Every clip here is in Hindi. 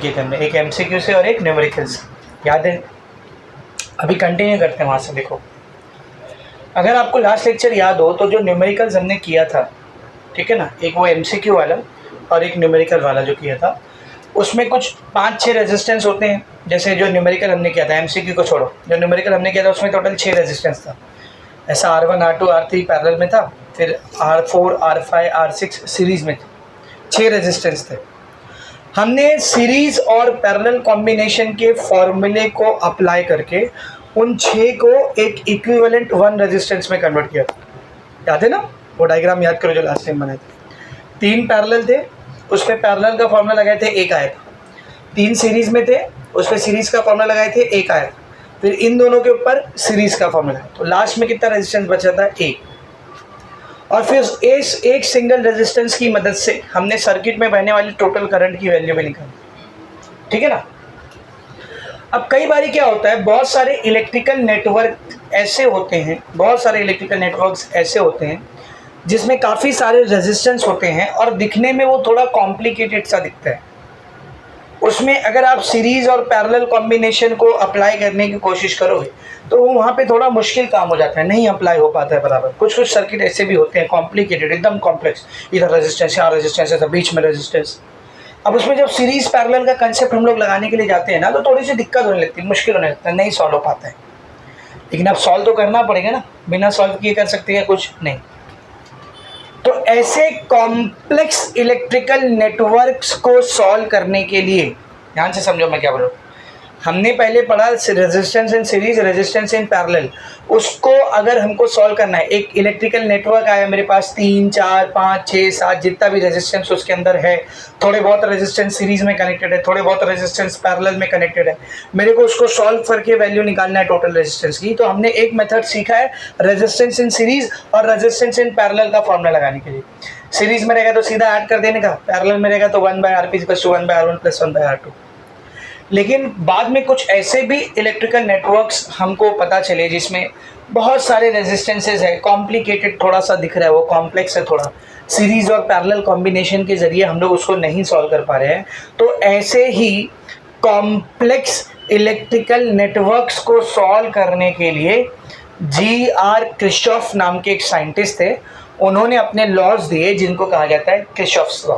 किए थे हमने, एक एमसीक्यू से और एक न्यूमेरिकल से, याद है? अभी कंटिन्यू करते हैं वहाँ से। देखो, अगर आपको लास्ट लेक्चर याद हो तो जो न्यूमेरिकल्स हमने किया था, ठीक है ना, एक वो एमसीक्यू वाला और एक न्यूमेरिकल वाला जो किया था, उसमें कुछ 5-6 रेजिस्टेंस होते हैं। जैसे जो न्यूमेरिकल हमने किया था, एमसीक्यू को छोड़ो, जो न्यूमेरिकल हमने किया था उसमें टोटल 6 रेजिस्टेंस था। ऐसा R1 R2 R3 पैरेलल में था, फिर R4 R5 R6 सीरीज़ में थे, 6 रेजिस्टेंस थे। हमने सीरीज़ और पैरेलल कॉम्बिनेशन के फॉर्मूले को अप्लाई करके उन 6 को एक इक्विवेलेंट 1 रेजिस्टेंस में कन्वर्ट किया था। याद है ना? वो डायग्राम याद करो जो लास्ट टाइम बनाए थे। 3 पैरेलल थे, उस पर पैरेलल का फॉर्मूला लगाए थे, 1 आया था। 3 सीरीज़ में थे, उस पर सीरीज़ का फॉर्मूला लगाए थे, 1 आया था। फिर इन दोनों के ऊपर सीरीज़ का फॉर्मूला, तो लास्ट में कितना रेजिस्टेंस बचा था? 1। और फिर इस एक सिंगल रेजिस्टेंस की मदद से हमने सर्किट में बहने वाली टोटल करंट की वैल्यू भी निकाली, ठीक है ना? अब कई बार क्या होता है, बहुत सारे इलेक्ट्रिकल नेटवर्क ऐसे होते हैं, जिसमें काफ़ी सारे रेजिस्टेंस होते हैं और दिखने में वो थोड़ा कॉम्प्लिकेटेड सा दिखता है। उसमें अगर आप सीरीज़ और पैरेलल कॉम्बिनेशन को अप्लाई करने की कोशिश करोगे तो वो वहाँ पे थोड़ा मुश्किल काम हो जाता है, नहीं अप्लाई हो पाता है बराबर। कुछ सर्किट ऐसे भी होते हैं कॉम्प्लिकेटेड, एकदम कॉम्प्लेक्स, इधर रेजिस्टेंस, यहाँ रेजिस्टेंस है, बीच में रेजिस्टेंस। अब उसमें जब सीरीज़ पैरेलल का कंसेप्ट हम लोग लगाने के लिए जाते हैं ना, तो थोड़ी सी दिक्कत होने लगती है, मुश्किल होने लगता है, नहीं सॉल्व हो पाता है। लेकिन अब सॉल्व तो करना पड़ेगा ना, बिना सॉल्व किए कर सकते हैं कुछ नहीं। तो ऐसे कॉम्प्लेक्स इलेक्ट्रिकल नेटवर्क्स को सॉल्व करने के लिए, ध्यान से समझो मैं क्या बोल रहा हूँ। हमने पहले पढ़ा resistance in series, resistance in parallel. उसको अगर हमको सॉल्व करना है, एक इलेक्ट्रिकल नेटवर्क आया मेरे पास, 3 4 5 6 7 जितना भी रेजिस्टेंस उसके अंदर है, थोड़े बहुत रेजिस्टेंस सीरीज में कनेक्टेड है, थोड़े बहुत रेजिस्टेंस पैरेलल में कनेक्टेड है, मेरे को उसको सॉल्व करके वैल्यू निकालना है टोटल रेजिस्टेंस की। तो हमने एक मेथड सीखा है रेजिस्टेंस इन सीरीज और रेजिस्टेंस इन पैरेलल का फॉर्मूला लगाने के लिए। सीरीज में रहेगा तो सीधा ऐड कर देने का, पैरेलल में रहेगा तो 1/Rp = 1/R1 + 1/R2। लेकिन बाद में कुछ ऐसे भी इलेक्ट्रिकल नेटवर्क्स हमको पता चले जिसमें बहुत सारे रेजिस्टेंसेस है, कॉम्प्लिकेटेड थोड़ा सा दिख रहा है, वो कॉम्प्लेक्स है थोड़ा, सीरीज और पैरेलल कॉम्बिनेशन के ज़रिए हम लोग उसको नहीं सॉल्व कर पा रहे हैं। तो ऐसे ही कॉम्प्लेक्स इलेक्ट्रिकल नेटवर्क्स को सॉल्व करने के लिए G.R. किरचॉफ नाम के एक साइंटिस्ट थे, उन्होंने अपने लॉज दिए जिनको कहा जाता है किरचॉफ्स लॉ।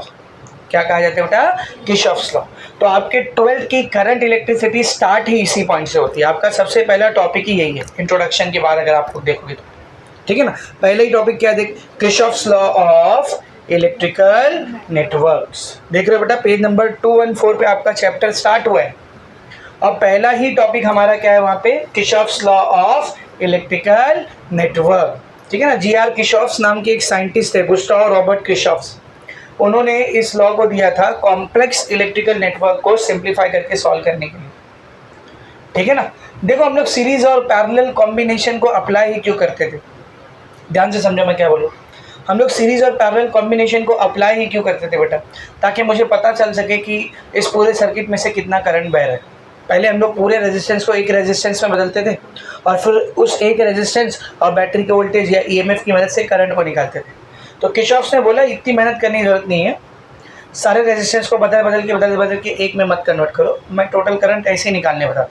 क्या कहा जाता है बेटा? Kirchhoff's law. तो आपके 12th की करंट इलेक्ट्रिसिटी स्टार्ट ही इसी पॉइंट से होती है। आपका सबसे पहला टॉपिक ही यही है इंट्रोडक्शन के बाद, अगर आप लोग देखोगे तो, ठीक है ना। पहले ही टॉपिक क्या देख, Kirchhoff's law of electrical networks. देख रहे हो बेटा, पेज नंबर 214 पे आपका चैप्टर स्टार्ट हुआ है। और पहला ही टॉपिक हमारा क्या है वहाँ पे, Kirchhoff's law of electrical network, ठीक है ना। G.R. किरचॉफ्स नाम के एक साइंटिस्ट है, गुस्टाव रॉबर्ट किरचॉफ्स, उन्होंने इस लॉ को दिया था कॉम्प्लेक्स इलेक्ट्रिकल नेटवर्क को सिंप्लीफाई करके सॉल्व करने के लिए, ठीक है ना। देखो, हम लोग सीरीज और पैरेलल कॉम्बिनेशन को अप्लाई ही क्यों करते थे, ध्यान से समझो मैं क्या बोलूँ। हम लोग सीरीज और पैरेलल कॉम्बिनेशन को अप्लाई ही क्यों करते थे बेटा? ताकि मुझे पता चल सके कि इस पूरे सर्किट में से कितना करंट बह रहा है। पहले हम लोग पूरे रेजिस्टेंस को एक रेजिस्टेंस में बदलते थे और फिर उस एक रेजिस्टेंस और बैटरी के वोल्टेज या ईएमएफ की मदद से करंट को निकालते थे। तो किरचॉफ्स ने बोला इतनी मेहनत करने की जरूरत नहीं है, सारे रेजिस्टेंस को बदल के एक में मत कन्वर्ट करो, मैं टोटल करंट ऐसे ही निकालने बता।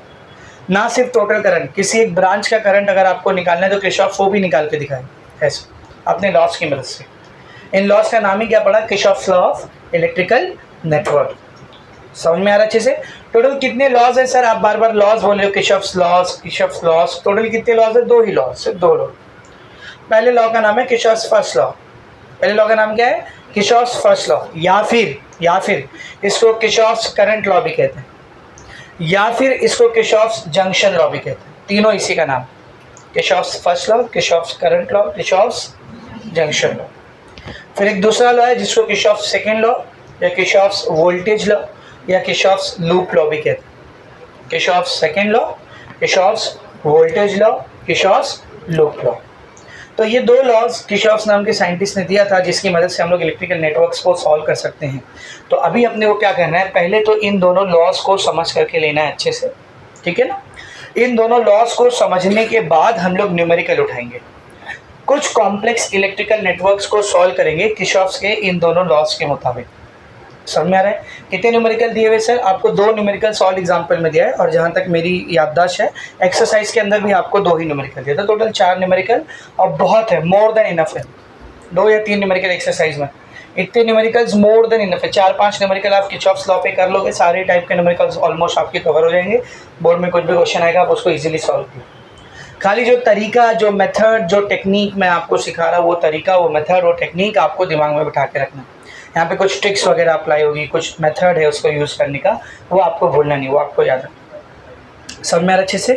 ना सिर्फ टोटल करंट, किसी एक ब्रांच का करंट अगर आपको निकालना है तो किरचॉफ वो भी निकाल के दिखाए ऐसे अपने लॉस की मदद से। इन लॉस का नाम ही क्या पड़ा? Kirchhoff's law of electrical network. समझ में आ रहा अच्छे से? टोटल कितने लॉज है सर? आप बार बार लॉज बोल रहे हो, किरचॉफ्स लॉस। टोटल कितने लॉज है? 2 ही लॉज, सिर्फ 2 लॉ। पहले लॉ का नाम है किरचॉफ्स फर्स्ट लॉ। पहले लॉ का नाम क्या है? किरचॉफ्स फर्स्ट लॉ, या फिर इसको किरचॉफ्स करंट लॉ भी कहते हैं, या फिर इसको किरचॉफ्स जंक्शन लॉ भी कहते हैं। तीनों इसी का नाम, Kirchhoff's first law, Kirchhoff's current law, Kirchhoff's junction law. फिर एक दूसरा लॉ है जिसको किरचॉफ्स सेकेंड लॉ या किरचॉफ्स वोल्टेज लॉ या किरचॉफ्स लूप लॉ भी कहते हैं। Kirchhoff's second law, Kirchhoff's voltage law, Kirchhoff's loop law. तो ये 2 लॉज किरचॉफ्स नाम के साइंटिस्ट ने दिया था जिसकी मदद से हम लोग इलेक्ट्रिकल नेटवर्क्स को सॉल्व कर सकते हैं। तो अभी अपने को क्या करना है, पहले तो इन दोनों लॉज को समझ करके लेना है अच्छे से, ठीक है ना। इन दोनों लॉज को समझने के बाद हम लोग न्यूमेरिकल उठाएंगे, कुछ कॉम्प्लेक्स इलेक्ट्रिकल नेटवर्क्स को सॉल्व करेंगे किरचॉफ्स के इन दोनों लॉज के मुताबिक। समझ में आ रहा है? कितने न्यूमेरिकल दिए हुए सर? आपको 2 न्यूमेरिकल सॉल्व एग्जाम्पल में दिया है, और जहाँ तक मेरी याददाश्त है एक्सरसाइज के अंदर भी आपको 2 ही न्यूमेरिकल दिया था, टोटल 4 न्यूमेरिकल, और बहुत है, मोर देन इनफ है। 2 या 3 न्यूमेरिकल एक्सरसाइज में, इतने न्यूमेरिकल्स मोर देन इनफ है। 4-5 न्यूमेरिकल आप किरचॉफ्स लॉ पे कर लोगे, सारे टाइप के न्यूमेरिकल्स ऑलमोस्ट आपके कवर हो जाएंगे। बोर्ड में कुछ भी क्वेश्चन आएगा आप उसको ईजिली सॉल्व कीजिए। खाली जो तरीका, जो मेथड, जो टेक्निक मैं आपको सिखा रहा हूँ, वो तरीका, वो मेथड, वो टेक्निक आपको दिमाग में बिठा के रखना है। यहाँ पे कुछ ट्रिक्स वगैरह अप्लाई होगी, कुछ मेथड है उसको यूज़ करने का, वो आपको भूलना नहीं, वो आपको याद रखना। समझ में आ रहा अच्छे से?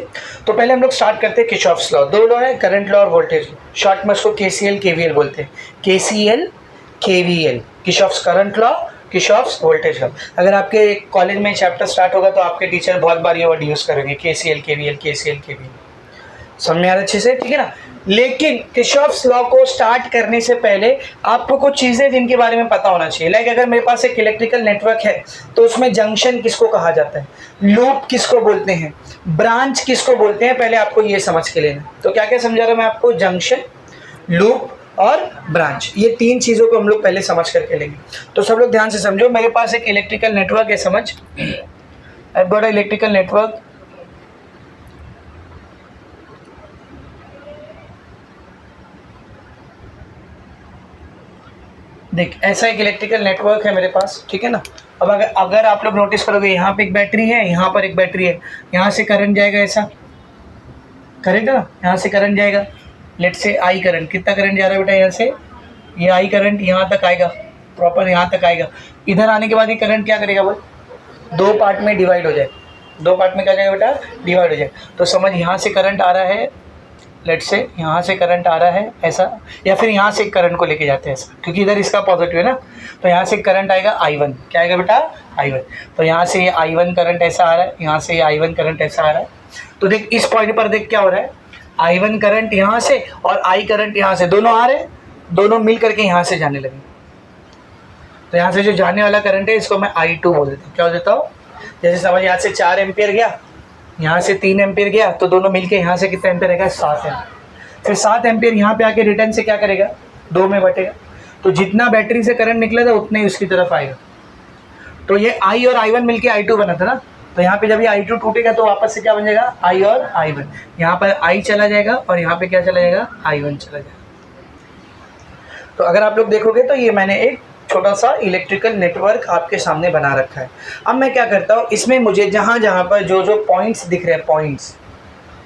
तो पहले हम लोग स्टार्ट करते हैं किरचॉफ्स लॉ। 2 लॉ है, करंट लॉ और वोल्टेज लॉ। शॉर्ट में उसको KCL KVL बोलते हैं। KCL KVL, Kirchhoff's current law, Kirchhoff's voltage law. अगर आपके कॉलेज में चैप्टर स्टार्ट होगा तो आपके टीचर बहुत बार ये वर्ड यूज़ करेंगे, KCL KVL, KCL KVL। समझ में आ रहा अच्छे से? ठीक है ना? लेकिन किरचॉफ्स लॉ को स्टार्ट करने से पहले आपको कुछ चीज़ें जिनके बारे में पता होना चाहिए। लाइक अगर मेरे पास एक इलेक्ट्रिकल नेटवर्क है तो उसमें जंक्शन किसको कहा जाता है, लूप किसको बोलते हैं, ब्रांच किसको बोलते हैं, पहले आपको ये समझ के लेना। तो क्या क्या समझा रहा मैं आपको? जंक्शन, लूप और ब्रांच, ये 3 चीज़ों को हम लोग पहले समझ करके लेंगे। तो सब लोग ध्यान से समझो। मेरे पास एक इलेक्ट्रिकल नेटवर्क है, समझ, I got a electrical network. देख, ऐसा एक इलेक्ट्रिकल नेटवर्क है मेरे पास, ठीक है ना? अब अगर आप लोग नोटिस करोगे, यहाँ पे एक बैटरी है, यहाँ पर एक बैटरी है, यहाँ से करंट जाएगा, ऐसा करेक्ट है ना? यहाँ से करंट जाएगा, लेट से आई करंट। कितना करंट जा रहा है बेटा? यहाँ से ये आई करंट यहाँ तक आएगा, प्रॉपर यहाँ तक आएगा। इधर आने के बाद ये करंट क्या करेगा बोल? 2 पार्ट में डिवाइड हो जाए। 2 पार्ट में क्या जाएगा बेटा? डिवाइड हो जाए। तो समझ, यहाँ से करंट आ रहा है, लेट से यहाँ से करंट आ रहा है ऐसा, या फिर यहाँ से करंट को लेके जाते हैं ऐसा, क्योंकि इधर इसका पॉजिटिव है ना। तो यहाँ से करंट आएगा I1, क्या आएगा बेटा? I1। तो यहाँ से ये I1 करंट ऐसा आ रहा है, यहाँ से ये I1 करंट ऐसा आ रहा है। तो देख इस पॉइंट पर देख क्या हो रहा है, I1 करंट यहाँ से और I करंट यहाँ से, दोनों आ रहे हैं, दोनों मिल करके यहाँ से जाने लगे। तो यहाँ से जो जाने वाला करंट है इसको मैं I2 बोल देता हूँ। क्या हो देता हूँ? जैसे समझ, यहाँ से 4 एम्पियर गया, यहाँ से 3 एम्पियर गया, तो दोनों मिलके यहाँ से कितना एम्पियर आएगा? 7 एम्पियर। फिर 7 एम्पियर यहाँ पे आके रिटर्न से क्या करेगा? 2 में बटेगा। तो जितना बैटरी से करंट निकला था उतने ही उसकी तरफ आएगा। तो ये I और I1 मिलके I2 बना था ना। तो यहाँ पे जब ये I2 टूटेगा तो वापस से क्या बन जाएगा? I और I1। यहाँ पर I चला जाएगा और यहाँ पे क्या चला जाएगा? I1 चला जाएगा। तो अगर आप लोग देखोगे तो ये मैंने एक छोटा सा इलेक्ट्रिकल नेटवर्क आपके सामने बना रखा है। अब मैं क्या करता हूँ, इसमें मुझे जहाँ जहाँ पर जो जो पॉइंट्स दिख रहे हैं, पॉइंट्स,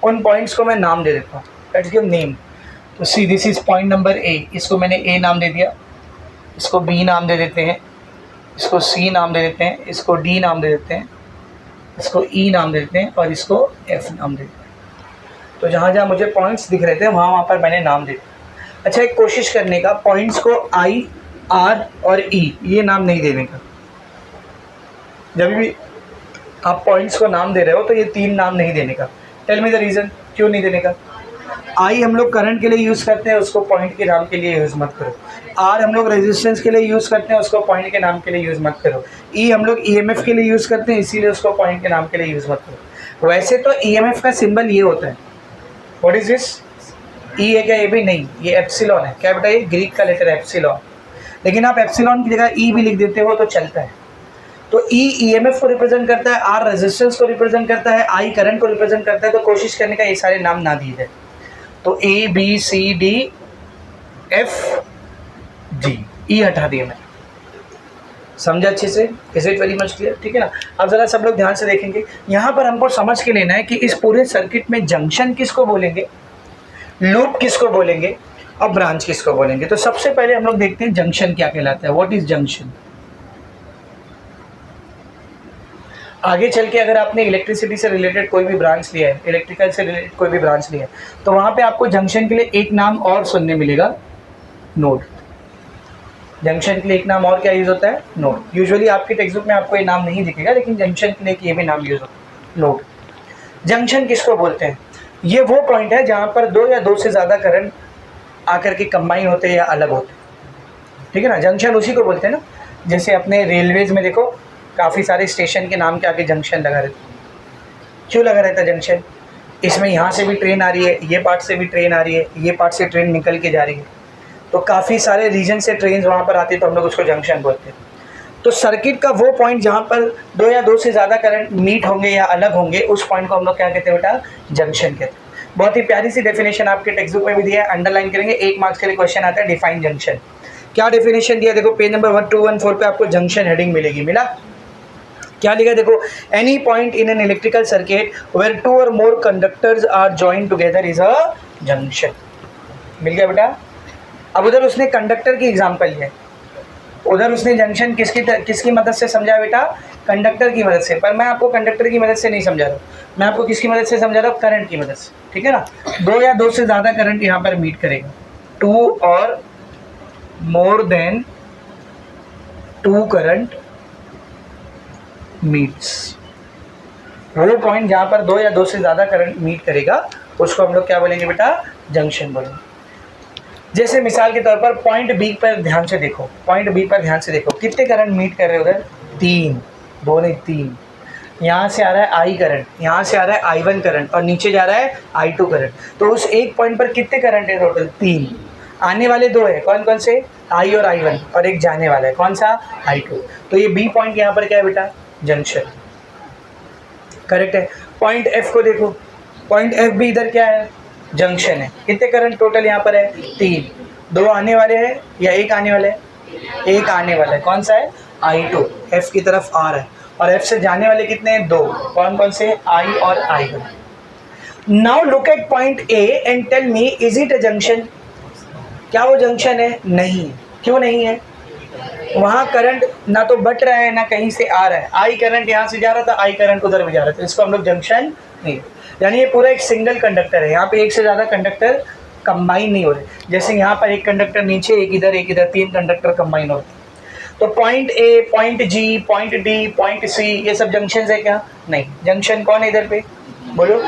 उन पॉइंट्स को मैं नाम दे देता हूँ। Let's give name. तो see this is point number A, इसको मैंने A नाम दे दिया, इसको B नाम दे देते हैं, इसको C नाम दे देते हैं, इसको D नाम दे देते हैं, इसको E नाम दे देते हैं और इसको F नाम दे देते हैं। तो जहाँ जहाँ मुझे पॉइंट्स दिख रहे थे वहाँ पर मैंने नाम दे दिया। अच्छा, एक कोशिश करने का, पॉइंट्स को I, R और E ये नाम नहीं देने का। जब भी आप पॉइंट्स को नाम दे रहे हो तो ये 3 नाम नहीं देने का। टेल मी द रीज़न, क्यों नहीं देने का? I हम लोग करंट के लिए यूज़ करते हैं, उसको पॉइंट के नाम के लिए यूज़ मत करो। R हम लोग रेजिस्टेंस के लिए यूज़ करते हैं, उसको पॉइंट के नाम के लिए यूज़ मत करो। E हम लोग EMF के लिए यूज़ करते हैं, इसीलिए उसको पॉइंट के नाम के लिए यूज़ मत करो। वैसे तो EMF का सिंबल ये होता है, व्हाट इज दिस? E है क्या? ये भी नहीं, ये एप्सिलॉन है। क्या बेटा? ये ग्रीक का लेटर है एप्सिलॉन। लेकिन आप एप्सिलॉन की जगह E भी लिख देते हो तो चलता है। तो E EMF को रिप्रेजेंट करता है, R रेजिस्टेंस को रिप्रेजेंट करता है, I करंट को रिप्रेजेंट करता है। तो कोशिश करने का ये सारे नाम ना दिए जाए। तो A B C D F G, E हटा दिया मैंने। समझा अच्छे से? Is it very much clear? ठीक है ना? अब ज़रा सब लोग ध्यान से देखेंगे, यहाँ पर हमको समझ के लेना है कि इस पूरे सर्किट में जंक्शन किसको बोलेंगे, लूप किसको बोलेंगे और ब्रांच किसको बोलेंगे। तो सबसे पहले हम लोग देखते हैं जंक्शन क्या कहलाता है। What is junction? आगे चल के अगर आपने इलेक्ट्रिसिटी से रिलेटेड कोई भी ब्रांच लिया है, इलेक्ट्रिकल से रिलेटेड कोई भी ब्रांच लिया है, तो वहाँ पे आपको जंक्शन के लिए एक नाम और सुनने मिलेगा, नोड। जंक्शन के लिए एक नाम और क्या यूज़ होता है? नोड। यूजुअली आपकी टेक्स्ट बुक में आपको ये नाम नहीं दिखेगा, लेकिन जंक्शन के लिए ये भी नाम यूज़ होता है, नोड। जंक्शन किसको बोलते हैं? ये वो पॉइंट है जहाँ पर 2 या 2 से ज़्यादा करंट आकर के कंबाइन होते हैं या अलग होते हैं। ठीक है ना? जंक्शन उसी को बोलते हैं ना। जैसे अपने रेलवेज़ में देखो, काफ़ी सारे स्टेशन के नाम के आगे जंक्शन लगा रहता है। क्यों लगा रहता है जंक्शन? इसमें यहाँ से भी ट्रेन आ रही है, ये पार्ट से भी ट्रेन आ रही है, ये पार्ट से ट्रेन निकल के जा रही है, तो काफ़ी सारे रीजन से ट्रेन वहाँ पर आती है, तो हम लोग उसको जंक्शन बोलते हैं। तो सर्किट का वो पॉइंट जहाँ पर दो या दो से ज़्यादा करंट मीट होंगे या अलग होंगे, उस पॉइंट को हम लोग क्या कहते हैं बेटा? जंक्शन कहते हैं। बहुत ही प्यारी सी डेफिनेशन आपके टेक्स्ट बुक में भी दिया है, अंडरलाइन करेंगे, 1 मार्क्स के लिए क्वेश्चन आता है, डिफाइन जंक्शन। क्या डेफिनेशन दिया देखो, पेज नंबर 1214 पे आपको जंक्शन हेडिंग मिलेगी। मिला? क्या लिखा देखो, any point in an electrical circuit where 2 और more conductors are joined together is a junction. मिल गया बेटा? अब उधर उसने कंडक्टर की एग्जांपल लिया, उधर उसने जंक्शन किसकी मदद से समझा बेटा? कंडक्टर की मदद से। पर मैं आपको कंडक्टर की मदद से नहीं समझा रहा हूँ, मैं आपको किसकी मदद से समझा रहा हूँ? करंट की मदद से। ठीक है ना? दो या दो से ज़्यादा करंट यहाँ पर मीट करेगा, 2 और मोर देन 2 करंट मीट्स। वो पॉइंट जहाँ पर 2 या 2 से ज़्यादा करंट मीट करेगा उसको हम लोग क्या बोलेंगे बेटा? जंक्शन बोलेंगे। जैसे मिसाल के तौर पर पॉइंट बी पर ध्यान से देखो, पॉइंट बी पर ध्यान से देखो, कितने करंट मीट कर रहे हैं उधर? 3, 2 नहीं 3। यहाँ से आ रहा है आई करंट, यहाँ से आ रहा है I1 करंट और नीचे जा रहा है I2 करंट। तो उस एक पॉइंट पर कितने करंट है टोटल? 3। आने वाले 2 है, कौन कौन से? I और I1, और एक जाने वाला है, कौन सा? I2। तो ये बी पॉइंट यहाँ पर क्या है बेटा? जंक्शन। करेक्ट है। पॉइंट एफ को देखो, पॉइंट एफ भी इधर क्या है? जंक्शन है। कितने करंट टोटल यहाँ पर है? 3। 2 आने वाले हैं या 1 आने वाले है? 1 आने वाला है, कौन सा है? I2, एफ की तरफ आ रहा है। और एफ से जाने वाले कितने हैं? 2, कौन कौन से? I और I1। Now look at point A and tell me, is it a junction? क्या वो जंक्शन है? नहीं। क्यों नहीं है? वहाँ करंट ना तो बट रहा है ना कहीं से आ रहा है। आई करंट यहाँ से जा रहा था, आई करंट उधर भी जा रहा था, इसको हम लोग जंक्शन नहीं। यानी ये पूरा एक सिंगल कंडक्टर है, यहाँ पे एक से ज़्यादा कंडक्टर कंबाइन नहीं हो रहे। जैसे यहाँ पर एक कंडक्टर नीचे, एक इधर, 3 कंडक्टर कंबाइन होते हैं। तो point A, point G, point D, point C, ये सब जंक्शन है क्या? नहीं। जंक्शन कौन है इधर पे? बोलो।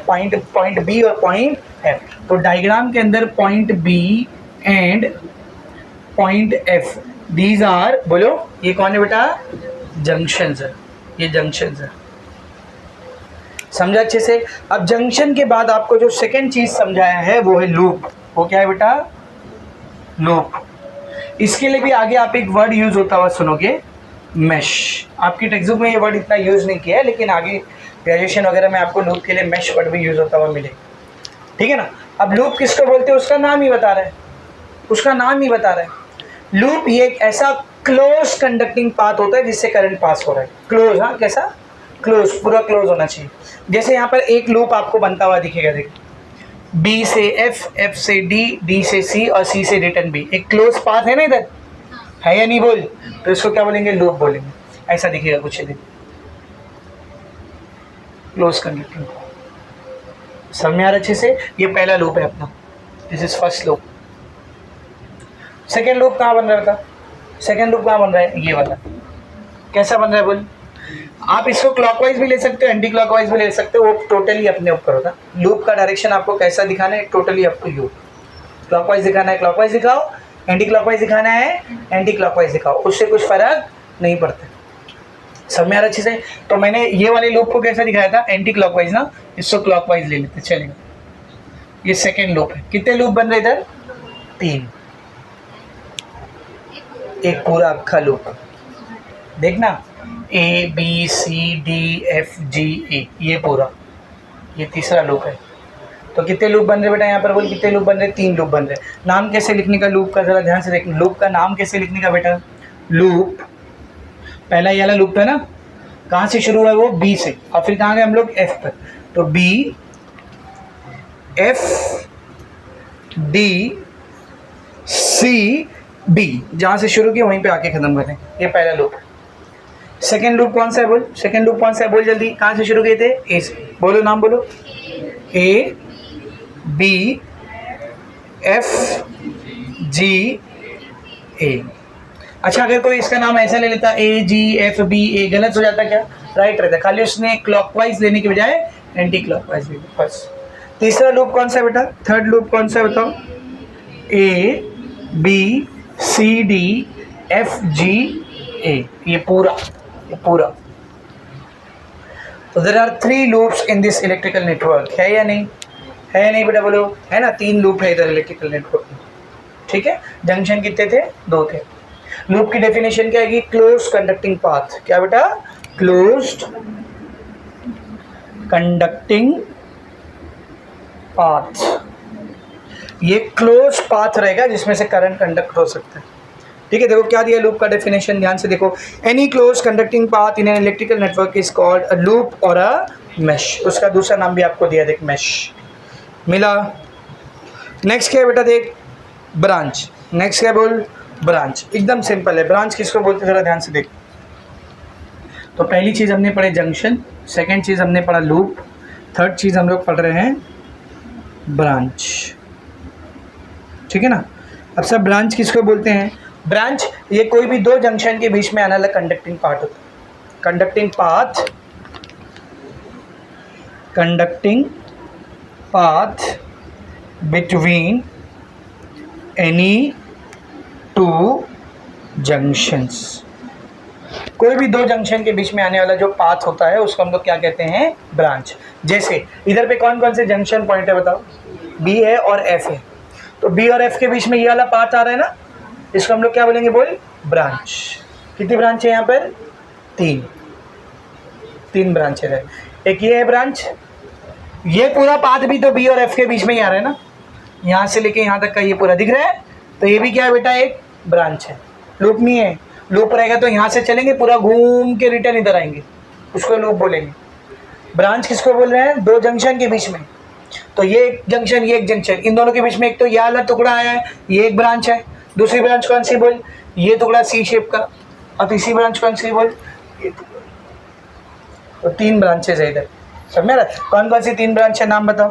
पॉइंट बी और पॉइंट एफ। तो डायग्राम के अंदर point B and point F, these are, बोलो, ये कौन है बेटा? जंक्शंस है, ये जंक्शंस है। समझा अच्छे से? अब जंक्शन के बाद आपको जो सेकंड चीज समझाया है वो है लूप। वो क्या है बेटा? लूप। इसके लिए भी आगे आप एक वर्ड यूज होता हुआ सुनोगे, मैश। आपकी टेक्स्ट बुक में ये वर्ड इतना यूज नहीं किया है, लेकिन आगे ग्रेजुएशन वगैरह में आपको लूप के लिए मैश वर्ड भी यूज होता हुआ मिलेगा। ठीक है ना? अब लूप किसको बोलते हैं उसका नाम ही बता रहा है, उसका नाम ही बता रहा है। लूप ये एक ऐसा क्लोज कंडक्टिंग पाथ होता है जिससे करंट पास हो रहा है। क्लोज, हाँ, कैसा? क्लोज, पूरा क्लोज होना चाहिए। जैसे यहाँ पर एक लूप आपको बनता हुआ दिखेगा, देखो, बी से एफ, एफ से डी, डी से सी और सी से रिटर्न बी। एक क्लोज पाथ है ना इधर, है या नहीं बोल? तो इसको क्या बोलेंगे? लूप बोलेंगे। ऐसा दिखेगा कुछ इधर, क्लोज कंडक्टिंग। समझ में आ रहा अच्छे से? ये पहला लूप है अपना, this is first loop. Second loop कहाँ बन रहा था? सेकेंड लूप कहाँ बन रहा है? ये वाला। कैसा बन रहा है बोल? आप इसको क्लॉकवाइज भी ले सकते हो, एंटी क्लॉकवाइज भी ले सकते हो, वो टोटली अपने ऊपर होता है। लूप का डायरेक्शन आपको कैसा दिखाना है, totally up to you. Clockwise दिखाना है क्लॉकवाइज दिखाओ, एंटी क्लॉकवाइज दिखाना है एंटी क्लॉकवाइज दिखाओ, उससे कुछ फर्क नहीं पड़ता। सब में आ रहा अच्छे से? तो मैंने ये वाले लूप को कैसा दिखाया था? एंटी क्लॉकवाइज ना, इसको क्लॉकवाइज ले लेते चलेगा। ये सेकेंड लूप है। कितने लूप बन रहे इधर? 3। एक पूरा अक्खा लूप देखना, A B C D F G A, ये पूरा, ये तीसरा लूप है। तो कितने लूप बन रहे बेटा यहाँ पर बोल? कितने लूप बन रहे? 3 लूप बन रहे। नाम कैसे लिखने का लूप का, जरा ध्यान से देखना। लूप का नाम कैसे लिखने का बेटा? लूप, पहला ये वाला लूप था ना, कहाँ से शुरू हुआ है वो? बी से, और फिर कहाँ गए हम लोग? एफ पर। तो B F D C B, जहाँ से शुरू किया वहीं पे आके खत्म करें। ये पहला लूप है। सेकेंड लूप कौन सा है बोल? सेकेंड लूप कौन सा है बोल जल्दी? कहाँ से शुरू किए थे? ए से। बोलो नाम बोलो। ए बी एफ जी ए। अच्छा, अगर कोई इसका नाम ऐसा ले लेता ए जी एफ बी ए, गलत हो जाता क्या? राइट रहता। खाली उसने क्लॉकवाइज लेने के बजाय एंटी क्लॉकवाइज ले लिया बस। तीसरा लूप कौन सा है बेटा? थर्ड लूप कौन सा है बताओ? A B C D F G A, ये पूरा, ये पूरा। तो there are 3 loops in this electrical network. है या नहीं? है या नहीं बेटा बोलो? है ना? 3 लूप है इधर इलेक्ट्रिकल नेटवर्क में। ठीक है? जंक्शन कितने थे? 2 थे। लूप की डेफिनेशन क्या आएगी? Close conducting path. क्या बेटा? Closed conducting path. ये क्लोज पाथ रहेगा जिसमें से करंट कंडक्ट हो सकता है। ठीक है, देखो क्या दिया लूप का डेफिनेशन, ध्यान से देखो। Any close conducting path in an electrical network is called a loop और अ मेश। उसका दूसरा नाम भी आपको दिया, देख, मेश मिला। नेक्स्ट क्या है बेटा? देख, ब्रांच। नेक्स्ट क्या बोल? ब्रांच। एकदम सिंपल है। ब्रांच किसको बोलते हैं जरा ध्यान से देख। तो पहली चीज़ हमने पढ़े जंक्शन, सेकेंड चीज़ हमने पढ़ा लूप, थर्ड चीज़ हम लोग पढ़ रहे हैं ब्रांच। ठीक है ना? अब सब ब्रांच किसको बोलते हैं? ब्रांच ये कोई भी दो जंक्शन के बीच में आने वाला कंडक्टिंग पार्ट होता है। Conducting path between any two junctions. कोई भी दो जंक्शन के बीच में आने वाला जो पाथ होता है उसको हम लोग क्या कहते हैं? ब्रांच। जैसे इधर पे कौन कौन से जंक्शन पॉइंट है बताओ? बी है और एफ है। तो बी और एफ के बीच में ये वाला पाथ आ रहा है ना, इसको हम लोग क्या बोलेंगे? बोल, ब्रांच। कितनी ब्रांच है यहाँ पर? तीन ब्रांचें है। एक ये है ब्रांच, ये पूरा पाथ भी तो बी और एफ के बीच में ही आ रहा है ना, यहाँ से लेके यहाँ तक का ये पूरा दिख रहा है, तो ये भी क्या है बेटा? एक ब्रांच है। लूप नहीं है। लूप रहेगा तो यहाँ से चलेंगे पूरा घूम के रिटर्न इधर आएंगे, उसको लूप बोलेंगे। ब्रांच किसको बोल रहे हैं? दो जंक्शन के बीच में। तो ये एक जंक्शन, ये एक जंक्शन, इन दोनों के बीच में एक तो ये वाला टुकड़ा आया है, ये एक ब्रांच है। दूसरी ब्रांच कौन सी बोल? ये टुकड़ा सी शेप का। और तीसरी ब्रांच कौन सी बोल? ये टुकड़ा। तो तीन ब्रांचेज है इधर, समझ में? कौन कौन सी तीन ब्रांच है नाम बताओ?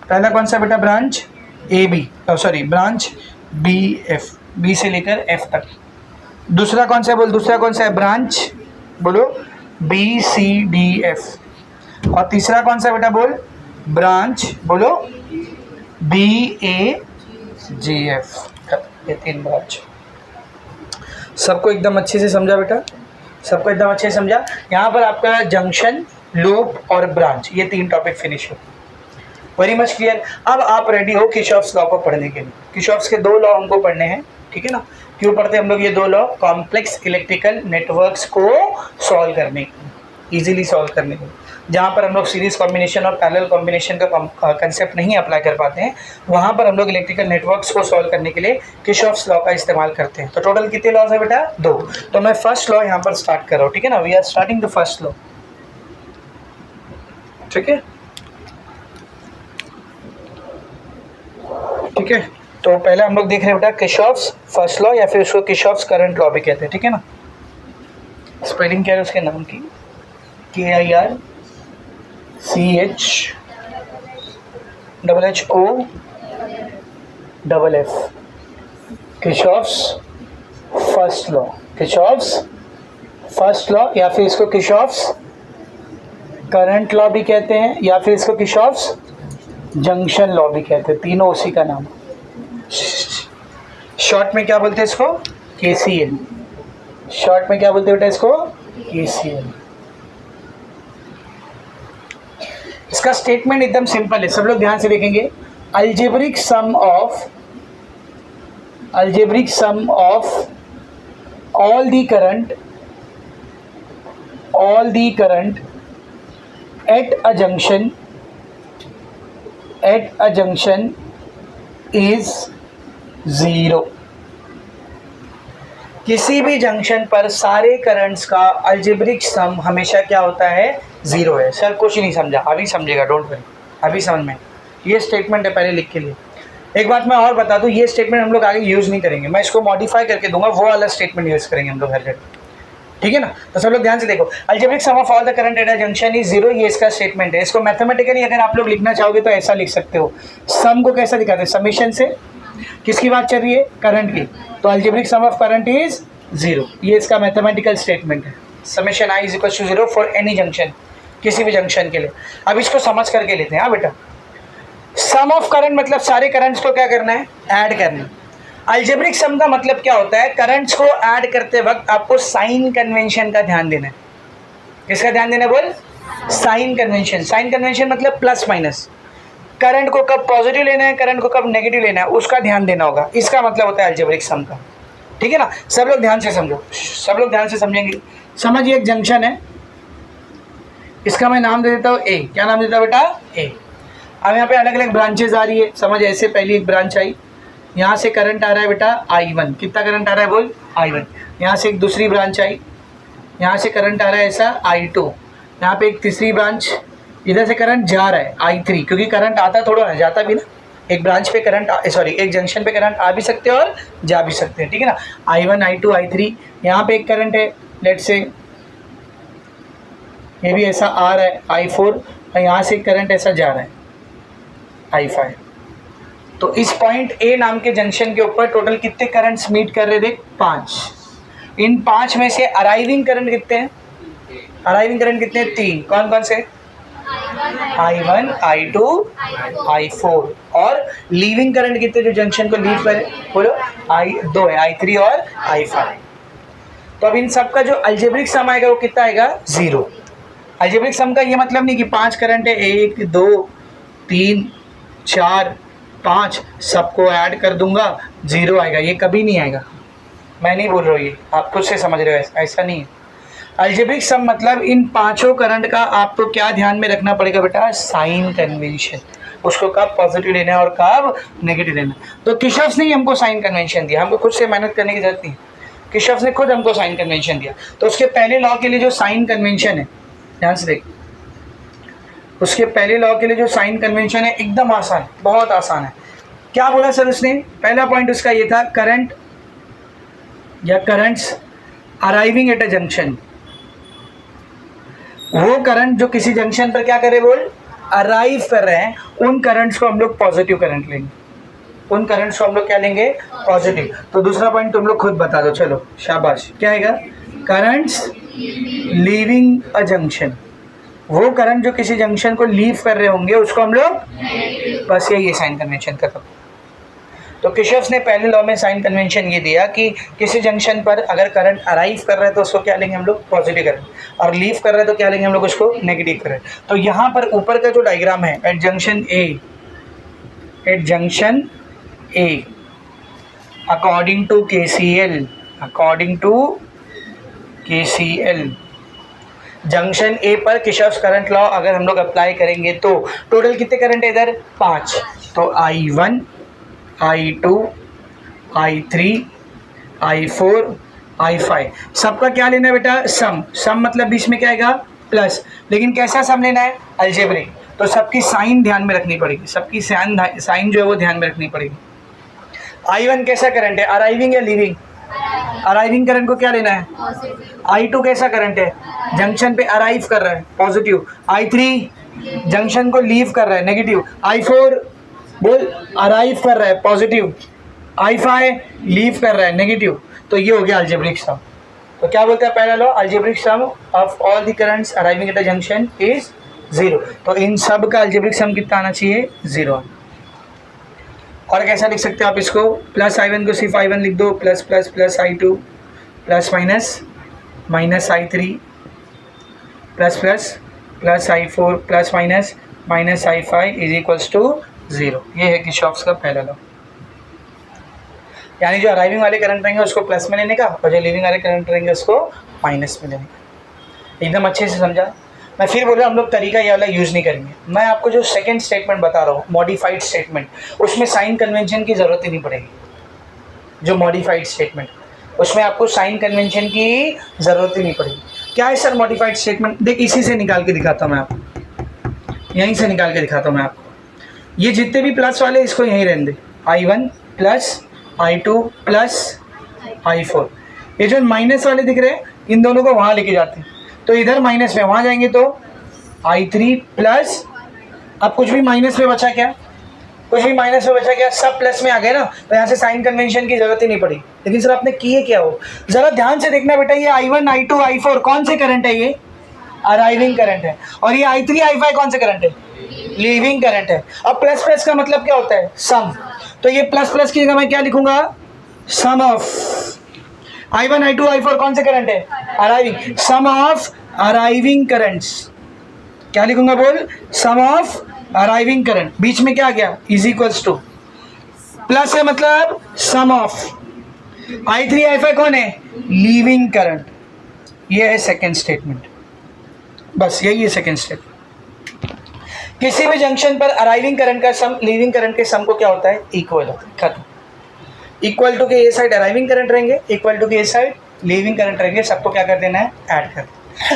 पहला कौन सा बेटा? Branch A B, sorry branch B F, B से लेकर एफ तक। दूसरा कौन सा है बोल? दूसरा कौन सा है? ब्रांच बोलो बी सी डी एफ। और तीसरा कौन सा बेटा? बोल, ब्रांच बोलो बी ए जी एफ। ये तीन ब्रांच। सबको एकदम अच्छे से समझा बेटा? सबको एकदम अच्छे से समझा? यहाँ पर आपका जंक्शन, लूप और ब्रांच, ये तीन टॉपिक फिनिश हो। Very much clear. अब आप रेडी हो किरचॉफ्स लॉ को पढ़ने के लिए। किरचॉफ्स के दो लॉ हमको पढ़ने हैं, ठीक है ना? क्यों पढ़ते हैं हम लोग ये दो लॉ? कॉम्प्लेक्स इलेक्ट्रिकल नेटवर्क्स को सॉल्व करने के लिए, ईजिली सॉल्व करने के लिए। जहाँ पर हम लोग सीरीज कॉम्बिनेशन और पैरेलल कॉम्बिनेशन का कंसेप्ट नहीं अप्लाई कर पाते हैं, वहाँ पर हम लोग इलेक्ट्रिकल नेटवर्क्स को सॉल्व करने के लिए किरचॉफ्स लॉ का इस्तेमाल करते हैं। तो टोटल कितने लॉज है बेटा? दो। तो मैं फर्स्ट लॉ यहाँ पर स्टार्ट कर रहा हूँ, ठीक है ना? We are starting the first law, ठीक है? ठीक है, तो पहले हम लोग देख रहे हैं बेटा किरचॉफ्स फर्स्ट लॉ, या फिर उसको किरचॉफ्स करंट लॉ भी कहते हैं, ठीक है ना? स्पेलिंग क्या है उसके नाम की? KIRCHHOFF, Kirchhoff's first law. Kirchhoff's first law, या फिर इसको किरचॉफ्स करंट लॉ भी कहते हैं, या फिर इसको किरचॉफ्स जंक्शन लॉ भी कहते हैं। तीनों उसी का नाम। शॉर्ट में क्या बोलते हैं इसको? KCL। शॉर्ट में क्या बोलते हैं बेटा इसको? KCL। इसका स्टेटमेंट एकदम सिंपल है, सब लोग ध्यान से देखेंगे। Algebraic sum of all the current at a junction is 0। किसी भी जंक्शन पर सारे करंट्स का अलजेब्रिक सम हमेशा क्या होता है? 0 है। सर कुछ नहीं समझा, अभी समझेगा, डोंट वरी, अभी समझ में। ये स्टेटमेंट है, पहले लिख के लिए। एक बात मैं और बता दूं, ये स्टेटमेंट हम लोग आगे यूज़ नहीं करेंगे, मैं इसको मॉडिफाई करके दूंगा, वो वाला स्टेटमेंट यूज़ करेंगे हम लोग हर जगह, ठीक है ना? तो सब लोग ध्यान से देखो, algebraic sum of all the current at a junction is 0, ये इसका स्टेटमेंट है। इसको मैथमेटिकली अगर आप लोग लिखना चाहोगे तो ऐसा लिख सकते हो। सम को कैसा दिखाते हैं? समेशन से। किसकी बात चल रही है? करंट की। तो algebraic sum of current is 0, ये इसका मैथमेटिकल स्टेटमेंट है। Summation I is equal to 0 for any junction, किसी भी जंक्शन के लिए। अब इसको समझ करके लेते हैं। हाँ बेटा, सम ऑफ करंट मतलब सारे करंट्स को क्या करना है? ऐड करना है। अलजेब्रिक सम का मतलब क्या होता है? करंट्स को ऐड करते वक्त आपको साइन कन्वेंशन का ध्यान देना है। किसका ध्यान देना है? बोल, साइन कन्वेंशन। साइन कन्वेंशन मतलब प्लस माइनस। करंट को कब पॉजिटिव लेना है, करंट को कब नेगेटिव लेना है, उसका ध्यान देना होगा। इसका मतलब होता है अलजेब्रिक सम का। ठीक है ना। सब लोग ध्यान से समझो, सब लोग ध्यान से समझेंगे। समझिए एक जंक्शन है, इसका मैं नाम दे देता हूँ ए। क्या नाम देता हूँ बेटा? ए। अब यहाँ पे अलग अलग ब्रांचेज आ रही है, समझ। ऐसे पहली एक ब्रांच आई, यहाँ से करंट आ रहा है बेटा I1। कितना करंट आ रहा है बोल? I1। यहाँ से एक दूसरी ब्रांच आई, यहाँ से करंट आ रहा है ऐसा I2। यहाँ पे एक तीसरी ब्रांच, इधर से करंट जा रहा है I3, क्योंकि करंट आता थोड़ा ना, जाता भी ना। एक ब्रांच पे करंट सॉरी एक जंक्शन पे करंट आ भी सकते हैं और जा भी सकते हैं, ठीक है ना। I1 I2 I3। यहाँ पे एक करंट है, लेट से ये भी ऐसा आ रहा है I4, और यहाँ से करंट ऐसा जा रहा है I5। तो इस पॉइंट ए नाम के जंक्शन के ऊपर टोटल कितने करंट्स मीट कर रहे थे? 5। इन 5 में से अराइविंग करंट कितने हैं? अराइविंग करंट कितने? 3। कौन कौन से? I1 I2 I4। और लीविंग करंट कितने जो जंक्शन को लीव करे? बोलो। I2 है, I3 और I5। तो अब इन सब का जो अलजेब्रिक सम आएगा वो कितना आएगा? 0। अलजेब्रिक सम का ये मतलब नहीं कि 5 करंट है, 1 2 3 4 5 सबको ऐड कर दूंगा 0 आएगा, ये कभी नहीं आएगा। मैं नहीं बोल रहा हूँ, ये आप खुद से समझ रहे हो, ऐसा नहीं है। अलजेब्रिक सम मतलब इन पांचों करंट का आपको क्या ध्यान में रखना पड़ेगा बेटा? Sign convention. उसको कब पॉजिटिव लेना है और कब नेगेटिव लेना है। तो किर्चॉफ ने ही हमको साइन कन्वेंशन दिया, हमको खुद से मेहनत करने की जरूरत नहीं। किर्चॉफ ने खुद हमको साइन कन्वेंशन दिया। तो उसके पहले लॉ के लिए जो साइन कन्वेंशन है, ध्यान से देख, उसके पहले लॉ के लिए जो साइन कन्वेंशन है एकदम आसान, बहुत आसान है। क्या बोला सर उसने? पहला पॉइंट उसका ये था, करंट या currents arriving at a junction. वो करंट जो किसी जंक्शन पर क्या करे बोल? अराइव कर रहे हैं, उन करंट्स को हम लोग पॉजिटिव करंट लेंगे। उन करंट्स को हम लोग क्या लेंगे? पॉजिटिव। तो दूसरा पॉइंट तुम लोग खुद बता दो, चलो शाबाश। क्या आएगा? Currents leaving a junction. वो करंट जो किसी जंक्शन को लीव कर रहे होंगे उसको हम लोग, बस यही है साइन कन्वेंशन खत्म। तो किर्चॉफ ने पहले लॉ में साइन कन्वेंशन ये दिया कि किसी जंक्शन पर अगर करंट अराइव कर रहा है तो उसको क्या लेंगे हम लोग? पॉजिटिव करंट, और लीव कर रहा है तो क्या लेंगे हम लोग? उसको नेगेटिव करंट। तो यहाँ पर ऊपर का जो डायग्राम है, at junction A according to KCL, junction A पर किर्चॉफ करंट लॉ अगर हम लोग अप्लाई करेंगे तो टोटल कितने करंट है इधर? 5। तो I1 I2 I3 I4 I5 सबका क्या लेना है बेटा? सम। सम मतलब बीच में क्या आएगा? प्लस। लेकिन कैसा सम लेना है? अलजेब्रिक। तो सबकी साइन ध्यान में रखनी पड़ेगी, सबकी साइन जो है वो ध्यान में रखनी पड़ेगी। I1 कैसा करंट है? अराइविंग या लीविंग? अराइविंग करंट को क्या लेना है? I2 कैसा करंट है? जंक्शन पे अराइव कर रहा है, पॉजिटिव। I3 जंक्शन को लीव कर रहा है, नेगेटिव। I4 बोल, अराइव कर रहा है, पॉजिटिव। I5 लीव कर रहा है, नेगेटिव। तो ये हो गया अलजेब्रिक सम। तो क्या बोलता है पहला law? Algebraic sum of all the currents arriving at a junction is 0। तो इन सब का अलजेब्रिक सम कितना आना चाहिए? 0। और कैसा लिख सकते हो आप इसको? प्लस I1 को सिर्फ I1 लिख दो, plus plus plus I2, plus minus minus I3, plus plus plus I4, plus minus minus I5 is equals to 0। ये है किर्चॉफ का पहला लॉ। यानी जो अराइविंग वाले करंट रहेंगे उसको प्लस में लेने का, और जो लीविंग वाले करंट रहेंगे उसको माइनस में लेने का। एकदम अच्छे से समझा? मैं फिर बोल रहा हूँ, हम लोग तरीका ये वाला यूज़ नहीं करेंगे। मैं आपको जो सेकंड स्टेटमेंट बता रहा हूँ, मॉडिफाइड स्टेटमेंट, उसमें साइन कन्वेंशन की ज़रूरत ही नहीं पड़ेगी। जो मॉडिफाइड स्टेटमेंट, उसमें आपको साइन कन्वेंशन की ज़रूरत ही नहीं पड़ेगी। क्या है सर मॉडिफाइड स्टेटमेंट? देख, इसी से निकाल के दिखाता हूँ मैं आपको, यहीं से निकाल के दिखाता हूँ मैं आपको। ये जितने भी प्लस वाले इसको यहीं रहने दे, I1 plus I2 plus I4। ये जो माइनस वाले दिख रहे हैं इन दोनों को वहाँ लेके जाते हैं, तो इधर माइनस में, वहाँ जाएंगे तो I3 प्लस, अब कुछ भी माइनस में बचा क्या? कुछ भी माइनस में बचा क्या? सब प्लस में आ गए ना, तो यहाँ से साइन कन्वेंशन की जरूरत ही नहीं पड़ी। लेकिन सर आपने किए क्या हो? जरा ध्यान से देखना बेटा, ये I1 I2 I4 कौन से करंट है? ये अराइविंग करंट है। और ये I3 I5 कौन से करंट है? लीविंग करंट है। अब प्लस प्लस का मतलब क्या होता है? सम। तो ये प्लस प्लस की जगह मैं क्या लिखूंगा? सम ऑफ I1 I2 I4 कौन से करंट है? Arriving. Sum of arriving currents. क्या लिखूंगा बोल? Sum of arriving current. बीच में क्या आ गया? इज इक्वल्स टू, प्लस है मतलब सम ऑफ, I3 I5 कौन है? Leaving current. ये है सेकेंड स्टेटमेंट, बस यही है सेकेंड स्टेटमेंट। किसी भी जंक्शन पर अराइविंग करंट का सम लीविंग करंट के सम को क्या होता है? इक्वल होता है, खत्म। इक्वल टू के ए साइड अराइविंग करंट रहेंगे, इक्वल टू के ए साइड लीविंग करंट रहेंगे, सबको क्या कर देना है? ऐड कर।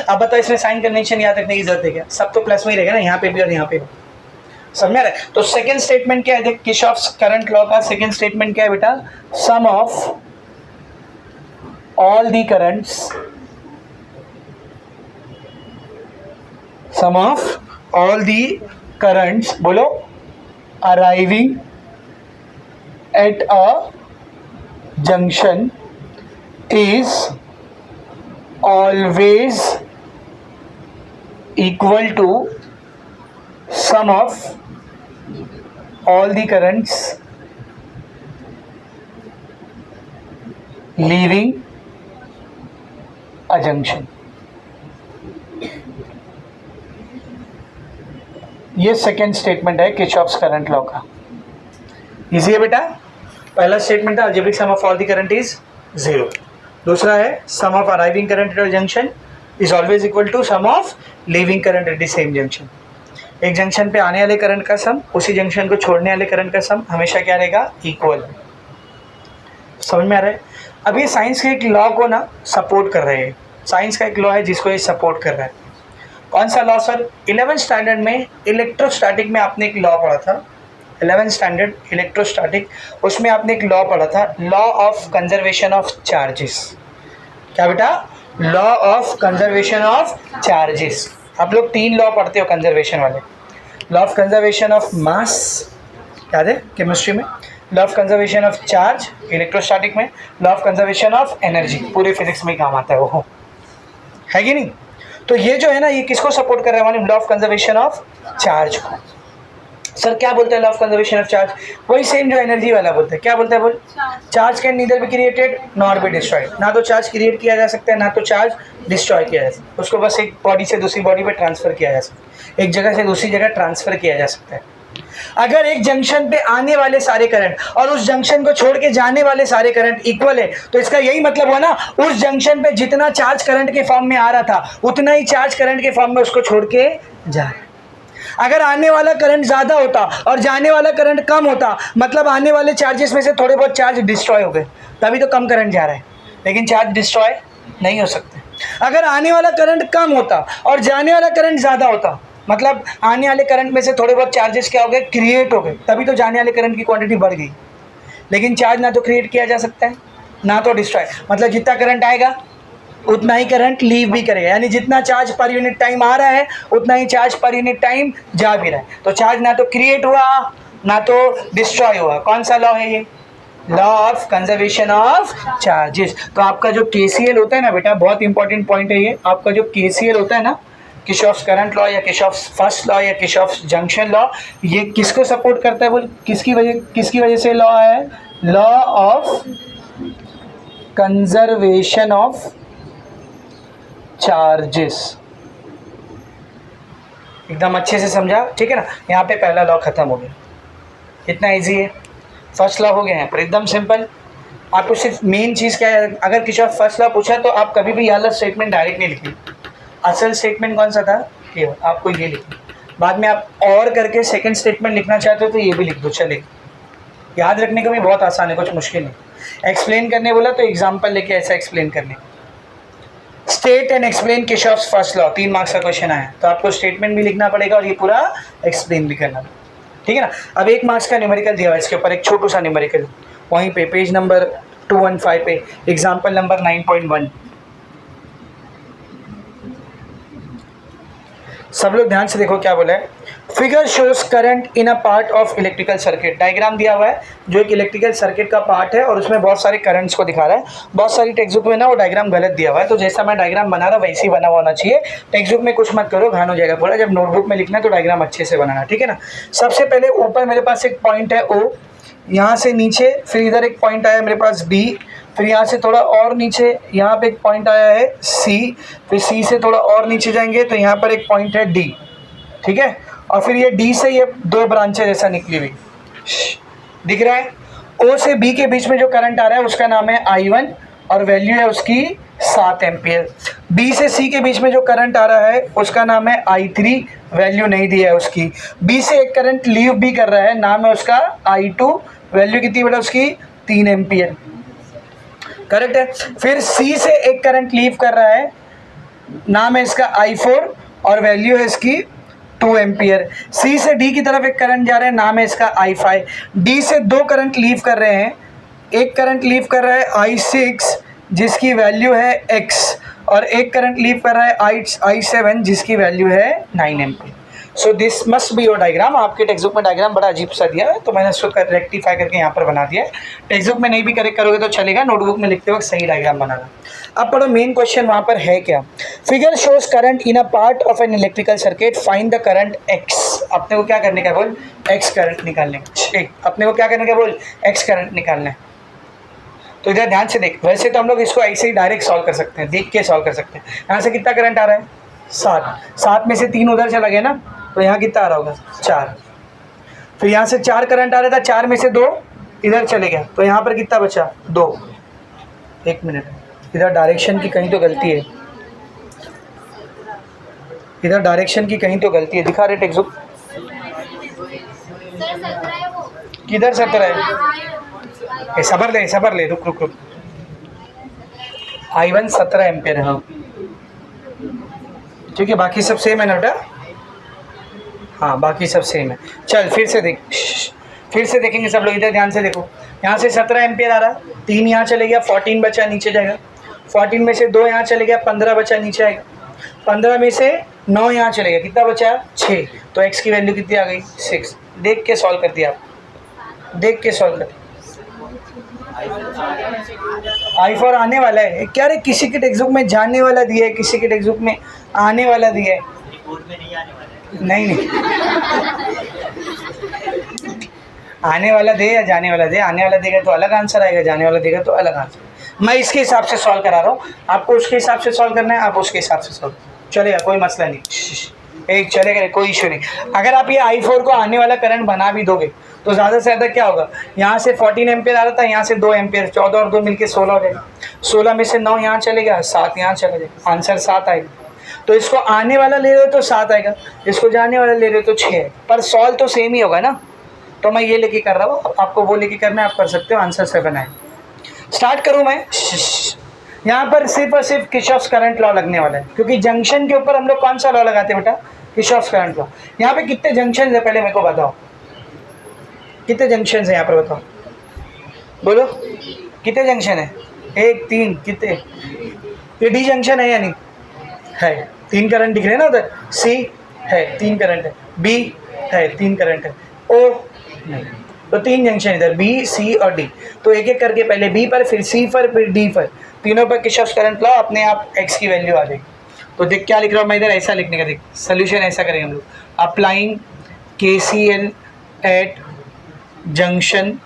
अब बताओ इसमें साइन कन्वेंशन याद रखने की जरूरत है क्या? सब तो प्लस में ही रहेगा ना, यहाँ पे भी और यहाँ पे भी, समझ में? तो सेकंड स्टेटमेंट क्या है? किरचॉफ्स करंट लॉ का सेकंड स्टेटमेंट क्या है बेटा? Sum of all the currents, sum of all the currents, बोलो, arriving at a junction is always equal to sum of all the currents leaving a junction। ये सेकेंड स्टेटमेंट है किरचॉफ्स करंट लॉ का। इजी है बेटा। पहला स्टेटमेंट था algebraic sum of all the current is 0। दूसरा है sum of arriving current at a junction is always equal to sum of leaving current at the same junction. एक जंक्शन पे आने वाले करंट का सम उसी जंक्शन को छोड़ने वाले करंट का सम हमेशा क्या रहेगा? इक्वल। समझ में आ रहा है? अब ये साइंस के एक लॉ को ना सपोर्ट कर रहे हैं। साइंस का एक लॉ है जिसको ये सपोर्ट कर रहा है। कौन सा लॉ सर? 11th स्टैंडर्ड में इलेक्ट्रोस्टैटिक में आपने एक लॉ पढ़ा था। 11th स्टैंडर्ड इलेक्ट्रोस्टैटिक, उसमें आपने एक लॉ पढ़ा था, law of conservation of charges. क्या बेटा? Law of conservation of charges. आप लोग 3 लॉ पढ़ते हो कंजर्वेशन वाले। Law of conservation of mass याद है केमिस्ट्री में, law of conservation of charge electrostatic में, law of conservation of energy पूरे फिजिक्स में काम आता है वो, है कि नहीं? तो ये जो है ना, ये किसको सपोर्ट कर रहा है? हमारे law of conservation of charge को। सर क्या बोलते हैं law of conservation of charge? वही सेम जो एनर्जी वाला बोलते हैं। क्या बोलता है? बोल, charge can neither be created nor be destroyed. ना तो चार्ज क्रिएट किया जा सकता है, ना तो चार्ज डिस्ट्रॉय किया जा सकता है। उसको बस एक बॉडी से दूसरी बॉडी पे ट्रांसफर किया जा सकता है, एक जगह से दूसरी जगह ट्रांसफर किया जा सकता है। अगर एक जंक्शन पे आने वाले सारे करंट और उस जंक्शन को छोड़ के जाने वाले सारे करंट इक्वल है, तो इसका यही मतलब हुआ ना, उस जंक्शन पे जितना चार्ज करंट के फॉर्म में आ रहा था उतना ही चार्ज करंट के फॉर्म में उसको छोड़ के जा रहा है। अगर आने वाला करंट ज़्यादा होता और जाने वाला करंट कम होता, मतलब आने वाले चार्जेस में से थोड़े बहुत चार्ज डिस्ट्रॉय हो गए, तभी तो कम करंट जा रहा है, लेकिन चार्ज डिस्ट्रॉय नहीं हो सकते। अगर आने वाला करंट कम होता और जाने वाला करंट ज़्यादा होता, मतलब आने वाले करंट में से थोड़े बहुत चार्जेस क्या हो गए? क्रिएट हो गए, तभी तो जाने वाले करंट की क्वांटिटी बढ़ गई। लेकिन चार्ज ना तो क्रिएट किया जा सकता है, ना तो डिस्ट्रॉय। मतलब जितना करंट आएगा उतना ही करंट लीव भी करेगा, यानी जितना चार्ज पर यूनिट टाइम आ रहा है उतना ही चार्ज पर यूनिट टाइम जा भी रहा है। तो चार्ज ना तो क्रिएट हुआ ना तो डिस्ट्रॉय हुआ। कौन सा लॉ है ये? Law of conservation of charges. तो आपका जो KCL होता है ना बेटा, बहुत इंपॉर्टेंट पॉइंट है ये। आपका जो KCL होता है ना, किरचॉफ्स करंट लॉ या किरचॉफ्स फर्स्ट लॉ या किरचॉफ्स जंक्शन लॉ, ये किसको सपोर्ट करता है? बोल, किसकी वजह से लॉ है? Law of conservation of charges. एकदम अच्छे से समझा, ठीक है ना? यहाँ पे पहला लॉ खत्म हो गया। कितना इजी है, फर्स्ट लॉ हो गया है पर एकदम सिंपल। आपको सिर्फ मेन चीज़ क्या है, अगर किरचॉफ फर्स्ट लॉ पूछा तो आप कभी भी वाला स्टेटमेंट डायरेक्ट नहीं लिखिए। असल स्टेटमेंट कौन सा था? ये आपको ये लिखना। बाद में आप और करके सेकंड स्टेटमेंट लिखना चाहते हो तो ये भी लिख दो, चलेगा। याद रखने का भी बहुत आसान है, कुछ मुश्किल नहीं। एक्सप्लेन करने बोला तो एग्जाम्पल लेके ऐसा एक्सप्लेन करने। State and explain Kirchhoff's first law, 3 marks का क्वेश्चन आया, तो आपको स्टेटमेंट भी लिखना पड़ेगा और ये पूरा एक्सप्लेन भी करना पड़ेगा, ठीक है ना? अब 1 मार्क्स का न्यूमेरिकल दिया हुआ है, इसके ऊपर एक छोटू सा न्यूमेरिकल वहीं पे पेज नंबर 215 पे, एग्जाम्पल नंबर 9.1। सब लोग ध्यान से देखो क्या बोला है। Figure shows current in a part of electrical circuit. Diagram दिया हुआ है जो एक इलेक्ट्रिकल सर्किट का पार्ट है और उसमें बहुत सारे करंट्स को दिखा रहा है। बहुत सारी टेक्स्ट बुक में ना वो डायग्राम गलत दिया हुआ है, तो जैसा मैं डायग्राम बना रहा वैसे ही बना हुआ होना चाहिए। टेक्स्ट बुक में कुछ मत करो, घान हो जाएगा पूरा। जब नोटबुक में लिखना है तो डायग्राम अच्छे से बनाना, ठीक है ना? सबसे पहले ऊपर मेरे पास एक पॉइंट है O, यहाँ से नीचे फिर इधर एक पॉइंट आया मेरे पास B, फिर यहाँ से थोड़ा और नीचे यहाँ पे एक पॉइंट आया है C, फिर C से थोड़ा और नीचे जाएंगे तो यहाँ पर एक पॉइंट है D, ठीक है? और फिर ये D से ये 2 ब्रांचें जैसा निकली हुई दिख रहा है। ओ से बी के बीच में जो करंट आ रहा है उसका नाम है I1 और वैल्यू है उसकी 7 एम्पियर। बी से सी के बीच में जो करंट आ रहा है उसका नाम है I3, वैल्यू नहीं दी है उसकी। बी से एक करंट लीव भी कर रहा है, नाम है उसका I2, वैल्यू कितनी बेटा उसकी 3 एम्पियर। करेक्ट है। फिर सी से एक करंट लीव कर रहा है, नाम है इसका I4 और वैल्यू है इसकी 2 एम्पियर। सी से डी की तरफ एक करंट जा रहा है, नाम है इसका I5। डी से दो करंट लीव कर रहे हैं, एक करंट लीव कर रहा है I6 जिसकी वैल्यू है X और एक करंट लीव कर रहा है I7 जिसकी वैल्यू है 9 ampere. So this must be your diagram. आपके टेक्स्ट बुक में डायग्राम बड़ा अजीब सा दिया है तो मैंने उसको रेक्टिफाई करके यहाँ पर बना दिया है। टेक्स्ट बुक में नहीं भी करेक्ट करोगे तो चलेगा, नोटबुक में लिखते वक्त सही डायग्राम बनाना। अब पढ़ो मेन क्वेश्चन वहाँ पर है क्या। Figure shows current in a part of N electrical circuit, find the current X। अपने को क्या करने का बोल, X करंट निकालने का। अपने को क्या करने का बोल, X करंट निकालना है। तो इधर ध्यान से देख, वैसे तो हम लोग इसको ऐसे ही डायरेक्ट सॉल्व कर सकते हैं, देख के सॉल्व कर सकते हैं। यहाँ से कितना करंट आ रहा है 7 में से 3 उधर चला गया ना, तो यहाँ कितना आ रहा होगा 4। फिर यहाँ से 4 करंट आ रहा था, 4 में से 2 इधर चले गया, तो यहाँ पर कितना बचा 2। 1 मिनट, इधर डायरेक्शन की कहीं तो गलती है, इधर डायरेक्शन की कहीं तो गलती है। दिखा रहे टेक्स्ट बुक किधर 17 है, सबर ले रुक। I1 17 एम्पियर है, ठीक है। बाकी सब सेम है ना बेटा, हाँ बाकी सब सेम है। चल फिर से देखेंगे सब लोग, इधर ध्यान से देखो। यहाँ से 17 एम्पियर आ रहा, 3 यहाँ चले गया, 14 बचा नीचे जाएगा। 14 में से 2 यहाँ चले गया, 15 बचा नीचे आएगा। 15 में से 9 यहाँ चले गया, कितना बचा 6। तो x की वैल्यू कितनी आ गई 6। देख के सॉल्व कर दिया आप, देख के सॉल्व कर। I4 आने वाला है क्या रे, किसी के टेक्स्ट बुक में जाने वाला दिया है, किसी के टेक्स्ट बुक में आने वाला दिया है। नहीं आने वाला दे या जाने वाला दे, आने वाला देगा तो अलग आंसर आएगा, जाने वाला देगा तो अलग आंसर। मैं इसके हिसाब से सॉल्व करा रहा हूँ, आपको उसके हिसाब से सॉल्व करना है, आप उसके हिसाब से सॉल्व चलेगा, कोई मसला नहीं, एक चलेगा, कोई इशू नहीं। अगर आप ये I4 को आने वाला करंट बना भी दोगे तो ज़्यादा से ज़्यादा क्या होगा, यहाँ से 14 एम्पियर आ रहा था, यहाँ से 2 एम्पियर, 14 और 2 मिलके 16 हो जाएगा। 16 में से 9 यहाँ चले गया, 7 यहाँ चले जाएगा, आंसर 7 आएगा। तो इसको आने वाला ले रहे हो तो 7 आएगा, इसको जाने वाला ले रहे हो तो 6 है, पर सॉल्व तो सेम ही होगा ना। तो मैं ये लेके कर रहा हूँ, आपको वो लेके करना है, आप कर सकते हो। आंसर 7 आए। स्टार्ट करूँ मैं। यहाँ पर सिर्फ और सिर्फ किर्चॉफ्स करंट लॉ लगने वाला है, क्योंकि जंक्शन के ऊपर हम लोग कौन सा लॉ लगाते हैं बेटा, किर्चॉफ्स करंट लॉ। यहाँ पे कितने जंक्शन है पहले मेरे को बताओ, कितने जंक्शन है यहाँ पर बताओ, बोलो कितने जंक्शन है। 1 3 कितने, ये डी जंक्शन है या नहीं है, 3 करंट दिख रहे हैं ना उधर। सी है 3 करंट है, बी है 3 करंट है, ओ नहीं, तो 3 जंक्शन इधर बी सी और डी। तो एक एक करके पहले बी पर, फिर सी पर, फिर डी पर, तीनों पर किर्चॉफ्स करंट लॉ, अपने आप एक्स की वैल्यू आ जाएगी। तो देख क्या लिख रहा हूँ मैं इधर, ऐसा लिखने का, देख सोल्यूशन ऐसा करेंगे हम लोग। Applying KCL at junction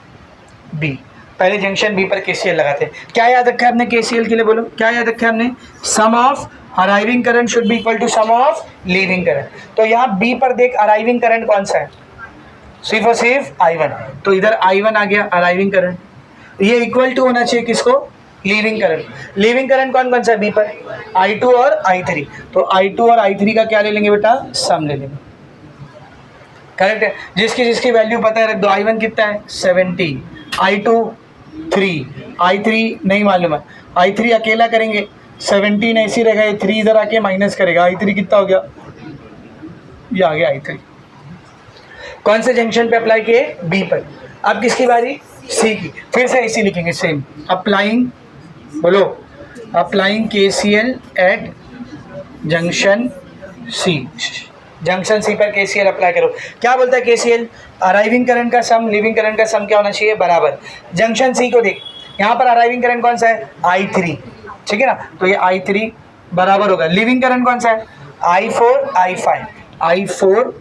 B, पहले जंक्शन बी पर KCL लगाते हैं। क्या याद रखा है आपने KCL के लिए, बोलो क्या याद रखा है आपने, sum of arriving current should be equal to sum of leaving current. तो यहाँ बी पर देख अराइविंग करंट कौन सा है, सिर्फ और सिर्फ I1, तो इधर I1 आ गया अराइविंग करंट, ये इक्वल टू होना चाहिए किसको, लीविंग करंट। लीविंग करंट कौन कौन सा है बी पर, I2 और I3, तो I2 और I3 का क्या ले लेंगे बेटा, सम ले लेंगे। करेक्ट है, जिसकी जिसकी वैल्यू पता है रख दो। I1 कितना है 70, I2 3, I3 नहीं मालूम है, I3 अकेला करेंगे 17 ऐसी रहेगा, ये 3 इधर आके माइनस करेगा, I3 कितना हो गया, ये आ गया I3। कौन से जंक्शन पे अप्लाई किए, बी पर। अब किसकी बारी, सी की। फिर से ऐसी लिखेंगे सेम, अप्लाइंग, बोलो applying KCL at junction C. Junction सी पर KCL अप्लाई करो। क्या बोलता है KCL, अराइविंग करंट का सम लीविंग करंट का सम क्या होना चाहिए, बराबर। जंक्शन सी को देख, यहाँ पर अराइविंग करंट कौन सा है, I3, ठीक है ना, तो ये I3 बराबर होगा, लीविंग करंट कौन सा है, I4 I5, I4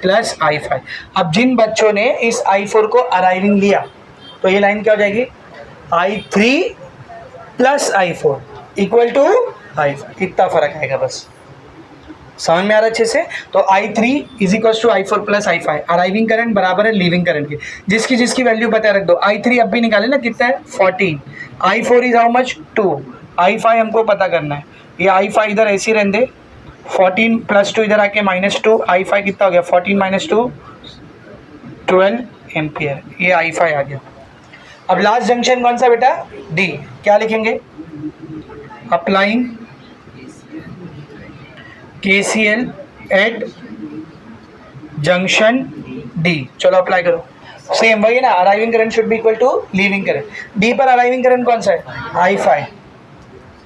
plus I5। अब जिन बच्चों ने इस I4 को अराइविंग लिया तो ये लाइन क्या हो जाएगी, I3 plus I4 equal to I5, इतना फर्क आएगा बस। समझ में आ रहा है अच्छे से? तो I3 is equal to I4 plus I5, arriving current बराबर है लीविंग करंट के। जिसकी जिसकी वैल्यू पता रख दो। I3 अब भी निकाले ना, कितना है 14, I4 is how much 2, I5 हमको पता करना है। ये I5 इधर ऐसे ही रहने दे, 14 प्लस 2 इधर आके -2, I5 कितना हो गया 14 माइनस 2 12 एम्पियर, ये I5 आ गया। अब लास्ट जंक्शन कौन सा बेटा? डी। क्या लिखेंगे? Applying KCL at junction D. चलो अप्लाई करो। सेम वही ना, arriving current should be equal to leaving current. D पर अराइविंग करंट कौन सा है? I5।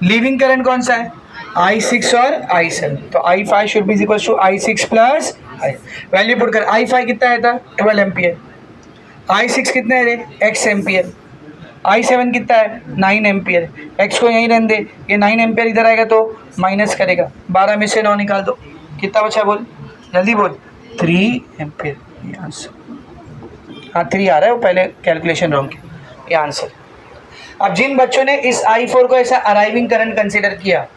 लीविंग करंट कौन सा है? I6 और I7। तो I5 should be equal to I6 plus I। Value put कर। I5 कितना आया था? 12 एम्पियर। I6 कितने है? x ampere. I7 कितना है? 9 एम्पियर। x को यहीं रहने दे, ये 9 एम्पियर इधर आएगा तो माइनस करेगा, 12 में से 9 निकाल दो, कितना बचा बोल, जल्दी बोल। 3 एम्पियर, ये आंसर। हाँ 3 आ रहा है, वो पहले कैलकुलेशन रॉन्ग किया, ये आंसर। अब जिन बच्चों ने इस I4 को ऐसा अराइविंग करंट कंसिडर किया,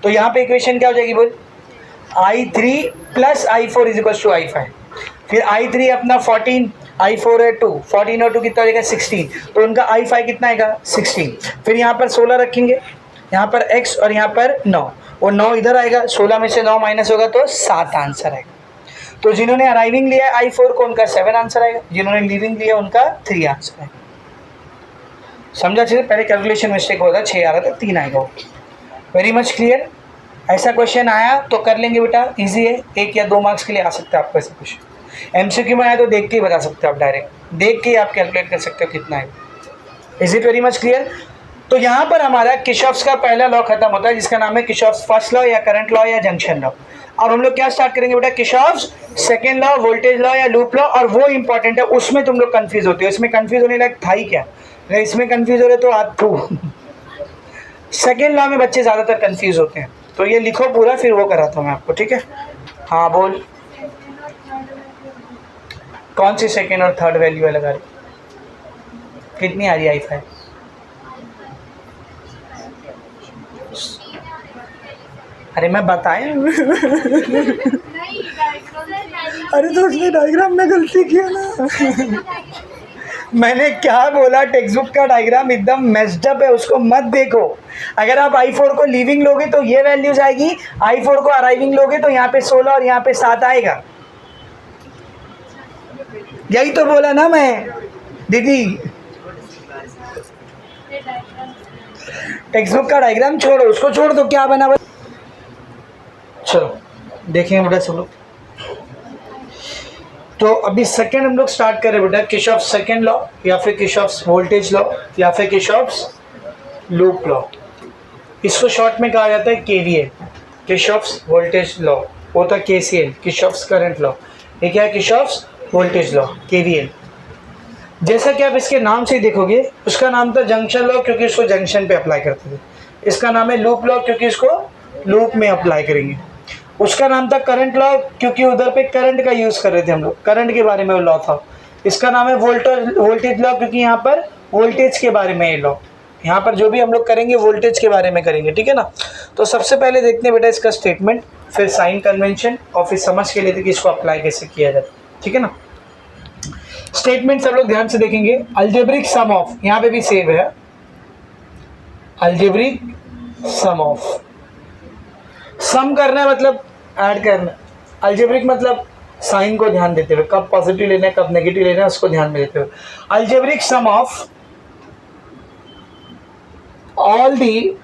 तो यहाँ पे इक्वेशन क्या हो जाएगी बोल? I3 plus I4 is equal to I5। फिर I3 अपना 14, I4 है 2, 14 और 2 कितना हो जाएगा 16, तो उनका I5 कितना आएगा 16। फिर यहाँ पर 16 रखेंगे, यहाँ पर x और यहाँ पर 9, और 9 इधर आएगा, 16 में से 9 माइनस होगा तो 7 आंसर आएगा। तो जिन्होंने अराइविंग लिया है I4 को, उनका 7 आंसर आएगा, जिन्होंने लीविंग लिया उनका 3 आंसर आएगा। समझा अच्छे से? पहले कैलकुलेशन मिस्टेक होता, 6 आ रहा था 3 आएगा। Very much clear. ऐसा क्वेश्चन आया तो कर लेंगे बेटा, इजी है, 1 या 2 मार्क्स के लिए आ सकता है आपको ऐसा क्वेश्चन। MCQ में आया तो देख के ही बता सकते हो आप, डायरेक्ट देख के ही आप कैलकुलेट कर सकते हो कितना है। Is it very much clear? तो यहाँ पर हमारा किर्चॉफ्स का पहला लॉ खत्म होता है, जिसका नाम है किर्चॉफ्स फर्स्ट लॉ या करंट लॉ या जंक्शन लॉ। और हम लोग क्या स्टार्ट करेंगे बेटा? Kirchhoff's second law, voltage law या लूप लॉ। और वो इंपॉर्टेंट है, उसमें तुम लोग कंफ्यूज होते हो। इसमें कंफ्यूज होने लायक था ही क्या? अगर इसमें कंफ्यूज हो रहे तो आप थू। सेकेंड लॉ में बच्चे ज़्यादातर कंफ्यूज होते हैं, तो ये लिखो पूरा, फिर वो कराता हूँ मैं आपको, ठीक है? हाँ बोल, कौन सी सेकेंड और थर्ड वैल्यू है लगा रही? कितनी आ रही है I5? अरे मैं बताएं। अरे तो उसने डायग्राम में गलती किया ना। मैंने क्या बोला? टेक्स्ट बुक का डायग्राम एकदम मेस्ड अप है, उसको मत देखो। अगर आप I4 को लीविंग लोगे तो ये वैल्यूज आएगी, I4 को अराइविंग लोगे तो यहाँ पे 16 और यहाँ पे 7 आएगा। यही तो बोला ना मैं दीदी। टेक्स्ट बुक का डायग्राम छोड़ो, उसको छोड़ दो, क्या बना। चलो देखेंगे बेटा सब लोग। तो अभी सेकंड हम लोग स्टार्ट करें बेटा, किर्चॉफ्स सेकंड लॉ या फिर किर्चॉफ्स वोल्टेज लॉ या फिर किर्चॉफ्स लूप लॉ। इसको शॉर्ट में कहा जाता है KVL, किर्चॉफ्स वोल्टेज लॉ। वो था KCL, किर्चॉफ्स करंट लॉ। ये क्या है? Kirchhoff's voltage law, KVL। जैसा कि आप इसके नाम से ही देखोगे, उसका नाम था जंक्शन लॉ क्योंकि इसको जंक्शन पे अप्लाई करते थे। इसका नाम है लूप लॉ क्योंकि इसको लूप में अप्लाई करेंगे। उसका नाम था करंट लॉ क्योंकि उधर पे करंट का यूज़ कर रहे थे हम लोग, करंट के बारे में वो लॉ था। इसका नाम है वोल्टेज लॉ क्योंकि यहाँ पर वोल्टेज के बारे में ये लॉ, यहाँ पर जो भी हम लोग करेंगे वोल्टेज के बारे में करेंगे, ठीक है ना। तो सबसे पहले देखते हैं बेटा इसका स्टेटमेंट, फिर साइन कन्वेंशन, और फिर समझ के लेते कि इसको अप्लाई कैसे किया जाता है, ठीक है ना। स्टेटमेंट सब लोग ध्यान से देखेंगे। अलजेब्रिक सम ऑफ, यहाँ पे भी सेव है, अलजेब्रिक सम ऑफ। सम करना है मतलब ऐड करना, अलजेब्रिक मतलब साइन को ध्यान देते हुए, कब पॉजिटिव लेना है कब नेगेटिव लेना है उसको ध्यान में देते हुए। Algebraic sum of all the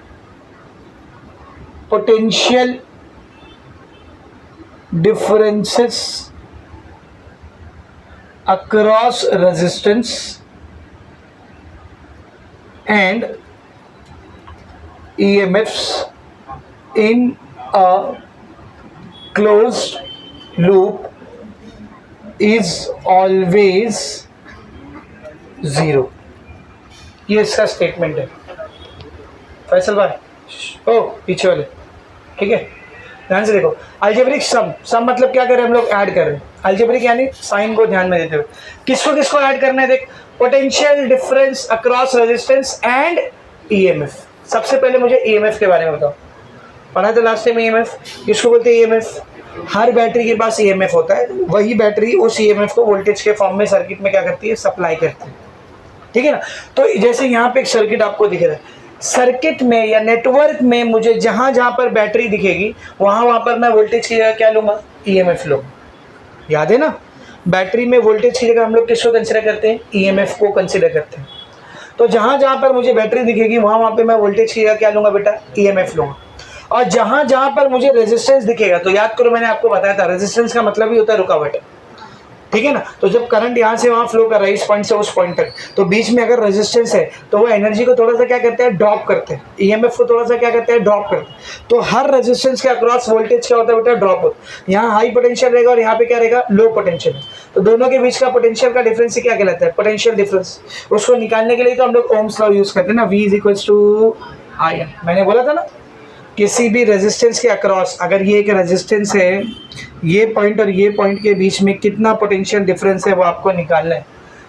potential differences across resistance and EMFs in a closed loop is always 0। ये इसका स्टेटमेंट है फैसल भाई, ओ पीछे वाले, ठीक है ध्यान से देखो। अलजेब्रिक सम, सम मतलब क्या कर रहे हैं हम लोग? ऐड कर रहे हैं। अलजेब्रिक यानी साइन को ध्यान में देते हुए। किसको किसको ऐड करना है? देख, potential difference across resistance and EMF। सबसे पहले मुझे EMF के बारे में बताओ। पढ़ा था लास्ट टाइम ईएमएफ, इसको बोलते हैं ईएमएफ। हर बैटरी के पास ईएमएफ होता है, वही बैटरी उस ईएमएफ को वोल्टेज के फॉर्म में सर्किट में क्या करती है, सप्लाई करती है, ठीक है ना। तो जैसे यहाँ पे एक सर्किट आपको दिख रहा है, सर्किट में या नेटवर्क में मुझे जहाँ जहाँ पर बैटरी दिखेगी वहाँ पर मैं वोल्टेज की जगह क्या लूँगा, ईएमएफ लूँगा। याद है ना, बैटरी में वोल्टेज की जगह हम लोग किसको कंसिडर करते हैं, ईएमएफ को कंसिडर करते हैं। तो जहाँ जहाँ पर मुझे बैटरी दिखेगी वहाँ पे मैं वोल्टेज की जगह क्या लूँगा बेटा, ईएमएफ लूँगा। और जहाँ जहाँ पर मुझे रेजिस्टेंस दिखेगा, तो याद करो मैंने आपको बताया था रेजिस्टेंस का मतलब ही होता है रुकावट, ठीक है ना। तो जब करंट यहाँ से वहाँ फ्लो कर रहा है, इस पॉइंट से उस पॉइंट तक, तो बीच में अगर रेजिस्टेंस है तो वो एनर्जी को थोड़ा सा क्या करते हैं, ड्रॉप करते हैं, ईएमएफ को थोड़ा सा क्या करते हैं, ड्रॉप करते हैं। तो हर रेजिस्टेंस के अक्रॉस वोल्टेज क्या होता है बेटा, ड्रॉप होता है। यहाँ हाई पोटेंशियल रहेगा और यहाँ पे क्या रहेगा, लो पोटेंशियल। तो दोनों के बीच का पोटेंशियल का डिफरेंस ही क्या कहलाता है, पोटेंशियल डिफरेंस। उसको निकालने के लिए तो हम लोग ओम्स लॉ यूज करते हैं ना, V is equals to I। मैंने बोला था ना, किसी भी रेजिस्टेंस के अक्रॉस अगर ये एक रेजिस्टेंस है, ये पॉइंट और ये पॉइंट के बीच में कितना पोटेंशियल डिफरेंस है वो आपको निकालना है।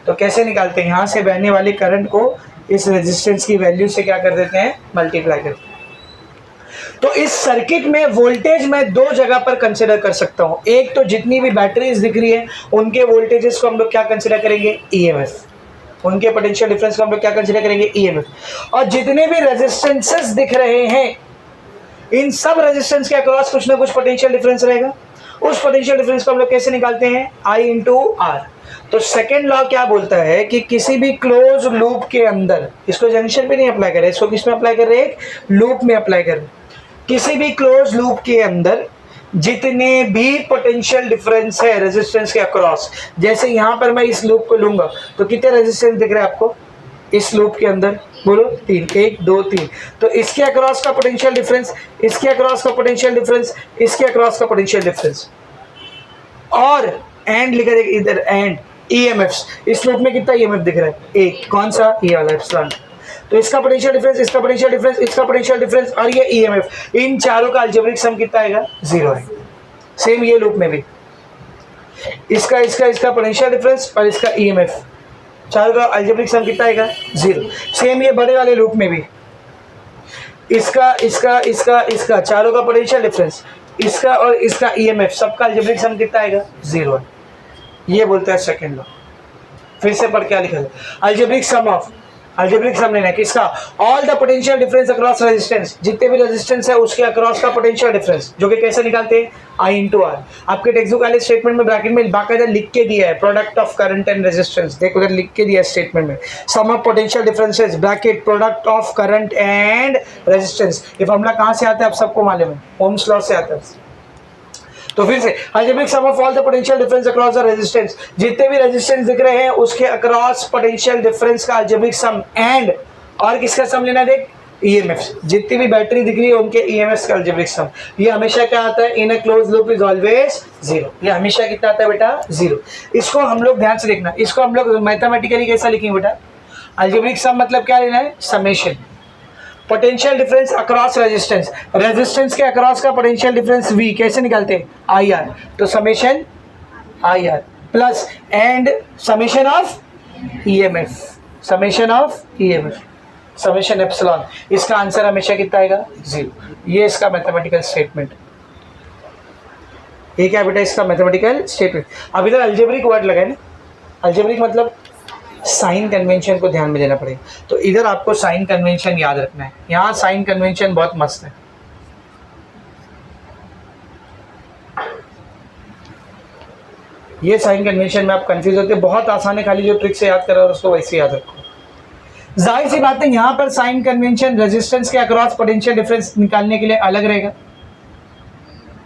तो कैसे निकालते हैं, यहाँ से बहने वाले करंट को इस रेजिस्टेंस की वैल्यू से क्या कर देते हैं, मल्टीप्लाई करते हैं। तो इस सर्किट में वोल्टेज मैं दो जगह पर कंसिडर कर सकता हूँ। एक तो जितनी भी बैटरीज दिख रही है उनके वोल्टेजेस को हम लोग क्या कंसिडर करेंगे, ईएमएफ। उनके पोटेंशियल डिफरेंस को हम लोग क्या कंसिडर करेंगे, ईएमएफ। और जितने भी रेजिस्टेंसेस दिख रहे हैं इन सब रेजिस्टेंस के अक्रॉस कुछ ना कुछ पोटेंशियल डिफरेंस रहेगा। उस पोटेंशियल डिफरेंस को हम लोग कैसे निकालते हैं, I इंटू आर। तो सेकेंड लॉ क्या बोलता है कि किसी भी क्लोज लूप के अंदर, इसको जंक्शन पे नहीं अप्लाई कर रहे, इसको किस में अप्लाई कर रहे हैं, लूप में अप्लाई कर रहे हैं। किसी भी क्लोज लूप के अंदर जितने भी पोटेंशियल डिफरेंस है रेजिस्टेंस के अक्रॉस, जैसे यहाँ पर मैं इस लूप को लूंगा तो कितने रेजिस्टेंस दिख रहे हैं आपको इस लूप के अंदर, बोलो 3, 1 2 3। तो इसके अक्रॉस का पोटेंशियल डिफरेंस, इसके अक्रॉस का पोटेंशियल डिफरेंस, इसके अक्रॉस का पोटेंशियल डिफरेंस, और एंड लिखा जाएगा इधर, एंड ईएमएफ्स। इस लूप में कितना ईएमएफ दिख रहा है, एक, कौन सा, ये वाला एप्सिलॉन। तो इसका पोटेंशियल डिफरेंस, इसका पोटेंशियल डिफरेंस, इसका पोटेंशियल डिफरेंस और ये ईएमएफ, इन चारों का अलजेब्रिक सम कितना आएगा, 0 है। सेम ये लूप में भी इसका इसका इसका पोटेंशियल डिफरेंस और इसका ईएमएफ, चारों का अलजेब्रिक सम कितना आएगा, 0। सेम ये बड़े वाले लूप में भी इसका इसका इसका इसका चारों का पोटेंशियल डिफरेंस, इसका और इसका ईएमएफ, सबका अलजेब्रिक सम कितना आएगा, 0 है। ये बोलता है सेकंड लॉ। फिर से पढ़ क्या लिखा है, अलजेब्रिक सम ऑफ, अलजेब्रिक सम लेना है किसका, all the potential difference across resistance, जितने भी रेजिस्टेंस है उसके अक्रॉस का पोटेंशियल डिफरेंस, जो कि कैसे निकालते हैं, I इंटू आर। आपके टेक्स्ट बुक वाले स्टेटमेंट में ब्रैकेट में बाकायदा लिख के दिया है, product of current and resistance, देखो उधर लिख के दिया है स्टेटमेंट में, sum of potential differences bracket product of current and resistance. ये फॉर्मूला कहाँ से आता है आप सबको मालूम है, ओम्स लॉ से आता है। तो फिर से algebraic sum of all the potential difference across the resistance, जितने भी रेजिस्टेंस दिख रहे हैं उसके अक्रॉस पोटेंशियल डिफरेंस का अलजेब्रिक सम, एंड और किसका सम लेना, देख ईएमएफ, जितनी भी बैटरी दिख रही है उनके ईएमएफ का अलजेब्रिक सम। ये हमेशा क्या आता है, in a close loop is always 0। ये हमेशा कितना आता है बेटा, 0। इसको हम लोग ध्यान से देखना, इसको हम लोग मैथमेटिकली कैसा लिखेंगे बेटा, अलजेब्रिक सम मतलब क्या लेना है, summation, potential difference across resistance, resistance के अक्रॉस का पोटेंशियल डिफरेंस V कैसे निकालते हैं, IR। तो summation IR plus and summation of EMF, summation of EMF, summation epsilon. इसका आंसर हमेशा कितना आएगा, 0। ये इसका मैथमेटिकल स्टेटमेंट, ये क्या बेटा, इसका मैथमेटिकल स्टेटमेंट। अब इधर अलजेब्रिक वर्ड लगा है ना, अलजेब्रिक मतलब साइन कन्वेंशन को ध्यान में देना पड़ेगा। तो इधर आपको साइन कन्वेंशन याद रखना है, यहाँ साइन कन्वेंशन बहुत मस्त है। ये साइन कन्वेंशन में आप कंफ्यूज होते हैं, बहुत आसान है, खाली जो ट्रिक से याद कर रहा है उसको वैसे याद रखो। जाहिर सी बात है यहाँ पर साइन कन्वेंशन रेजिस्टेंस के अक्रॉस पोटेंशियल डिफरेंस निकालने के लिए अलग रहेगा,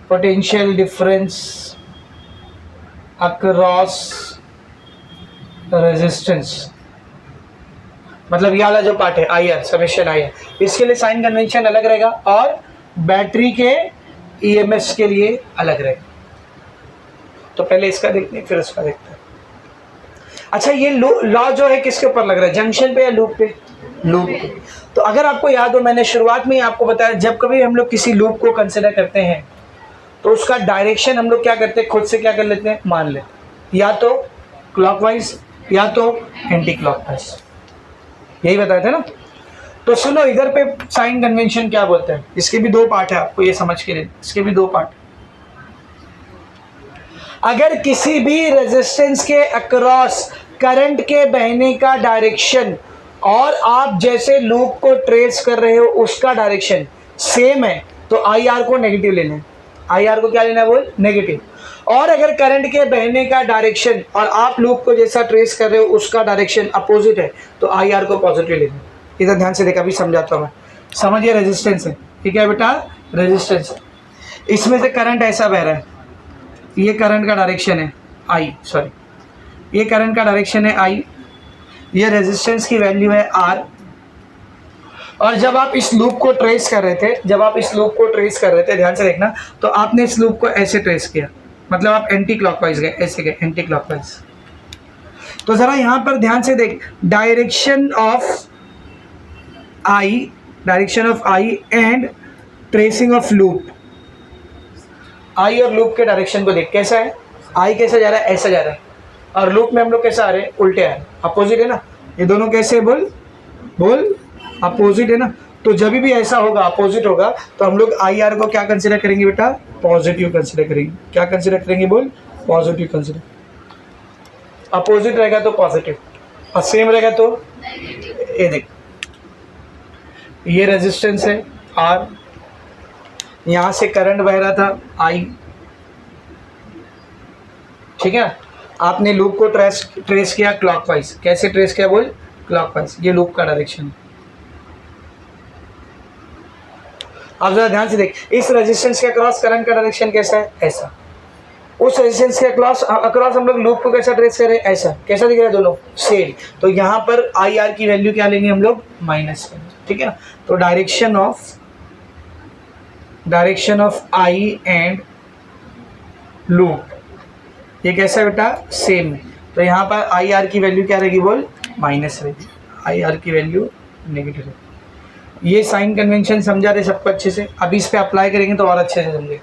पोटेंशियल डिफरेंस अक्रॉस रेजिस्टेंस, मतलब ये वाला जो पार्ट है IR, समेशन IR, इसके लिए साइन कन्वेंशन अलग रहेगा और बैटरी के EMS के लिए अलग रहेगा। तो पहले इसका देखते हैं फिर उसका देखते हैं। अच्छा, ये लॉ जो है किसके ऊपर लग रहा है, जंक्शन पे या लूप पे, लूप पे। तो अगर आपको याद हो मैंने शुरुआत में ही आपको बताया, जब कभी हम लोग किसी लूप को कंसिडर करते हैं तो उसका डायरेक्शन हम लोग क्या करते हैं, खुद से क्या कर लेते हैं, मान लेते हैं, या तो क्लॉकवाइज या तो एंटी क्लॉकवाइज, यही बताया था ना। तो सुनो इधर पे साइन कन्वेंशन क्या बोलते हैं, इसके भी दो पार्ट है, आपको ये समझ के लिए, इसके भी दो पार्ट। अगर किसी भी रेजिस्टेंस के अक्रॉस करंट के बहने का डायरेक्शन और आप जैसे लूप को ट्रेस कर रहे हो उसका डायरेक्शन सेम है तो आई आर को नेगेटिव लेना है। आई आर को क्या लेना है बोल, नेगेटिव। और अगर करंट के बहने का डायरेक्शन और आप लूप को जैसा ट्रेस कर रहे हो उसका डायरेक्शन अपोजिट है तो आई आर को पॉजिटिव लेना है। इधर ध्यान से देखा, अभी समझाता हूँ मैं, समझिए। रेजिस्टेंस है, ठीक है बेटा, रेजिस्टेंस है, इसमें से करंट ऐसा बह रहा है, ये करंट का डायरेक्शन है आई, सॉरी ये करंट का डायरेक्शन है आई, ये रेजिस्टेंस की वैल्यू है आर। और जब आप इस लूप को ट्रेस कर रहे थे, ध्यान से देखना, तो आपने इस लूप को ऐसे ट्रेस किया, मतलब आप एंटी क्लॉकवाइज गए, ऐसे गए एंटी क्लॉकवाइज। तो जरा यहां पर ध्यान से देख, direction of I and tracing of loop, I और लूप के डायरेक्शन को देख, कैसा है, आई कैसा जा रहा है, ऐसा जा रहा है, और लूप में हम लोग कैसा आ रहे हैं, उल्टे आ रहे हैं, अपोजिट है ना, ये दोनों कैसे बोल अपोजिट है ना। तो जब भी ऐसा होगा, अपोजिट होगा, तो हम लोग आई आर को क्या कंसिडर करेंगे बेटा, पॉजिटिव कंसिडर करेंगे। क्या कंसिडर करेंगे बोल, पॉजिटिव कंसिडर। अपोजिट रहेगा तो पॉजिटिव और सेम रहेगा तो ये देख, ये रेजिस्टेंस है आर, यहां से करंट बह रहा था आई, ठीक है। आपने लूप को ट्रेस किया क्लॉकवाइज, कैसे ट्रेस किया बोल, क्लॉकवाइज, ये लूप का डायरेक्शन। अब जरा ध्यान से देख, इस रेजिस्टेंस के अक्रॉस करंट का डायरेक्शन कैसा है, ऐसा। उस रेजिस्टेंस के अक्रॉस हम लोग लूप को कैसा ट्रेस करें, ऐसा। कैसा दिख रहा है दोनों, सेम। तो यहाँ पर आई आर की वैल्यू क्या लेंगे हम लोग, माइनस करेंगे, ठीक है ना। तो direction of I and loop, ये कैसा है बेटा, सेम। तो यहाँ पर आई आर की वैल्यू क्या रहेगी बोल, माइनस रहेगी, आई आर की वैल्यू नेगेटिव है। ये साइन कन्वेंशन समझा रहे सबको अच्छे से, अभी इस पे अप्लाई करेंगे तो और अच्छे से समझेंगे।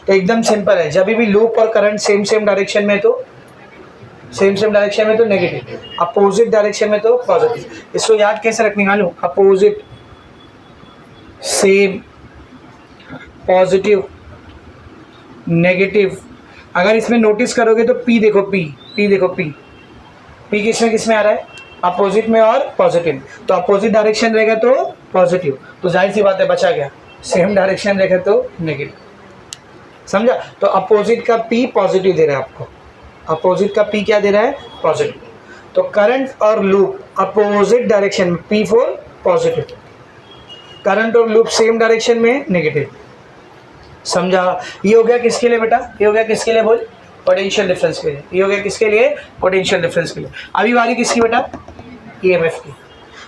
तो एकदम सिंपल है, जब भी लूप और करंट सेम डायरेक्शन में तो नेगेटिव, अपोजिट डायरेक्शन में तो पॉजिटिव। इसको याद कैसे रखने वाले, अपोजिट, सेम, पॉजिटिव, नेगेटिव। अगर इसमें नोटिस करोगे तो पी देखो, पी किसमें आ रहा है, अपोजिट में और पॉजिटिव। तो अपोजिट डायरेक्शन रहेगा तो पॉजिटिव, तो जाहिर सी बात है बचा गया, सेम डायरेक्शन रहेगा तो नेगेटिव, समझा। तो अपोजिट का पी पॉजिटिव दे रहा है आपको, अपोजिट का पी क्या दे रहा है, पॉजिटिव। तो करंट और लूप अपोजिट डायरेक्शन में, पी फॉर पॉजिटिव, करंट और लूप सेम डायरेक्शन में नेगेटिव, समझा। ये हो गया किसके लिए बेटा, ये हो गया किसके लिए बोल, पोटेंशियल डिफरेंस के लिए। ये हो गया किसके लिए, पोटेंशियल डिफरेंस के लिए। अभी बारी किसकी बेटा, ईएमएफ की।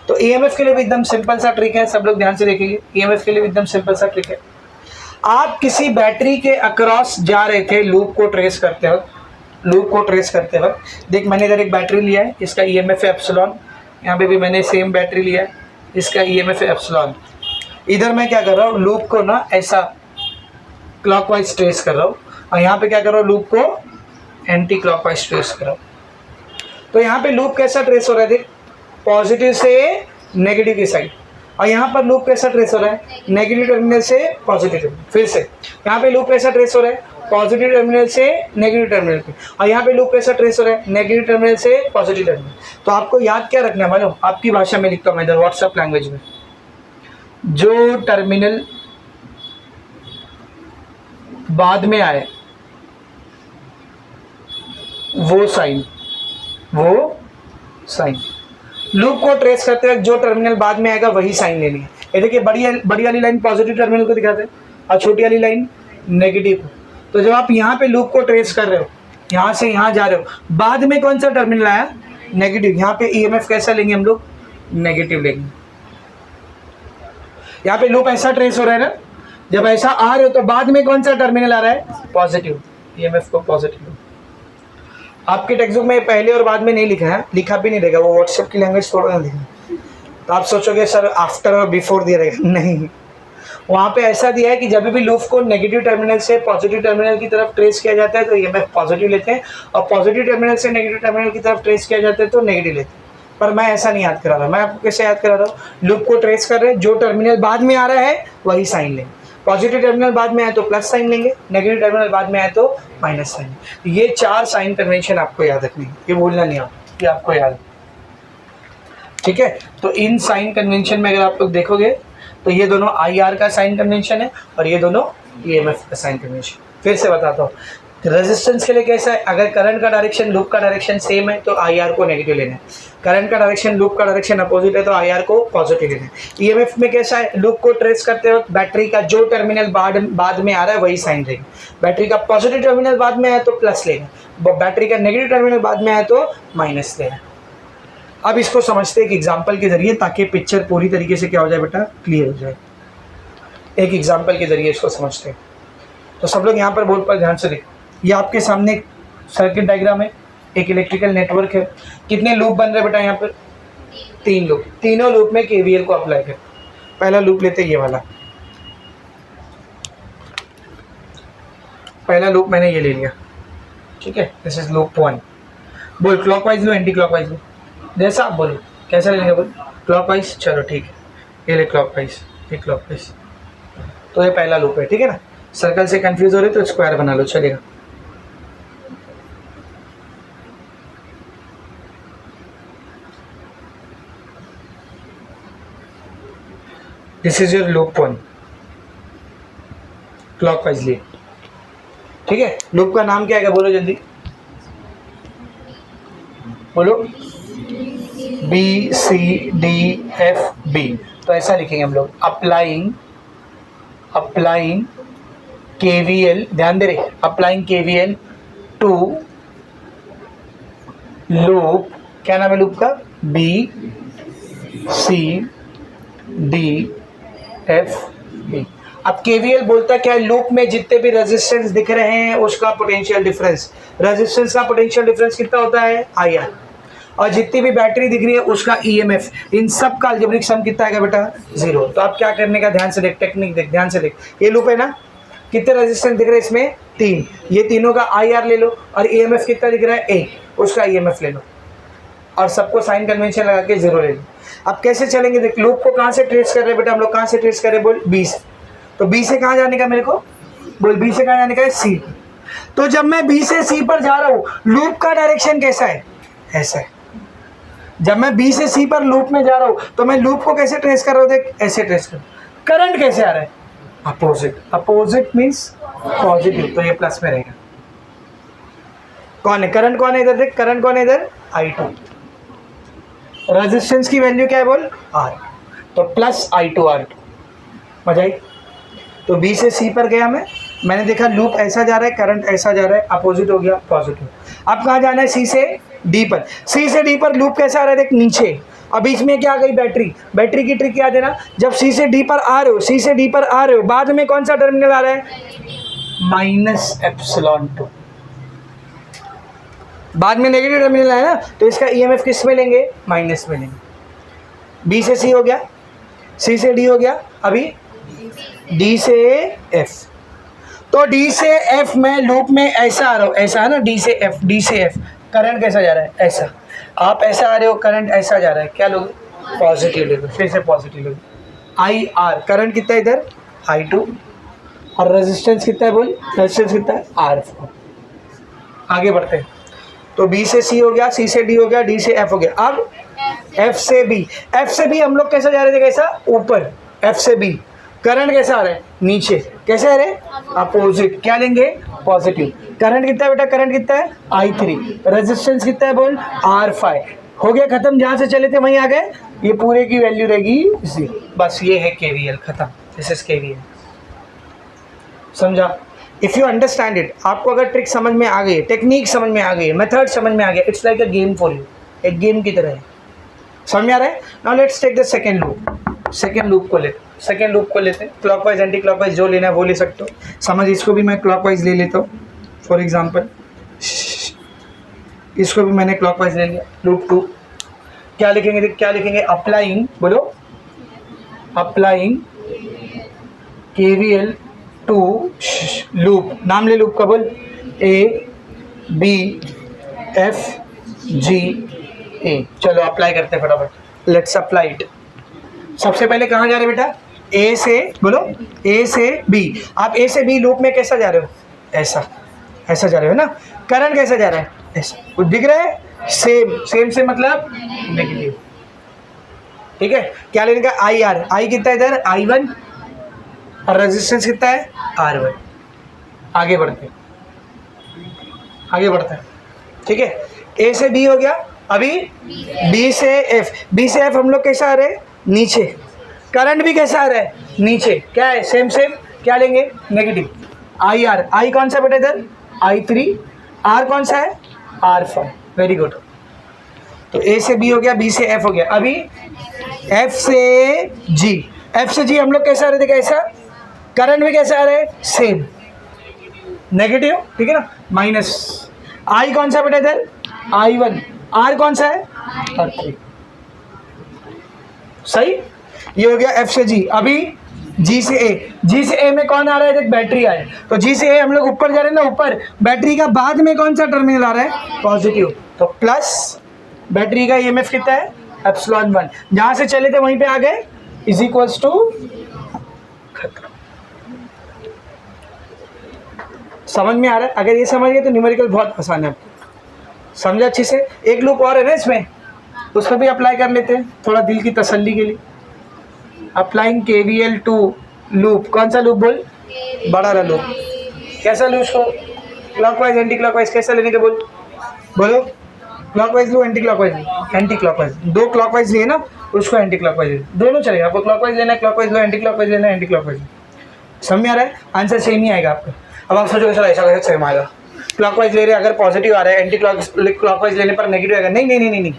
तो ईएमएफ के लिए भी एकदम सिंपल सा ट्रिक है, सब लोग ध्यान से देखेंगे। ईएमएफ के लिए भी एकदम सिंपल सा ट्रिक है। आप किसी बैटरी के अक्रॉस जा रहे थे लूप को ट्रेस करते वक्त, देख मैंने इधर एक बैटरी लिया है, इसका ईएमएफ है एप्सिलॉन, यहाँ पे भी मैंने सेम बैटरी लिया है, इसका ईएमएफ है एप्सिलॉन। इधर मैं क्या कर रहा हूँ, लूप को ना ऐसा क्लॉकवाइज ट्रेस कर रहा हूँ, और यहाँ पे क्या कर रहा हूँ, लूप को एंटी क्लॉकवाइज ट्रेस कर रहा हूँ। तो यहाँ पे लूप कैसा ट्रेस हो रहा है, देख, पॉजिटिव से नेगेटिव की साइड, और यहाँ पर लूप कैसा ट्रेस हो रहा है, नेगेटिव टर्मिनल से पॉजिटिव टर्मिनल। फिर से यहाँ पे लूप कैसा ट्रेस हो रहा है, पॉजिटिव टर्मिनल से नेगेटिव टर्मिनल पे, और यहाँ पे लूप कैसा ट्रेस हो रहा है, नेगेटिव टर्मिनल से पॉजिटिव टर्मिनल। तो आपको याद क्या रखना है मालूम, आपकी भाषा में लिखता हूँ मैं इधर व्हाट्सएप लैंग्वेज में, जो टर्मिनल बाद में आए वो साइन, लूप को ट्रेस करते वक्त जो टर्मिनल बाद में आएगा वही साइन लेनी है। ये देखिए बड़ी वाली लाइन पॉजिटिव टर्मिनल को दिखाते हैं और छोटी वाली लाइन नेगेटिव को। तो जब आप यहाँ पे लूप को ट्रेस कर रहे हो, यहाँ से यहाँ जा रहे हो, बाद में कौन सा टर्मिनल आया, नेगेटिव, यहाँ पे ईएमएफ कैसा लेंगे हम लोग, नेगेटिव लेंगे। यहाँ पे लूप ऐसा ट्रेस हो रहा है ना, जब ऐसा आ रहे हो तो बाद में कौन सा टर्मिनल आ रहा है, पॉजिटिव, ईएमएफ को पॉजिटिव। आपके टेक्स्ट बुक में पहले और बाद में नहीं लिखा है, लिखा भी नहीं रहेगा, वो व्हाट्सएप की लैंग्वेज थोड़ा ना लिखा। तो आप सोचोगे सर आफ्टर और बिफोर दिया रहेगा, नहीं, वहाँ पे ऐसा दिया है कि जब भी लूप को नेगेटिव टर्मिनल से पॉजिटिव टर्मिनल की तरफ ट्रेस किया जाता है तो ईएमएफ पॉजिटिव लेते हैं, और पॉजिटिव टर्मिनल से नेगेटिव टर्मिनल की तरफ ट्रेस किया जाता है तो नेगेटिव लेते हैं। पर मैं ऐसा नहीं याद करा रहा, मैं आपको कैसे याद करा रहा हूँ, लूप को ट्रेस कर रहे हैं, जो टर्मिनल बाद में आ रहा है वही साइन लेंगे, पॉजिटिव टर्मिनल बाद में आए तो प्लस साइन लेंगे, नेगेटिव टर्मिनल बाद में आए तो माइनस साइन। ये 4 साइन कन्वेंशन आपको याद रखनी है, ये भूलना नहीं, आप ये आपको याद, ठीक है। तो इन साइन कन्वेंशन में अगर आप लोग देखोगे तो ये दोनों IR का साइन कन्वेंशन है और ये दोनों EMF का साइन कन्वेंशन। फिर से बताता हूँ, रेजिस्टेंस के लिए कैसा है, अगर करंट का डायरेक्शन लूप का डायरेक्शन सेम है तो IR को नेगेटिव लेना है, करंट का डायरेक्शन लूप का डायरेक्शन अपोजिट है तो IR को पॉजिटिव लेना है। EMF में कैसा है, लूप को ट्रेस करते वक्त बैटरी का जो टर्मिनल बाद में आ रहा है वही साइन लेगा, बैटरी का पॉजिटिव टर्मिनल बाद में आया तो प्लस लेगा, बैटरी का नेगेटिव टर्मिनल बाद में आया तो माइनस लेगा। अब इसको समझते हैं एक एग्जाम्पल के जरिए, ताकि पिक्चर पूरी तरीके से क्या हो जाए बेटा, क्लियर हो जाए। एक एग्जाम्पल के जरिए इसको समझते हैं। तो सब लोग यहाँ पर बोर्ड पर ध्यान से देखो, ये आपके सामने एक सर्किट डायग्राम है, एक इलेक्ट्रिकल नेटवर्क है। कितने लूप बन रहे बेटा यहाँ पर, 3 लूप, तीनों लूप में KVL को अप्लाई कर। पहला लूप लेते ये वाला, पहला लूप मैंने ये ले लिया, ठीक है, दिस इज लूप 1। बोल क्लॉकवाइज लो एंटी क्लॉकवाइज लो, जैसा आप बोलो, कैसा लेंगे बोल, क्लॉकवाइज, चलो ठीक है, ये ले क्लॉकवाइज, ये क्लॉकवाइज। तो ये पहला लूप है, ठीक है ना। सर्कल से कंफ्यूज हो रहे तो स्क्वायर बना लो, चलेगा। This is your loop 1, clockwise लिए, ठीक है। लूप का नाम क्या है, बोलो जल्दी बोलो, BCDFB। तो ऐसा लिखेंगे हम लोग, अप्लाइंग KVL, ध्यान दे रहे, अप्लाइंग KVL टू लूप, क्या नाम है लूप का, BCDFB। अब KVL बोलता क्या है, लूप में जितने भी रेजिस्टेंस दिख रहे हैं उसका पोटेंशियल डिफरेंस, रेजिस्टेंस का पोटेंशियल डिफरेंस कितना होता है, IR, और जितनी भी बैटरी दिख रही है उसका EMF, इन सब का अलजेब्रिक सम कितना आएगा बेटा, 0। तो आप क्या करने का, ध्यान से देख, टेक्निक देख, ध्यान से देख, ये लूप है ना, कितने रेजिस्टेंस दिख रहे हैं इसमें, 3, ये तीनों का IR ले लो, और EMF कितना दिख रहा है, 1, उसका EMF ले लो, और सबको साइन कन्वेंशन लगा के 0 ले लो। अब कैसे चलेंगे देख, लूप को कहाँ से ट्रेस कर रहे हैं बेटा हम लोग, कहाँ से ट्रेस कर रहे हैं बोल, B से। तो B से कहाँ जाने का मेरे को, बोल B से कहाँ जाने का है, C। तो जब मैं B से C पर जा रहा हूँ, लूप का डायरेक्शन कैसा है, ऐसा है। जब मैं B से C पर लूप में जा रहा हूँ तो मैं लूप को कैसे ट्रेस कर रहा हूँ, देख ऐसे ट्रेस कर। करंट कैसे आ रहा है, अपोजिट, अपोजिट मीन्स पॉजिटिव, तो ये प्लस में रहेगा। कौन है करंट, कौन है इधर देख, करंट कौन है इधर, I2। रेजिस्टेंस की वैल्यू क्या है बोल, R, तो प्लस I2 R2, मजा आई। तो B से C पर गया मैंने देखा लूप ऐसा जा रहा है, करंट ऐसा जा रहा है, अपोजिट हो गया पॉजिटिव। अब कहाँ जाना है, C से D पर, C से D पर लूप कैसा आ रहा है देख, नीचे, अब बीच में क्या आ गई, बैटरी। बैटरी की ट्रिक याद है ना, जब C से D पर आ रहे हो, C से D पर आ रहे हो, बाद में कौन सा टर्मिनल आ रहा है, -ε2, बाद में नेगेटिव टर्मिनल है ना, तो इसका EMF किस में लेंगे, माइनस में लेंगे। B से C हो गया, C से D हो गया, अभी D से F। तो D से F में लूप में ऐसा आ रहा हो, ऐसा है ना, D से F, D से F, करंट कैसा जा रहा है, ऐसा। आप ऐसा आ रहे हो, करंट ऐसा जा रहा है, क्या लोग, पॉजिटिव लोग, फिर से पॉजिटिव लोग। IR, करंट कितना है इधर, I2, और रेजिस्टेंस कितना है बोल, रेजिस्टेंस कितना है, R4। आगे बढ़ते हैं, तो B से C हो गया, C से D हो गया, D से F हो गया। अब F से B, F से B हम लोग कैसा जा रहे थे, कैसा, ऊपर, F से B करंट कैसा आ रहा है, नीचे, कैसे आ रहे हैं, अपोजिट, क्या लेंगे, पॉजिटिव। करंट कितना है बेटा, करंट कितना है, I3, रेजिस्टेंस कितना है बोल, R5। हो गया खत्म, जहाँ से चले थे वहीं आ गए, ये पूरे की वैल्यू रहेगी 0। बस ये है KVL, खत्म, दिस इज KVL। समझा, इफ़ यू अंडरस्टैंड इट, आपको अगर ट्रिक समझ में आ गई है, टेक्निक समझ में आ गई है, मेथड समझ में आ गया, it's like a game for you, एक गेम की तरह है। समझ में आ रहा है। Now let's take the second loop, second loop को लेते, सेकेंड लूप को लेते हैं, क्लॉकवाइज एंटी क्लॉकवाइज जो लेना है वो ले सकते हो। समझ, इसको भी मैं क्लॉकवाइज ले लेता हूँ, फॉर एग्जाम्पल इसको भी मैंने क्लॉकवाइज ले लिया। लूप 2 क्या लिखेंगे, क्या लिखेंगे, अप्लाइंग, बोलो, अप्लाइंग KVL टू लूप, नाम ले लूप का बोल, A B F G ए। चलो अप्लाई करते हैं फटाफट, लेट्स अप्लाई इट। सबसे पहले कहाँ जा रहे बेटा, ए से, बोलो ए से बी। आप ए से बी लूप में कैसा जा रहे हो, ऐसा ऐसा जा रहे हो ना। करंट कैसा जा रहा है, ऐसा। कुछ दिख रहा है, सेम सेम से मतलब नेगेटिव, ठीक है। क्या लेने का, आई आर। आई कितना है इधर, आई वन, और रेजिस्टेंस कितना है, आर वन। आगे बढ़ते हैं, ठीक है। ए से बी हो गया। अभी बी से एफ। बी से एफ हम लोग कैसा आ रहे हैं, नीचे। करंट भी कैसा आ रहा है, नीचे। क्या है, सेम सेम। क्या लेंगे, नेगेटिव। I R. आई कौन सा बेटा इधर, आई थ्री। आर कौन सा है, आर फाइव। Very good. तो ए से बी हो गया, बी से एफ हो गया। अभी एफ से जी। एफ से जी हम लोग कैसा आ रहे थे, कैसा। करंट भी कैसा आ रहा है, सेम, नेगेटिव, ठीक है ना, माइनस। आई कौन सा बेटा इधर, आई वन। आर कौन सा है, आर थ्री। सही, ये हो गया एफ से जी। अभी जी से ए। जी से ए में कौन आ रहा है, देख बैटरी आए, तो जी से ए हम लोग ऊपर जा रहे हैं ना, ऊपर। बैटरी का बाद में कौन सा टर्मिनल आ रहा है, पॉजिटिव, तो प्लस। बैटरी का ईएमएफ कितना है, एप्सिलॉन वन। जहां से चले थे वहीं पे आ गए, इज इक्वल्स टू खत्म। समझ में आ रहा है। अगर ये समझ गए तो न्यूमेरिकल बहुत आसान है आपको, समझा अच्छे से। एक लूप और है ना इसमें, उस पर भी अप्लाई कर लेते हैं थोड़ा दिल की तसल्ली के लिए। Applying KVL to loop. कौन सा लूप बोल, बड़ा वाला लूप। कैसा लूप को, क्लॉकवाइज एंटी क्लॉकवाइज कैसा लेने के बोल, बोलो। क्लॉकवाइज लो, एंटी क्लॉकवाइज लो। एंटी क्लॉकवाइज, दो क्लॉकवाइज लिए ना, उसको एंटी क्लॉकवाइज, दोनों चलेगा। आपको क्लॉकवाइज लेना है, क्लॉकवाइज लो। एंटी क्लॉकवाइज लेना है, एंटी क्लॉकवाइज। समझ में आ रहा है, आंसर सेम ही आएगा आपका। अब आप सोचोगे सर ऐसा कैसे सेम आएगा, क्लॉकवाइज ले रहे हैं अगर पॉजिटिव आ रहा है, एंटी क्लॉकवाइज लेने पर नेगेटिव आएगा। नहीं नहीं नहीं नहीं,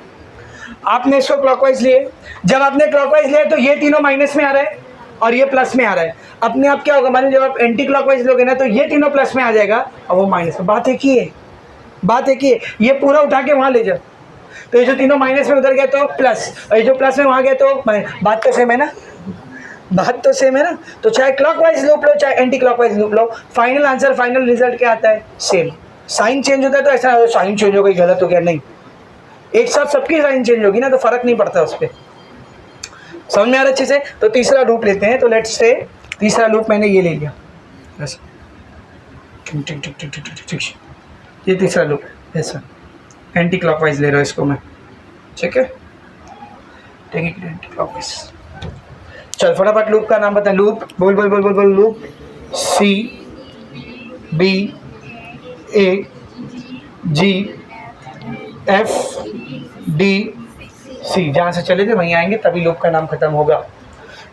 आपने इसको क्लॉकवाइज लिए। जब आपने क्लॉकवाइज लिया तो ये तीनों माइनस में आ रहा है और ये प्लस में आ रहा है। अपने आप क्या होगा, मान लीजिए जब आप एंटी क्लॉकवाइज लोगे ना, तो ये तीनों प्लस में आ जाएगा और वो माइनस में। बात एक ही है, बात एक ही है। ये पूरा उठा के वहाँ ले जाओ, तो ये जो तीनों माइनस में उधर गया तो प्लस, और ये जो प्लस में वहाँ गया तो माइनस। बात तो सेम है ना, बात तो सेम है ना। तो चाहे क्लॉकवाइज लूप लो, चाहे एंटी क्लॉकवाइज लूप लो, फाइनल आंसर, फाइनल रिजल्ट क्या आता है, सेम। साइन चेंज होता है तो ऐसा साइन चेंज हो गई, गलत हो गया, नहीं। एक साथ सबकी साइन चेंज होगी ना, तो फर्क नहीं पड़ता उस पर। समझ में आ रहा अच्छे से। तो तीसरा लूप लेते हैं। तो लेट्स से तीसरा लूप मैंने ये ले लिया, ये तीसरा लूप ऐसा। एंटी क्लॉकवाइज ले रहा हूँ इसको मैं, ठीक है। Anti clockwise. चल फटाफट लूप का नाम बता। लूप बोल बोल बोल बोल बोल। Loop C B A G F D C। जहाँ से चले थे वहीं आएंगे, तभी लूप का नाम खत्म होगा।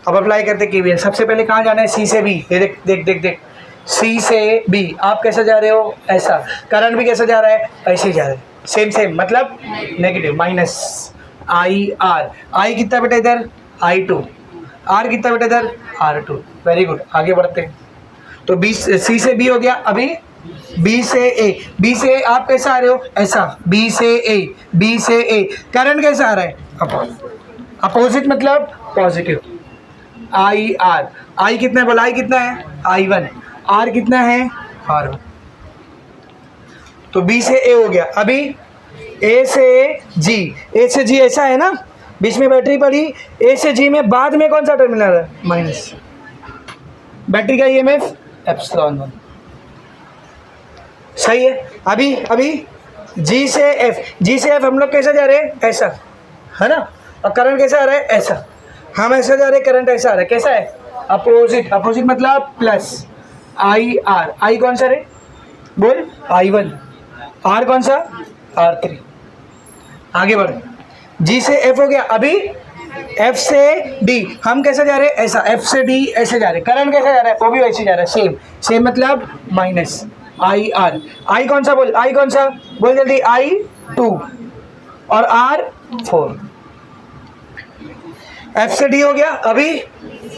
अब अप्लाई करते KVL। सबसे पहले कहाँ जाना है, C से B। देख देख देख देख, C से B। आप कैसे जा रहे हो, ऐसा। करंट भी कैसे जा रहा है, ऐसे जा रहा है, सेम सेम, मतलब negative, minus. I R. I कितना बेटा इधर, I2। आर कितना बेटा इधर, R2। वेरी गुड, आगे बढ़ते हैं। तो C से B हो गया। अभी B से A। B से A आप कैसा आ रहे हो, ऐसा। B से A, B से A। करंट कैसा आ रहा है, अपोजिट, मतलब पॉजिटिव। I R. आई कितना है बोला, आई कितना है, I1। आर कितना है, R1। तो B से A हो गया। अभी A से G। A से G ऐसा है ना, बीच में बैटरी पड़ी। A से G में बाद में कौन सा टर्मिनल है, माइनस। बैटरी का EMF एप्सिलॉन वन। सही है। अभी G से F। G से F हम लोग कैसे जा रहे हैं, ऐसा है ना, और करंट कैसा आ रहा है, ऐसा। हम ऐसा जा रहे हैं, करंट ऐसा आ रहा है, कैसा है, अपोजिट। अपोजिट मतलब प्लस। I R. आई कौन सा रे, बोल, I1। आर कौन सा, R3। आगे बढ़। G से F हो गया। अभी F से D हम कैसे जा रहे हैं, ऐसा। F से D ऐसे जा रहे हैं। करंट कैसे जा रहा है, वो भी वैसे जा रहा है, सेम सेम, मतलब माइनस। I R. आई कौन सा बोल, आई कौन सा बोल जल्दी, I2 और R4। F से D हो गया। अभी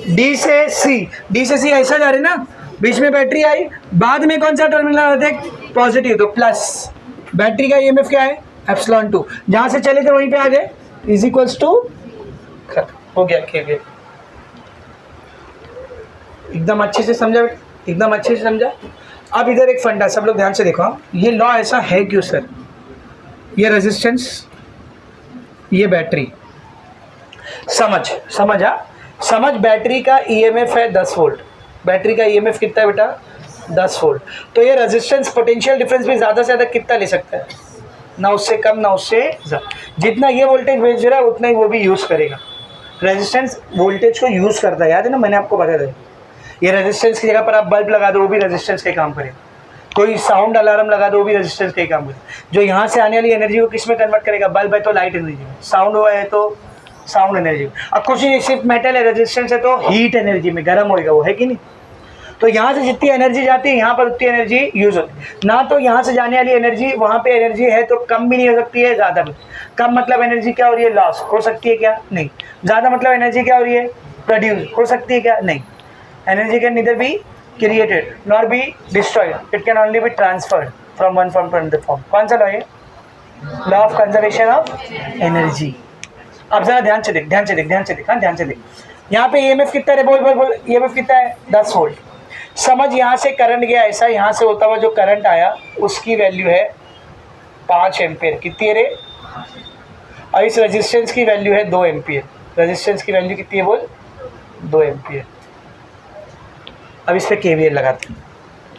D से C। D से C ऐसा जा रहे ना, बीच में बैटरी आई, बाद में कौन सा टर्मिनल आ रहा है, पॉजिटिव, तो प्लस। बैटरी का EMF क्या है, एप्सिलॉन 2। जहां से चले थे वहीं पे आ गए, इज इक्वल्स टू खत्म हो गया KVL। एकदम अच्छे से समझा, एकदम अच्छे से समझा। अब इधर एक फंडा, सब लोग ध्यान से देखो। ये लॉ ऐसा है क्यों सर, ये रेजिस्टेंस ये बैटरी, समझ बैटरी का ईएमएफ है 10 वोल्ट। बैटरी का ईएमएफ कितना है बेटा? 10 वोल्ट। तो ये रेजिस्टेंस पोटेंशियल डिफरेंस भी ज़्यादा से ज़्यादा कितना ले सकता है? ना उससे कम ना उससे ज़्यादा। जितना ये वोल्टेज भेज रहा है उतना ही वो भी यूज़ करेगा। रेजिस्टेंस वोल्टेज को यूज़ करता है, याद है ना, मैंने आपको बता दिया। ये रेजिस्टेंस की जगह पर आप बल्ब लगा दो वो भी रेजिस्टेंस के काम करेगा। कोई साउंड अलार्म लगा दो वो भी रेजिस्टेंस के काम करेगा। जो यहाँ से आने वाली एनर्जी को किस में कन्वर्ट करेगा? बल्ब है तो लाइट एनर्जी में, साउंड हुआ है तो साउंड एनर्जी में। अब कुछ नहीं, सिर्फ मेटल है, रेजिस्टेंस है तो हीट एनर्जी में, गर्म होएगा वो, है कि नहीं? तो यहाँ से जितनी एनर्जी जाती है यहाँ पर उतनी एनर्जी यूज़ होती है ना। तो यहाँ से जाने वाली एनर्जी वहाँ पे एनर्जी है तो कम भी नहीं हो सकती है, ज़्यादा भी। कम मतलब एनर्जी क्या हो रही है? लॉस हो सकती है क्या? नहीं। ज़्यादा मतलब एनर्जी क्या हो रही है? प्रोड्यूस हो सकती है क्या? नहीं। Energy can neither be created nor be destroyed, it can only be transferred from one form to another form. कौन सा लॉ है? Law of conservation of energy. अब जरा ध्यान से देख, ध्यान से देख। यहाँ पे ईएमएफ कितना है? बोल ईएमएफ कितना है? 10 वोल्ट। समझ यहाँ से करंट गया ऐसा, यहाँ से होता हुआ जो करंट आया उसकी वैल्यू है 5 एम्पियर। कितनी है रे? और इस रेजिस्टेंस की वैल्यू है 2 एम्पियर। रेजिस्टेंस की वैल्यू कितनी है बोल? 2 एम्पियर। अब इस पर केवीएल लगाते हैं।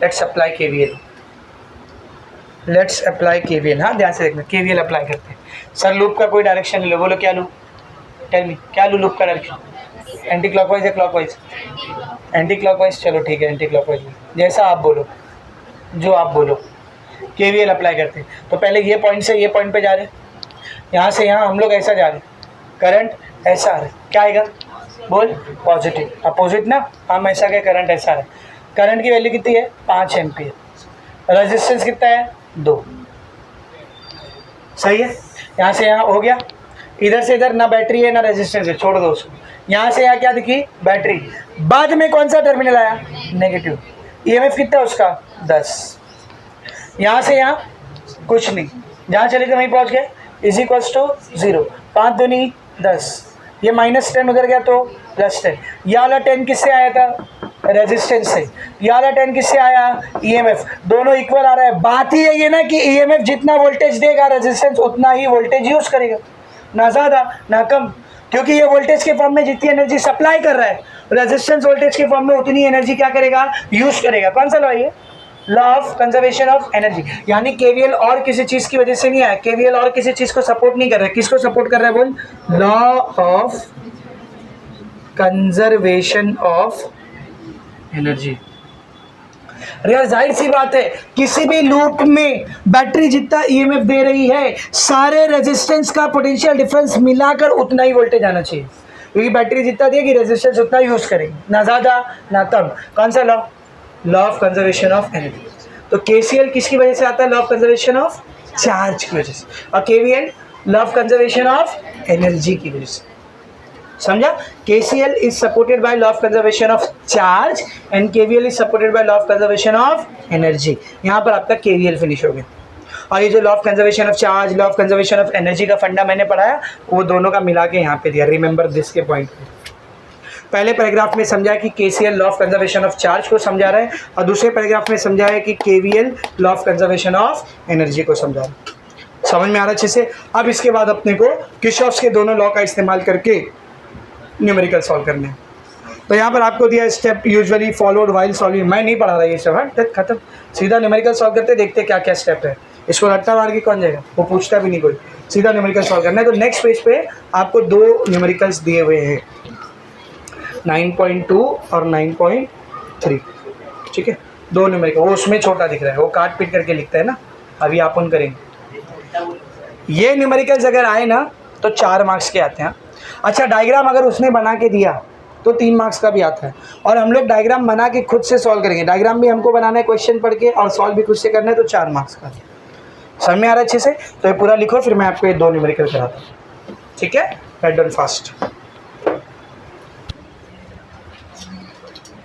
Let's apply KVL. हाँ ध्यान से देखना, केवीएल अप्लाई करते हैं। सर लूप का कोई डायरेक्शन ले लो, बोलो क्या लूँ? टेल मी, क्या लूँ लूप का डायरेक्शन? एंटी क्लॉकवाइज या क्लॉकवाइज? एंटी क्लॉकवाइज, चलो ठीक है एंटी क्लॉकवाइज, जैसा आप बोलो, जो आप बोलो। केवीएल अप्लाई करते हैं तो पहले ये पॉइंट से ये पॉइंट पे जा रहे हैं, यहाँ से यहाँ हम लोग ऐसा जा रहे हैं, करंट ऐसा आ रहा है, क्या आएगा बोल? पॉजिटिव। अपोजिट ना, हम ऐसा क्या, करंट ऐसा आ रहा है। करंट की वैल्यू कितनी है? 5 एम्पियर। रेजिस्टेंस कितना है? 2। सही है। यहाँ से यहाँ हो गया, इधर से इधर ना बैटरी है ना रेजिस्टेंस है, छोड़ दो उसको। यहाँ से यहाँ क्या दिखी? बैटरी। बाद में कौन सा टर्मिनल आया? नेगेटिव। ईएमएफ कितना है उसका? 10। यहाँ से यहाँ कुछ नहीं, जहाँ चले थे वहीं पहुँच गए, इज इक्वल्स टू 0। 5 दूनी 10, ये -10 उधर गया तो +10। ये वाला 10 किससे आया था? रेजिस्टेंस से। ये वाला 10 किससे आया? ईएमएफ। दोनों इक्वल आ रहा है। बात ही है ये ना कि ईएमएफ जितना वोल्टेज देगा रेजिस्टेंस उतना ही वोल्टेज यूज़ करेगा, ना ज़्यादा ना कम। क्योंकि ये वोल्टेज के फॉर्म में जितनी एनर्जी सप्लाई कर रहा है, रेजिस्टेंस वोल्टेज के फॉर्म में उतनी एनर्जी क्या करेगा? यूज़ करेगा। कौन सा लॉ है ये? Law of conservation of energy. यानी केवीएल और किसी चीज़ की वजह से नहीं आया, केवीएल और किसी चीज़ को सपोर्ट नहीं कर रहा है। किसको सपोर्ट कर रहा है बोल? Law of conservation of energy. यार जाहिर सी बात है, किसी भी लूप में बैटरी जितना ईएमएफ दे रही है, सारे रेजिस्टेंस का पोटेंशियल डिफरेंस मिलाकर उतना ही वोल्टेज आना चाहिए। क्योंकि बैटरी जितना देगी रेजिस्टेंस उतना यूज़ करेगी, ना ज़्यादा ना कम। कौन सा law? Law of conservation of energy. तो केसीएल किसकी वजह से आता है? Law of conservation of charge की वजह से। और KVL law of conservation of energy की वजह से। समझा? KCL is supported by law of conservation of charge and KVL is supported by law of conservation of energy। यहाँ पर आपका KVL फिनिश हो गया। और ये जो law of conservation of charge, law of conservation of energy का फंडा मैंने पढ़ाया, वो दोनों का मिला के यहाँ पे दिया। रिमेंबर दिस के पॉइंट पे। पहले पैराग्राफ में समझा कि KCL law of conservation of charge को समझा रहा है, और दूसरे पैराग्राफ में समझा है कि KVL law of conservation of energy को समझा रहा है। समझ में आ रहा है अच्छे से? अब इसके बाद अपने को किरचॉफ के दोनों लॉ का इस्तेमाल करके न्यूमेरिकल सॉल्व करने हैं। तो यहाँ पर आपको दिया step usually followed while solving. मैं नहीं पढ़ा रहा ये सब, है खत्म। सीधा न्यूमेरिकल सॉल्व करते, देखते क्या क्या स्टेप है। इसको रट्टा मार के कौन जाएगा? वो पूछता भी नहीं कोई, सीधा न्यूमेरिकल सॉल्व करना है। तो नेक्स्ट पेज पे आपको 2 न्यूमेरिकल्स दिए हुए हैं, 9.2 और 9.3। ठीक है, 2 न्यूमेरिकल। वो उसमें छोटा दिख रहा है, वो काट पीट करके लिखता है ना, अभी अपन करेंगे। ये न्यूमेरिकल्स अगर आए ना तो 4 मार्क्स के आते हैं। अच्छा, डायग्राम अगर उसने बना के दिया तो 3 मार्क्स का भी आता है। और हम लोग डायग्राम बना के खुद से सॉल्व करेंगे। डायग्राम भी हमको बनाना है क्वेश्चन पढ़ के, और सॉल्व भी खुद से करना है, तो 4 मार्क्स का। समझ में आ रहा है अच्छे से? तो ये पूरा लिखो, फिर मैं आपको ये 2 न्यूमेरिकल कराता हूँ। ठीक है, राइट डाउन फास्ट।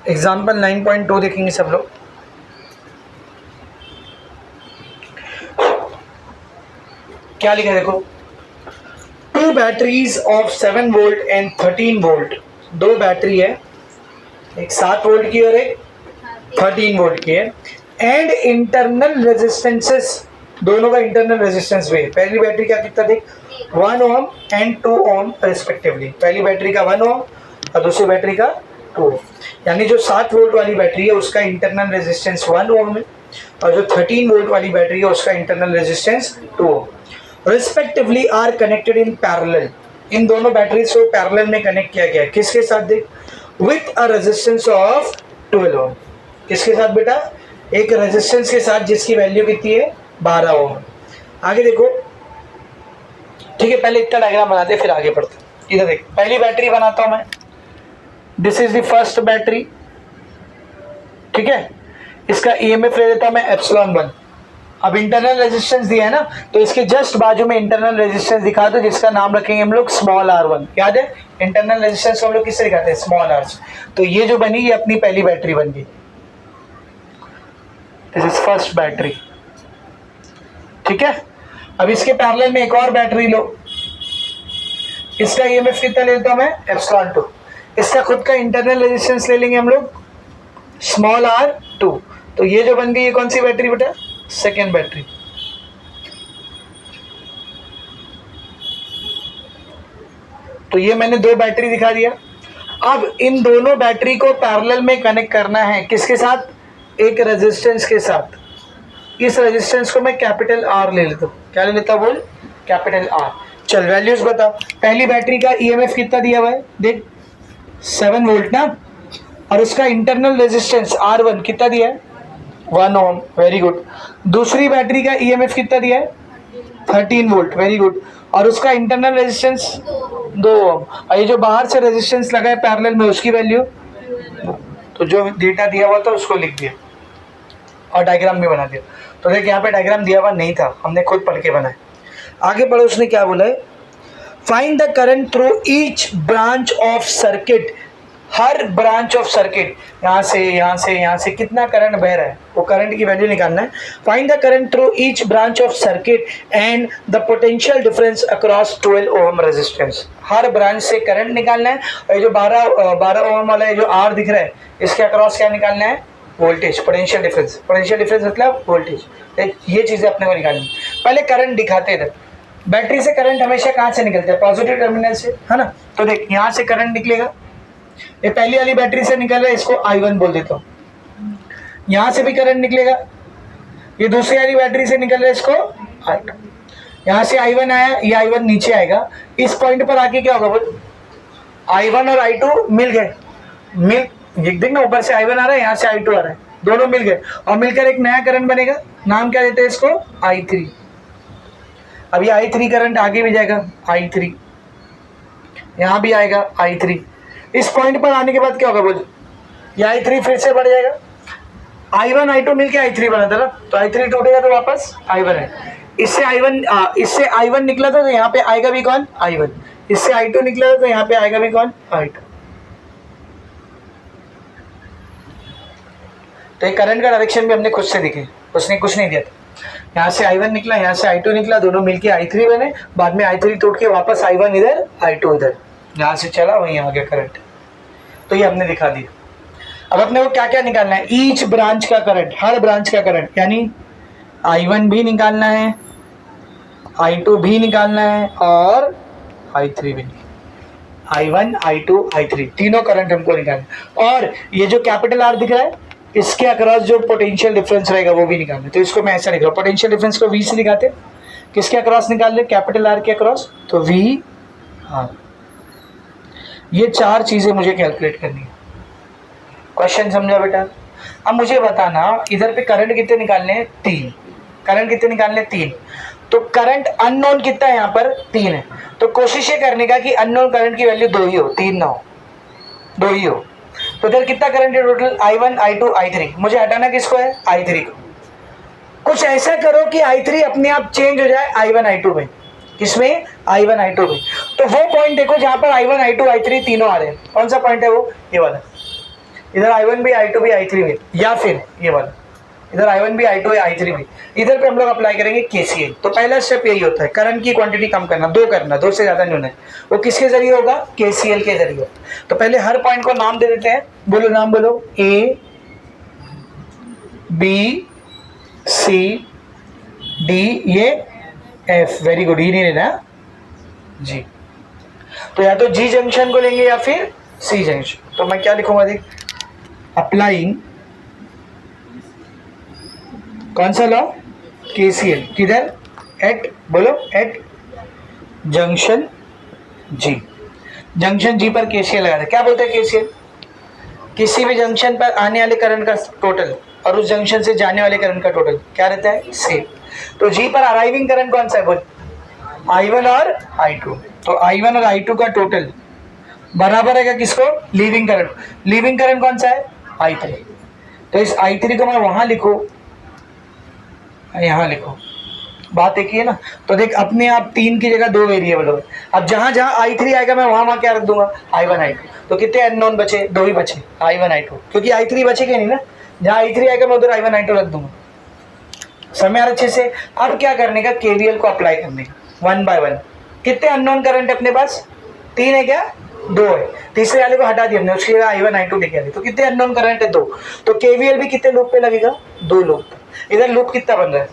एग्जाम्पल 9.2 देखेंगे सब लोग। क्या लिखा है देखो, 2 batteries of 7 volt and 13 volt. 2 battery है, एक 7 वोल्ट की और एक 13 वोल्ट की है। एंड इंटरनल रेजिस्टेंसेस, दोनों का इंटरनल रेजिस्टेंस वे। पहली बैटरी का कितना देख, 1 ओम एंड 2 ओम रिस्पेक्टिवली। पहली बैटरी का 1 ओम और दूसरी बैटरी का 2 ओम। यानी जो 7 वोल्ट वाली बैटरी है उसका इंटरनल रेजिस्टेंस 1 ओम है और जो 13 वोल्ट वाली बैटरी है उसका internal resistance 2 ohm. Respectively are connected in parallel. इन दोनों बैटरीज को पैरेलल में कनेक्ट किया गया है। किसके साथ देख? विथ अ रेजिस्टेंस ऑफ 12 ओम। किसके साथ बेटा? एक रेजिस्टेंस के साथ जिसकी वैल्यू कितनी है? 12 ओम। आगे देखो, ठीक है, पहले इतना डायग्राम बनाते फिर आगे बढ़ते। इधर देख, पहली बैटरी बनाता हूं मैं। This is the first battery, ठीक है। इसका ईएमएफ ले लेता हूं मैं ε1। अब इंटरनल रेजिस्टेंस दिया है ना, तो इसके जस्ट बाजू में इंटरनल रेजिस्टेंस दिखा दो जिसका नाम रखेंगे हम लोग स्मॉल r1। याद है इंटरनल रेजिस्टेंस को हम लोग किससे दिखाते हैं? Small r। तो ये जो बनी ये अपनी पहली बैटरी बन गई। दिस इज फर्स्ट बैटरी, ठीक है। अब इसके पैरेलल में एक और बैटरी लो। इसका ईएमएफ कितना लेता हूं मैं? ε2। इसका खुद का इंटरनल रेजिस्टेंस ले लेंगे हम लोग स्मॉल r2। तो ये जो बन गई ये कौन सी बैटरी बेटा? Second battery. तो ये मैंने दो बैटरी दिखा दिया। अब इन दोनों बैटरी को पैरेलल में कनेक्ट करना है किसके साथ? एक रेजिस्टेंस के साथ। इस रेजिस्टेंस को मैं कैपिटल R ले लेता हूँ। क्या ले लेता हूँ बोल? Capital R। चल वैल्यूज बता। पहली बैटरी का ईएमएफ कितना दिया हुआ है? देख 7 वोल्ट ना, और उसका इंटरनल रेजिस्टेंस R1 कितना दिया है? 1 ओम। Very good. दूसरी बैटरी का ईएमएफ कितना दिया है? 13 वोल्ट। Very good. और उसका इंटरनल रेजिस्टेंस 2 ओम। और ये जो बाहर से रेजिस्टेंस लगा है पैरेलल में उसकी वैल्यू, तो जो डेटा दिया हुआ था उसको लिख दिया और डायग्राम भी बना दिया। तो देख यहाँ पे डायग्राम दिया हुआ नहीं था, हमने खुद पढ़ के बनाया। आगे पढ़ो, उसने क्या बोला है? Find the current through each branch of circuit. Her branch of circuit, यहाँ से यहाँ से यहाँ से कितना करंट बह रहा है वो करंट की वैल्यू निकालना है। Find the current through each branch of circuit and the potential difference across 12 ohm resistance. Her branch से करंट निकालना है और ये जो 12 ओम वाला है जो आर दिख रहा है इसके अक्रॉस क्या निकालना है? Voltage, potential difference. Potential difference मतलब वोल्टेज। ये चीजें अपने को निकालनी। पहले करंट दिखाते हैं। बैटरी से करंट हमेशा कहाँ से निकलता है? पॉजिटिव टर्मिनल से, है ना। तो देख यहाँ से करंट निकलेगा, ये पहली वाली बैटरी से निकल रहा है, इसको I1 बोल देता हूँ। यहाँ से भी करंट निकलेगा, ये दूसरी वाली बैटरी से निकल रहा है, इसको I2। यहाँ से I1 आया, ये I1 नीचे आएगा। इस पॉइंट पर आके क्या होगा बोल? I1 और I2 मिल गए। देख ना, ऊपर से I1 आ रहा है, यहाँ से I2 आ रहा है, दोनों मिल गए और मिलकर एक नया करंट बनेगा। नाम क्या देते हैं इसको? I3। अब ये I3 करंट आगे भी जाएगा, I3 यहाँ भी आएगा, I3। इस पॉइंट पर आने के बाद क्या होगा बोल? ये I3 फिर से बढ़ जाएगा। I1 I2 मिलके I3 बना था ना, तो I3 टूटेगा तो वापस I1 है। इससे I1 निकला था तो यहाँ पे आएगा भी कौन? I1। इससे I2 निकला था तो यहाँ पे आएगा भी कौन? I2। तो ये करंट का डायरेक्शन भी हमने खुद से दिखे, उसने कुछ नहीं दिया था। यहाँ से I1 निकला, यहाँ से I2 निकला, दोनों मिलके I3 बने। बाद में I3 टूट के वापस I1 इधर, I2 इधर, जहाँ से चला वहीं आ गया करंट। तो ये हमने दिखा दिया। अब अपने को क्या क्या निकालना है? ईच ब्रांच का करंट, हर ब्रांच का करंट, यानी I1 भी निकालना है, I2 भी निकालना है और I3 भी। I1 I2 I3 तीनों करंट हमको निकालना है। और ये जो कैपिटल R दिख रहा है इसके अक्रॉस जो पोटेंशियल डिफरेंस रहेगा वो भी निकालना है। तो इसको मैं ऐसा लिख रहा हूँ, पोटेंशियल डिफरेंस को V से दिखाते। किसके अक्रॉस निकाल रहे? कैपिटल R के अक्रॉस, तो V R। ये चार चीजें मुझे कैलकुलेट करनी है। क्वेश्चन समझा बेटा? अब मुझे बताना इधर पे करंट कितने निकालने हैं? 3। करंट कितने निकालने? 3। तो करंट अननोन कितना है? यहाँ पर 3 है। तो कोशिश ये करने का कि अननोन करंट की वैल्यू 2 ही हो, 3 ना हो, 2 ही हो। तो इधर कितना करंट है टोटल? I1 I2 I3। मुझे हटाना किसको है? I3 को। कुछ ऐसा करो कि I3 अपने आप चेंज हो जाए I1 I2 में। किसमें? I1 I2 में। तो वो पॉइंट देखो जहां पर I1 I2 I3 तीनों आ रहे हैं। कौन सा पॉइंट है वो? ये वाला। इधर I1 भी I2 भी I3 भी, या फिर ये वाला इधर I1 भी I2 है I3 भी। इधर पे हम लोग अप्लाई करेंगे KCL। तो पहला स्टेप यही होता है, करंट की क्वांटिटी कम करना, 2 करना, 2 से ज्यादा नहीं होना है। वो किसके जरिए होगा? KCL के जरिए। तो पहले हर पॉइंट को नाम दे देते हैं। बोलो, नाम बोलो। A B C D, ये F। वेरी गुड, ये नहीं लेना, जी। तो या तो जी जंक्शन को लेंगे या फिर सी जंक्शन। तो मैं क्या लिखूंगा देख, अप्लाइंग कौन सा लॉ, केसीएल, किधर, एट, बोलो एट जंक्शन जी। जंक्शन जी पर केसीएल लगा दे। क्या बोलते हैं केसीएल, किसी भी जंक्शन पर आने वाले करंट का टोटल और उस जंक्शन से जाने वाले करंट का टोटल क्या रहता है, सेम। तो जी पर अराइविंग करंट कौन सा है, बोल, I1 और I2। तो I1 और I2 का टोटल बराबर है क्या किसको, लीविंग करंट। लीविंग करंट कौन सा है, I3। तो इस I3 को मैं वहां लिखो, यहां लिखो, बात एक ही है ना। तो देख अपने आप 3 की जगह 2 वेरिएबल हो। अब जहां जहां I3 आएगा मैं वहां क्या रख दूंगा, I1 I2। तो कितने अननोन बचे, 2 ही बचे, I1 I2, क्योंकि I3 बचेगा नहीं ना। जहां I3 आएगा मैं उधर I1 I2 रख दूंगा। समय अच्छे से। अब क्या करने का, केवीएल को अप्लाई करने का, 1 बाय 1। कितने अननोन करंट है अपने पास, 3 है क्या, 2 है। तीसरे वाले को हटा दिया हमने, उसकी जगह I1 I2 लेके आए। तो कितने अननोन करंट है, 2। तो केवीएल भी कितने लूप पे लगेगा, 2 लूप। इधर लूप कितना बन रहा है,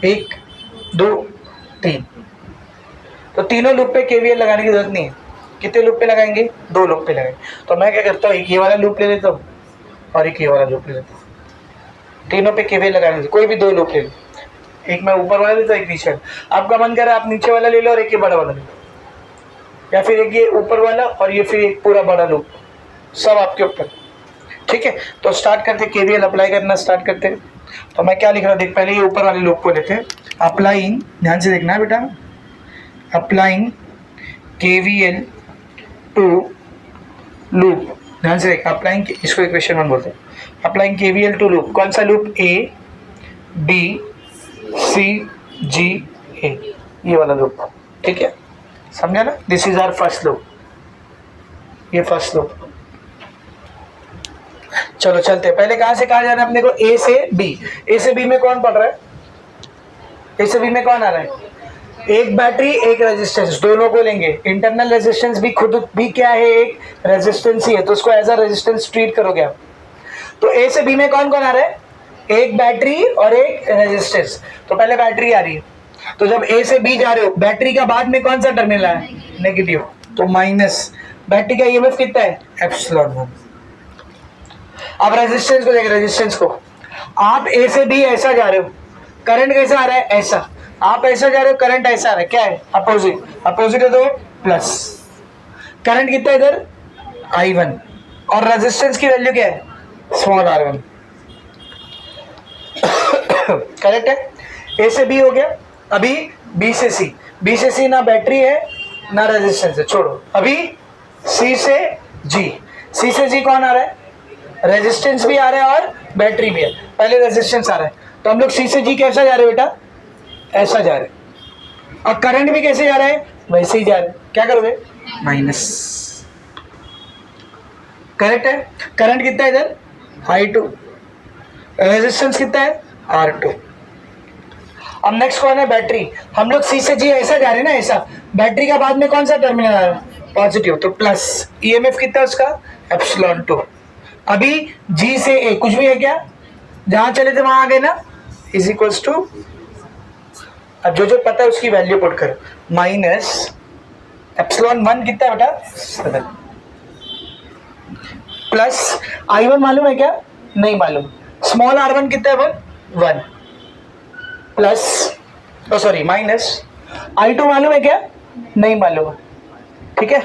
1 2 3। तो तीनों लूप पे केवीएल लगाने की जरूरत नहीं है। कितने लूप पे लगाएंगे, 2 लूप पे लगाएंगे। तो मैं क्या करता हूँ, एक ये वाला लूप ले लेता हूँ और एक ये वाला लूप ले लेता हूँ। तीनों पे केवीएल लगाने से कोई भी 2 लूप ले लो, एक मैं ऊपर वाला लेता हूँ, एक नीचे वाला। आपका मन करे आप नीचे वाला ले लो और एक ये बड़ा वाला ले लो, या फिर एक ये ऊपर वाला और ये फिर एक पूरा बड़ा लूप, सब आपके ऊपर। ठीक है, तो स्टार्ट करते, केवीएल अप्लाई करना स्टार्ट करते हैं। तो मैं क्या लिख रहा हूँ देख, पहले ये ऊपर वाले लूप को लेते हैं। अप्लाइंग, ध्यान से देखना है बेटा, अप्लाइंग केवीएल टू लूप, ध्यान से देख, अप्लाइंग, इसको इक्वेशन 1 बोलते हैं। अप्लाइंग केवीएल टू लूप, कौन सा loop, A B C ji A, ये वाला लूप। ठीक है, समझा ना, this is our first loop, ये फर्स्ट लूप। चलो चलते हैं, पहले कहां से कहा जाना है अपने को, ए से बी। ए से बी में कौन पढ़ रहा है, ए से बी में कौन आ रहा है, एक बैटरी एक रेजिस्टेंस, दोनों को लेंगे। इंटरनल रेजिस्टेंस भी खुद भी क्या है, एक रेजिस्टेंस ही है, तो उसको एज अ रेजिस्टेंस ट्रीट करोगे आप। तो ए से बी में कौन कौन आ रहा है, एक बैटरी और एक रेजिस्टेंस। तो पहले बैटरी आ रही है, तो जब ए से बी जा रहे हो, बैटरी का बाद में कौन सा टर्मिनल है, नेगेटिव, तो माइनस। बैटरी का ईएमएफ कितना है, एप्सिलॉन 1। अब रेजिस्टेंस को देखिए, रेजिस्टेंस को, आप ए से बी ऐसा जा रहे हो, करंट कैसा आ रहा है, ऐसा। आप ऐसा जा रहे हो, करंट ऐसा आ रहा है, क्या है, अपोजिट। अपोजिट है तो प्लस। करंट कितना है इधर, I1, और रेजिस्टेंस की वैल्यू क्या है, स्मॉल r1। करेक्ट है, ए से बी हो गया। अभी बी से सी, बी से सी ना बैटरी है ना रेजिस्टेंस है, छोड़ो। अभी सी से जी, सी से जी कौन आ रहा है, रेजिस्टेंस भी आ रहा है और बैटरी भी है। पहले रेजिस्टेंस आ रहा है, तो हम लोग सी से जी कैसा जा रहे हैं बेटा, ऐसा जा रहे हैं। और करंट भी कैसे जा रहा है, वैसे ही जा रहे हैं। क्या करोगे, माइनस। करेक्ट है, करंट कितना है इधर, I2, रेजिस्टेंस कितना है, R2। अब नेक्स्ट कौन है, बैटरी। हम लोग सी से जी ऐसा जा रहे हैं ना, ऐसा। बैटरी का बाद में कौन सा टर्मिनल आ रहा है, पॉजिटिव, तो प्लस। ईएमएफ कितना है उसका, एप्सिलॉन 2। अभी जी से ए कुछ भी है क्या, जहां चले थे वहां आ गए ना, इज इक्वल्स टू, अब जो जो पता है उसकी वैल्यू पुट कर, माइनस एप्सिलॉन 1 कितना है बेटा, 7, प्लस I1 मालूम है क्या, नहीं मालूम। स्मॉल r1 कितना है, वो 1, प्लस, सॉरी माइनस I2 मालूम है क्या, नहीं मालूम। ठीक है,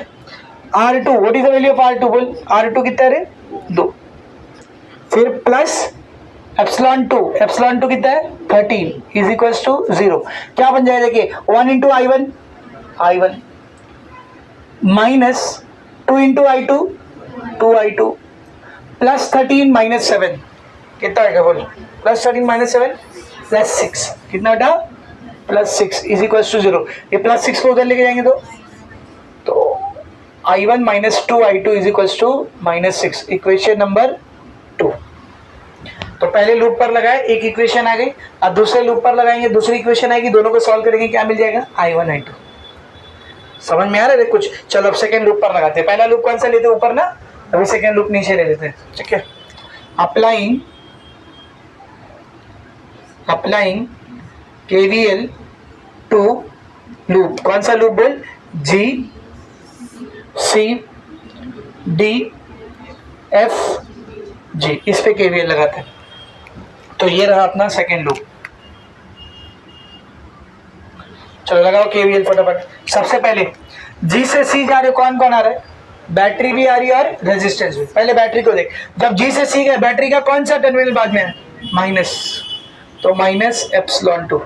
R2, what is the value of R2, बोल, R2 कितना है, 2। फिर प्लस एप्सिलॉन 2, एप्सिलॉन 2 कितना है, 13, इज इक्वल्स टू 0। क्या बन जाएगा देखिए, 1 into I1, I1, minus 2 into I2, 2I2, plus 13 minus 7, कितना आएगा बोल, प्लस 13 माइनस 7 प्लस 6, कितना बेटा, प्लस 6, इज इक्वल्स टू 0। ये प्लस 6 को उधर लेके जाएंगे तो I1 minus 2I2 is equals to minus 6, equation number 2। तो पहले लूप पर लगाए, एक इक्वेशन आ गई। अब दूसरे लूप पर लगाएंगे, दूसरी इक्वेशन आएगी, दोनों को सॉल्व करेंगे, क्या मिल जाएगा, I1 I2। समझ में आ रहा है कुछ। चलो अब सेकेंड लूप पर लगाते हैं। पहला लूप कौन सा लेते हैं, ऊपर ना, अभी सेकेंड लूप नीचे ले लेते हैं। ठीक है, अप्लाइंग केवीएल टू लूप, कौन सा लूप बोल, जी सी डी एफ जी, इस पे केवीएल लगाते हैं। तो ये रहा अपना सेकेंड लूप। चलो लगाओ केवीएल फटाफट। सबसे पहले जी से सी जा रहे कौन कौन आ रहा है, बैटरी भी आ रही है और रेजिस्टेंस भी। पहले बैटरी को देख, जब जी से सी गया बैटरी का कौन सा टर्मिनल बाद में है, माइनस, तो माइनस एप्सिलॉन 2,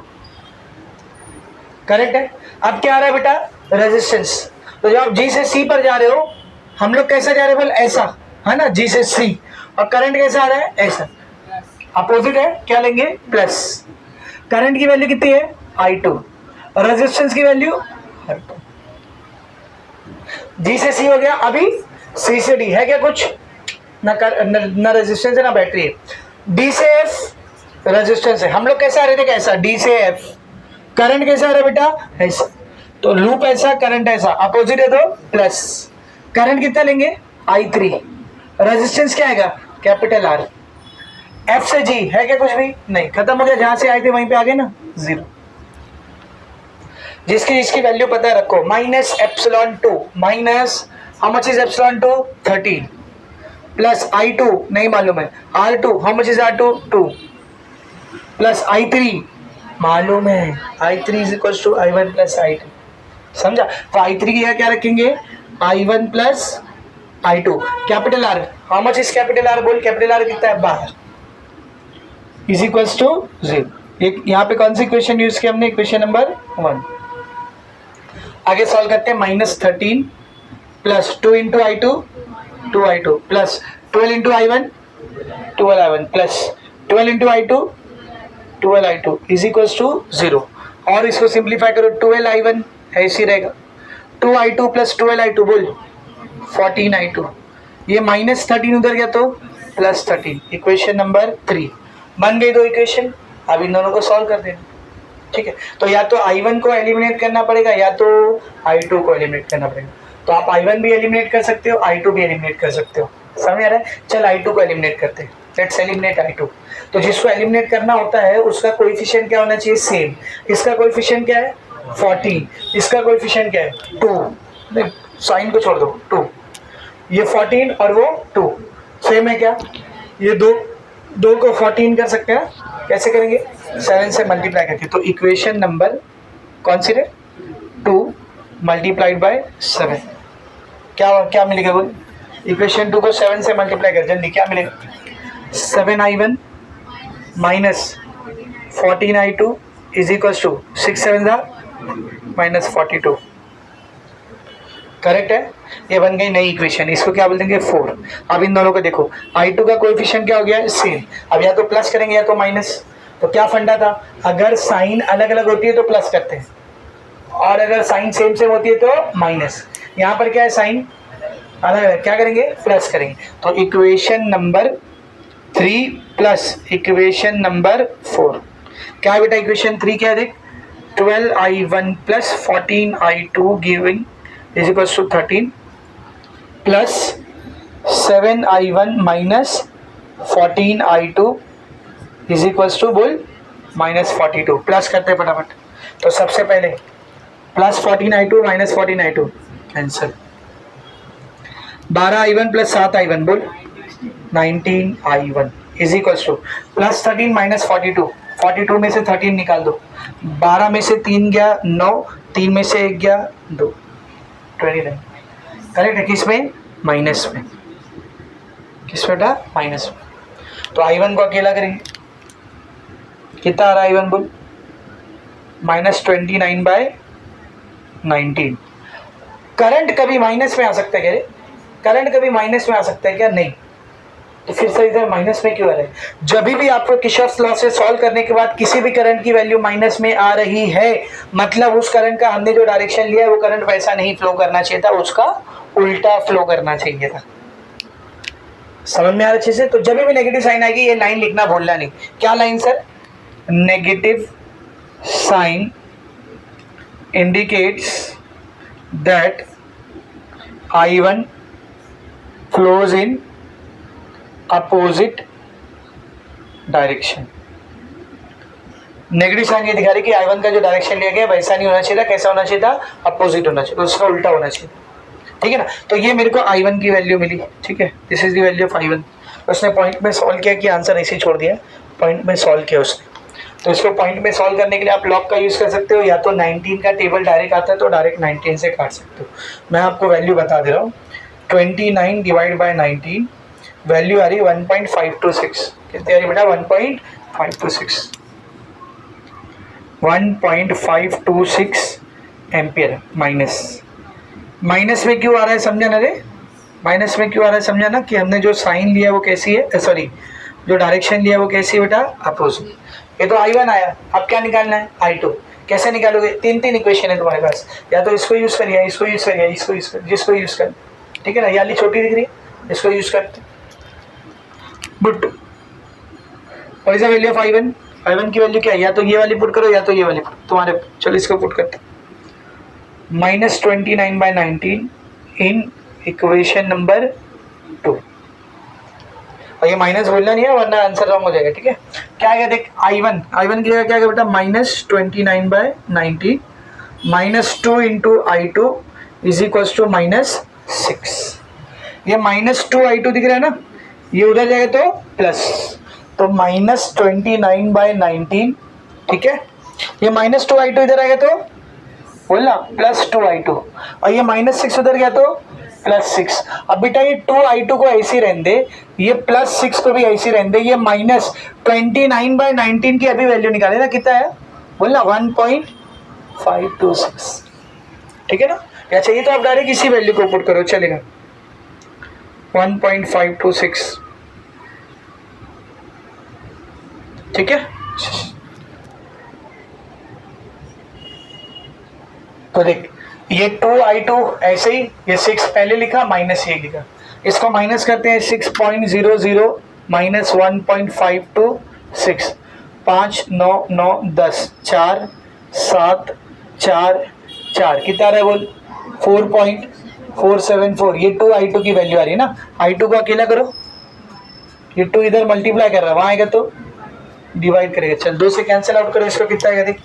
करेक्ट है। अब क्या आ रहा है बेटा, रेजिस्टेंस। तो जब आप जी से सी पर जा रहे हो, हम लोग कैसा जा रहे हैं बोल, ऐसा है ना, जी से सी, और करंट कैसा आ रहा है, ऐसा, अपोजिट है, क्या लेंगे, प्लस। करंट की वैल्यू कितनी है, I2, और रेजिस्टेंस की वैल्यू R2। जी से सी हो गया, अभी सी से डी है क्या कुछ, ना रेजिस्टेंस है ना बैटरी है। डी से एफ रेजिस्टेंस है, हम लोग कैसे आ रहे थे, कैसा, डी से एफ। करंट कैसा आ रहा है बेटा, ऐसा, तो लूप ऐसा, करंट ऐसा, अपोजिट है तो प्लस। करंट कितना लेंगे, I3, रेजिस्टेंस क्या आएगा, कैपिटल R। एफ से जी है क्या कुछ भी नहीं, खत्म हो गया, जहां से आए थे वहीं पे आ गए ना, 0। जिसकी वैल्यू पता है रखो, minus epsilon 2, minus how much is epsilon 2, 13, plus I2 नहीं मालूम है, R2 how much is R2, 2, plus I3 मालूम है, I3 is equal to I1 plus I2, समझा। तो I3 की जगह क्या रखेंगे, I1 plus I2, capital R, how much is capital R बोल, कैपिटल R कितना है, 12, इज इक्वल्स टू 0। एक यहाँ पे कौन सी इक्वेशन यूज किया हमने, इक्वेशन नंबर 1। आगे सॉल्व करते हैं, -13 plus 2 into I2 2I2 plus 12 into I1 12I1 plus 12 into I2 12I2 is equals to 0। और इसको सिंप्लीफाई करो, 12I1 ऐसे रहेगा, 2I2 प्लस 12I2 बोल 14I2, ये -13 उधर गया तो +13, इक्वेशन नंबर 3 बन गई। दो इक्वेशन, अब इन दोनों को सॉल्व कर देना, ठीक है। तो या तो I1 को एलिमिनेट करना पड़ेगा या तो I2 को एलिमिनेट करना पड़ेगा। तो आप I1 भी एलिमिनेट कर सकते हो, I2 भी एलिमिनेट कर सकते हो, समझ आ रहा है। चल I2 को एलिमिनेट करते हैं, लेट्स एलिमिनेट I2। तो जिसको एलिमिनेट करना होता है उसका कोएफिशिएंट क्या होना चाहिए, सेम। इसका कोएफिशिएंट क्या है, 14, इसका कोएफिशिएंट क्या है, 2, साइन को छोड़ दो, 2, ये 14 और वो 2 सेम है क्या, ये दो को 14 कर सकते हैं, कैसे करेंगे, 7 से मल्टीप्लाई करके। तो इक्वेशन नंबर कौन सी है, 2 मल्टीप्लाइड बाय 7, क्या मिलेगा बोल, इक्वेशन 2 को 7 से मल्टीप्लाई कर, जल्दी क्या मिलेगा, 7I1 minus 14I2 is equal to 6 7 -42, correct है। ये बन गई नई इक्वेशन, इसको क्या बोल देंगे, 4। अब इन दोनों को देखो, I2 का कोएफिशिएंट क्या हो गया, सेम। अब या तो प्लस करेंगे या तो माइनस। तो क्या फंडा था, अगर साइन अलग अलग होती है तो प्लस करते हैं, और अगर साइन सेम सेम होती है तो माइनस। यहाँ पर क्या है, साइन अलग अलग, क्या करेंगे, प्लस करेंगे। तो equation number 3 plus equation number 4 क्या है बेटा, इक्वेशन 3 क्या है देख, 12I1 plus 14I2 giving is equal to 13 plus 7I1 minus 14I2 is equal to बोल -42। प्लस करते हैं फटाफट। तो सबसे पहले plus 14I2 minus 14I2 cancel, 12I1 plus 7I1 बोल 19I1 is equal two plus 13 minus 42, 42 में से 13 निकाल दो, 12 में से 3 गया 9, 3 में से 1 गया 2, 29, करेक्ट है। किस में, माइनस में, किस बेटा, माइनस में। तो I1 को अकेला करेंगे, कितना आ रहा है I1 बोल, -29/19। करंट कभी माइनस में आ सकता है क्या, करंट कभी माइनस में आ सकता है क्या, नहीं। तो फिर से इधर माइनस में क्यों आ रहा है, जब भी आपको किरचॉफ लॉ से सॉल्व करने के बाद किसी भी करंट की वैल्यू माइनस में आ रही है, मतलब उस करंट का हमने जो डायरेक्शन लिया है वो करंट वैसा नहीं फ्लो करना चाहिए था, उसका उल्टा फ्लो करना चाहिए था। समझ में आ रहा अच्छे से। तो जब भी नेगेटिव साइन आएगी ये लाइन लिखना भूलना नहीं। क्या line sir, negative sign indicates that I1 flows in opposite direction। Negative sign ये दिखा रही कि I1 का जो डायरेक्शन लिया गया वैसा नहीं होना चाहिए था, कैसा होना चाहिए था, अपोजिट होना चाहिए, उसका उल्टा होना चाहिए, ठीक है ना। तो ये मेरे को I1 की वैल्यू मिली, ठीक है, this is the value of I1। उसने पॉइंट में सॉल्व किया कि आंसर ऐसे ही छोड़ दिया, पॉइंट में सॉल्व किया उसने। तो इसको पॉइंट में सॉल्व करने के लिए आप लॉग का यूज़ कर सकते हो, या तो 19 का टेबल डायरेक्ट आता है तो डायरेक्ट 19 से काट सकते हो। मैं आपको वैल्यू बता दे रहा हूँ, 29 डिवाइड बाई 19, वैल्यू आ रही 1.526। कितनी आ रही बेटा? 1.526, 1.526 एम्पियर। माइनस में क्यों आ रहा है समझा ना रे? माइनस में क्यों आ रहा है समझा ना, कि हमने जो साइन लिया वो कैसी है, सॉरी जो डायरेक्शन लिया वो कैसी है बेटा? अपोजिट। ये तो I1 आया, अब क्या निकालना है? I2। कैसे निकालोगे? तीन इक्वेशन है तुम्हारे पास, या तो इसको यूज करिए, इसको यूज करिए, इसको यूज कर, जिसको यूज कर, ठीक है ना। ये वाली छोटी दिख रही है, इसको यूज करते। But what is the value of I1? I1 की वैल्यू क्या है? या तो ये वाली पुट करो या तो ये वाली पुट, तुम्हारे, चलो इसको पुट करते। -29/19 इन इक्वेशन नंबर 2, और ये माइनस बोलना नहीं है वरना आंसर रॉन्ग हो जाएगा, ठीक है। क्या आएगा देख, I1 की जगह क्या आएगा बेटा? -29/19 -2 into I2 is equals to -6। ये -2 I2 दिख रहा है ना, ये उधर जाएगा तो प्लस, तो -29/19, ठीक है। ये -2 I2 इधर आएगा तो बोलना +2 I2, और ये -6 उधर गया तो +6। अब बेटा ये 2 I2 को ऐसे रहने दे, ये +6 को भी ऐसे रहने दे, ये -29/19 की अभी वैल्यू निकाले ना, कितना है बोलना? 1.526, ठीक है ना। या चाहिए तो आप डायरेक्ट इसी वैल्यू को पुट करो, चलेगा। 1.526, ठीक है। तो देख, ये 2 I2 ऐसे ही, ये 6 पहले लिखा, माइनस ये लिखा, इसको माइनस करते हैं। 6.00 माइनस 1.526, 5 9 9 10, 4 7 4 4, कितना आ रहा है बोल? 4.474। ये 2 I2 की वैल्यू आ रही है ना। I2 को अकेला करो, ये 2 इधर मल्टीप्लाई कर रहा है, वहां आएगा तो डिवाइड करेगा। चल 2 से कैंसिल आउट करो, इसको कितना आएगा देख,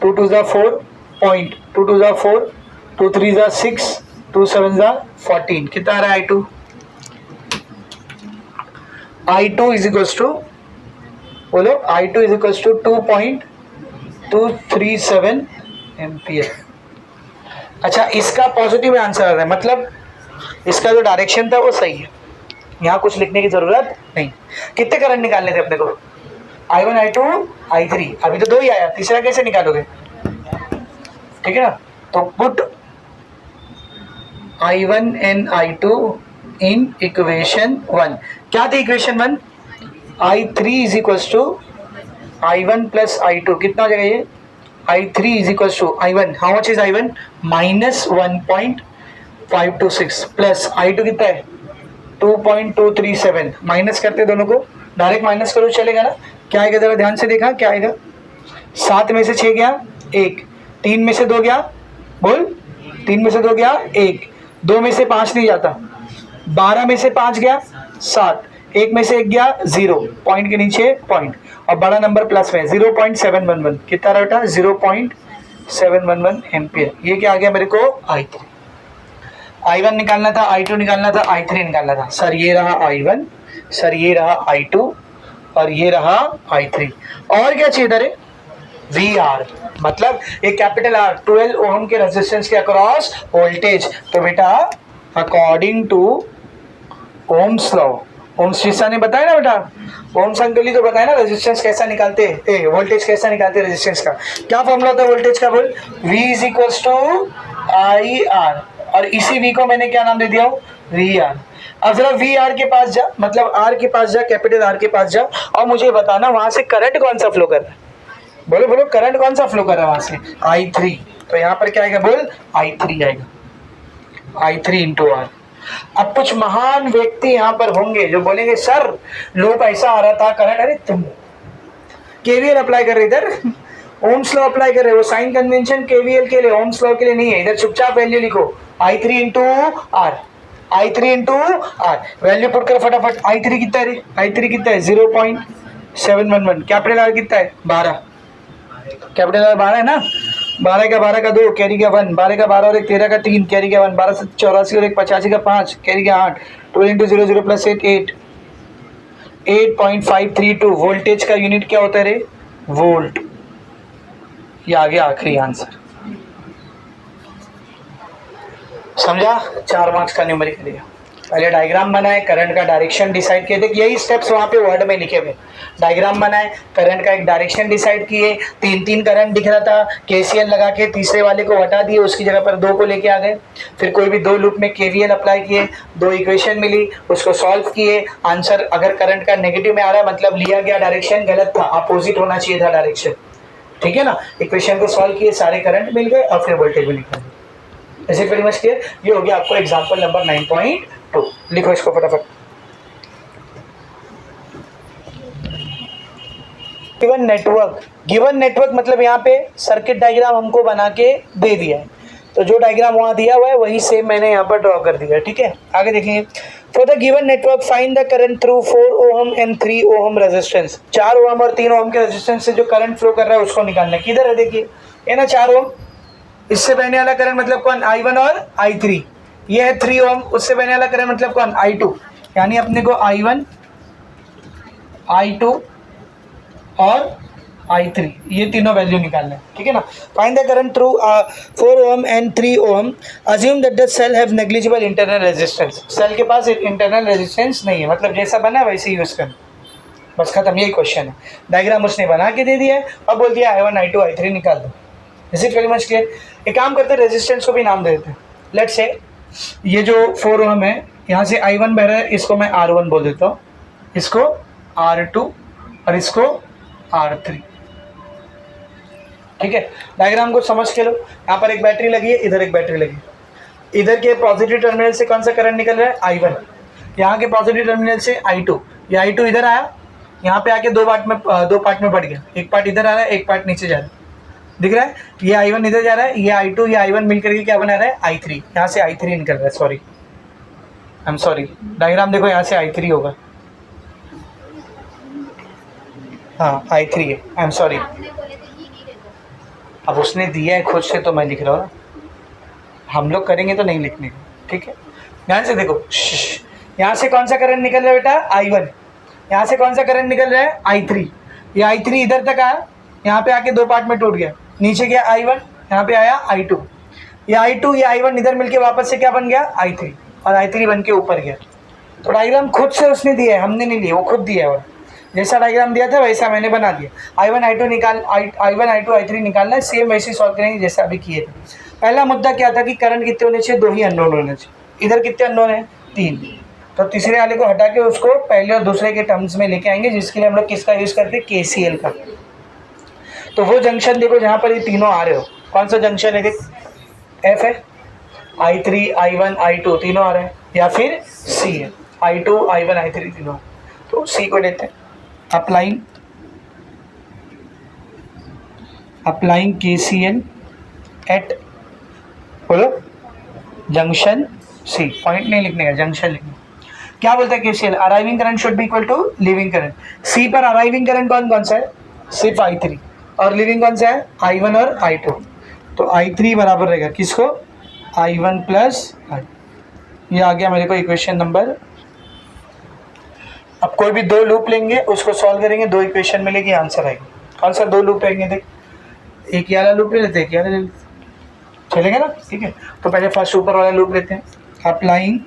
2 2 जा 4, 2 2 जा 4, 2 3 जा 6, 2 7 जा 14, कितना आ रहा है I2 इज इक्वल्स टू, बोलो I2 is equals to 2.237 ampere. अच्छा, इसका पॉजिटिव आंसर आ रहा है, मतलब इसका जो डायरेक्शन था वो सही है, यहाँ कुछ लिखने की जरूरत नहीं। कितने करंट निकालने थे अपने को? I1 I2 I3, अभी तो 2 ही आया, तीसरा कैसे निकालोगे, ठीक है ना। तो put I1 and I2 in equation 1। क्या थी equation 1? I3 is equals to I1 plus I2, कितना हो जाएगा ये? I3 is equals to I1, how much is I1? -1.526 plus I2 कितना है? 2.237। माइनस करते दोनों को, डायरेक्ट माइनस करो, चलेगा ना। क्या आएगा जरा ध्यान से देखा, क्या आएगा? 7 में से 6 गया 1, 3 में से 2 गया, बोल 3 में से 2 गया 1, 2 में से 5 नहीं जाता, 12 में से 5 गया 7, 1 में से 1 गया 0, पॉइंट के नीचे पॉइंट, और बड़ा नंबर प्लस में 0.711, कितना रहा बेटा? 0.711 एम्पियर। ये क्या आ गया मेरे को? I3। I1 निकालना था, I2 निकालना था, I3 निकालना था। सर ये रहा I1, सर ये रहा I2, और ये रहा I3, और क्या चाहिए था रे? VR, मतलब एक कैपिटल R, 12 ओम के रेजिस्टेंस के अक्रॉस वोल्टेज। तो बेटा according to Ohm's law, Ohm's शीशा ने बताया ना बेटा, ओम्स अंकल ही तो बताया ना रेजिस्टेंस कैसा निकालते हैं, वोल्टेज कैसा निकालते हैं रेजिस्टेंस का। क्या फॉर्मूला होता है वोल्टेज का? बोल V is equals to IR, और इसी V को मैंने क्या नाम दे दिया? VR। अब जरा VR के पास जा, मतलब R के पास जा, कैपिटल R के पास जा, और मुझे बताना वहां से करंट कौन सा फ्लो कर रहा है। बोलो बोलो, करंट कौन सा फ्लो कर रहा है वहां से? I3। तो यहाँ पर क्या आएगा बोल? I3 आएगा, I3 इंटू R। अब कुछ महान व्यक्ति यहाँ पर होंगे जो बोलेंगे सर लो पैसा आ रहा था करंट, अरे तुम KVL अप्लाई कर रहे, इधर ओम्स लॉ अप्लाई कर रहे हो। साइन कन्वेंशन KVL के लिए, ओम्स लॉ के लिए नहीं है। इधर चुपचाप वैल्यू लिखो, I3 into R, I3 into R, value put कर फटाफट। I3 कितना है? I3 कितना है? 711। कैपिटल आर कितना है 12, कैपिटल आर 12 है ना, 12 का 2 कैरी का 1, 12 का 12 और एक 13 का 3 कैरी का 1, 12 से 84 और एक 85 का 5 कैरी का 8, 12 इंटू 0 0 प्लस 8 8, 8.532। वोल्टेज का यूनिट क्या होता है रे, वोल्ट। ये आ गया आखिरी आंसर, समझा। 4 मार्क्स का न्यूमेरिकल दिया। पहले डायग्राम बनाए, करंट का डायरेक्शन डिसाइड किए, देख यही स्टेप्स वहाँ पे वर्ड में लिखे हुए। डायग्राम बनाए, करंट का एक डायरेक्शन डिसाइड किए, 3 करंट दिख रहा था, केसीएल लगा के तीसरे वाले को हटा दिए, उसकी जगह पर 2 को लेके आ गए। फिर कोई भी 2 लूप में केवीएल अप्लाई किए, 2 इक्वेशन मिली, उसको सॉल्व किए। आंसर अगर करंट का नेगेटिव में आ रहा है मतलब लिया गया डायरेक्शन गलत था, अपोजिट होना चाहिए था डायरेक्शन, ठीक है ना। इक्वेशन को सॉल्व किए, सारे करंट मिल गए और फिर वोल्टेज भी निकल गए। ऐसे वेरी मच क्लियर। ये हो गया आपको एग्जांपल नंबर 9.2। लिखो इसको फटाफट। गिवन नेटवर्क मतलब यहाँ पे सर्किट डायग्राम हमको बना के दे दिया है, तो जो डायग्राम वहाँ दिया हुआ है वही सेम मैंने यहाँ पर ड्रॉ कर दिया है, ठीक है। आगे देखेंगे, for the given network find the current through 4 ohm and 3 ohm resistance. 4 ohm और 3 ओहम के रेजिस्टेंस से जो करंट फ्लो कर रहा है उसको निकालना है। किधर है देखिए, ये ना 4 ओहम, इससे बहने वाला करंट मतलब कौन, I1 और I3। ये है 3 ओम, उससे बहने वाला करंट मतलब कौन, I2। यानी अपने को I1 I2 और I3 ये तीनों वैल्यू निकालना है, ठीक है ना। Find the current through 4 ohm and 3 ohm. Assume that the cell have negligible internal resistance. Cell के पास एक इंटरनल रेजिस्टेंस नहीं है, मतलब जैसा बना है वैसे यूज करना, बस खत्म, यही क्वेश्चन है। डायग्राम उसने बना के दे दिया है, अब बोल दिया I1 I2 I3 निकाल दो। Is it very much clear. एक काम करते हैं, रेजिस्टेंस को भी नाम दे देते हैं। लेट्स से ये जो 4 ओम है, यहाँ से I1 बह रहा है, इसको मैं R1 बोल देता हूँ, इसको R2 और इसको R3, ठीक है। डायग्राम को समझ के लो। यहाँ पर एक बैटरी लगी है, इधर एक बैटरी लगी है। इधर के पॉजिटिव टर्मिनल से कौन सा करंट निकल रहा है, I1। यहाँ के पॉजिटिव टर्मिनल से I2। ये I2 इधर आया, यहाँ पे आके दो पार्ट में बढ़ गया, एक पार्ट इधर आ रहा है, एक पार्ट नीचे जा रहा है, दिख रहा है। ये I1 इधर जा रहा है, ये I2 ये I1 मिलकर के क्या बना रहा है, I3। यहाँ से I3 निकल रहा है, sorry I am sorry, diagram देखो, यहाँ से I3 होगा, हाँ I3 है, आई एम सॉरी। अब उसने दिया है खुद से तो मैं लिख रहा हूँ, हम लोग करेंगे तो नहीं लिखने का, ठीक है। ध्यान से देखो, यहाँ से कौन सा करंट निकल रहा है बेटा, I1। यहाँ से कौन सा करंट निकल रहा है, I3। ये I3 इधर तक आया, यहाँ पे आके दो पार्ट में टूट गया, नीचे गया I1, यहाँ पे आया I2। ये I2 ये I1 इधर मिलके वापस से क्या बन गया, I3, और I3 बन के ऊपर गया। तो डायग्राम खुद से उसने दिया है, हमने नहीं लिया, वो खुद दिया है। जैसा डायग्राम दिया था वैसा मैंने बना दिया। I1 I2 I1 I2 I3 निकालना है, सेम वैसे सॉल्व करेंगे जैसा अभी किए थे। पहला मुद्दा क्या था कि करंट कितने होने चाहिए, 2 ही अननोन होने चाहिए। इधर कितने अननोन है, 3। तो तीसरे वाले को हटा के उसको पहले और दूसरे के टर्म्स में लेके आएंगे, जिसके लिए हम लोग किसका यूज़ करते हैं, KCL का। तो वो जंक्शन देखो जहाँ पर ये तीनों आ रहे हो, कौन सा जंक्शन है, देख F है, I3 I1 I2 तीनों आ रहे हैं, या फिर C है, I2 I1 I3 तीनों। तो C को लेते हैं, अप्लाइंग KCL एट, बोलो, जंक्शन C। पॉइंट नहीं लिखने का, जंक्शन लिखना। क्या बोलता है KCL, arriving current should be equal to leaving current. C पर अराइविंग करंट कौन सा है, सिर्फ I3, और लीविंग कौन सा है, I1 और I2। तो I3 बराबर रहेगा किसको, I1 प्लस I। ये आ गया मेरे को इक्वेशन नंबर। अब कोई भी 2 लूप लेंगे, उसको सॉल्व करेंगे, 2 इक्वेशन मिलेगी, आंसर आएगी। कौन सा 2 लूप लेंगे, देख एक ये वाला लूप ले लेते हैं, एक ये वाला ले लेते हैं, चलेगा ना, ठीक है। तो पहले फर्स्ट ऊपर वाला लूप लेते हैं, अप्लाइंग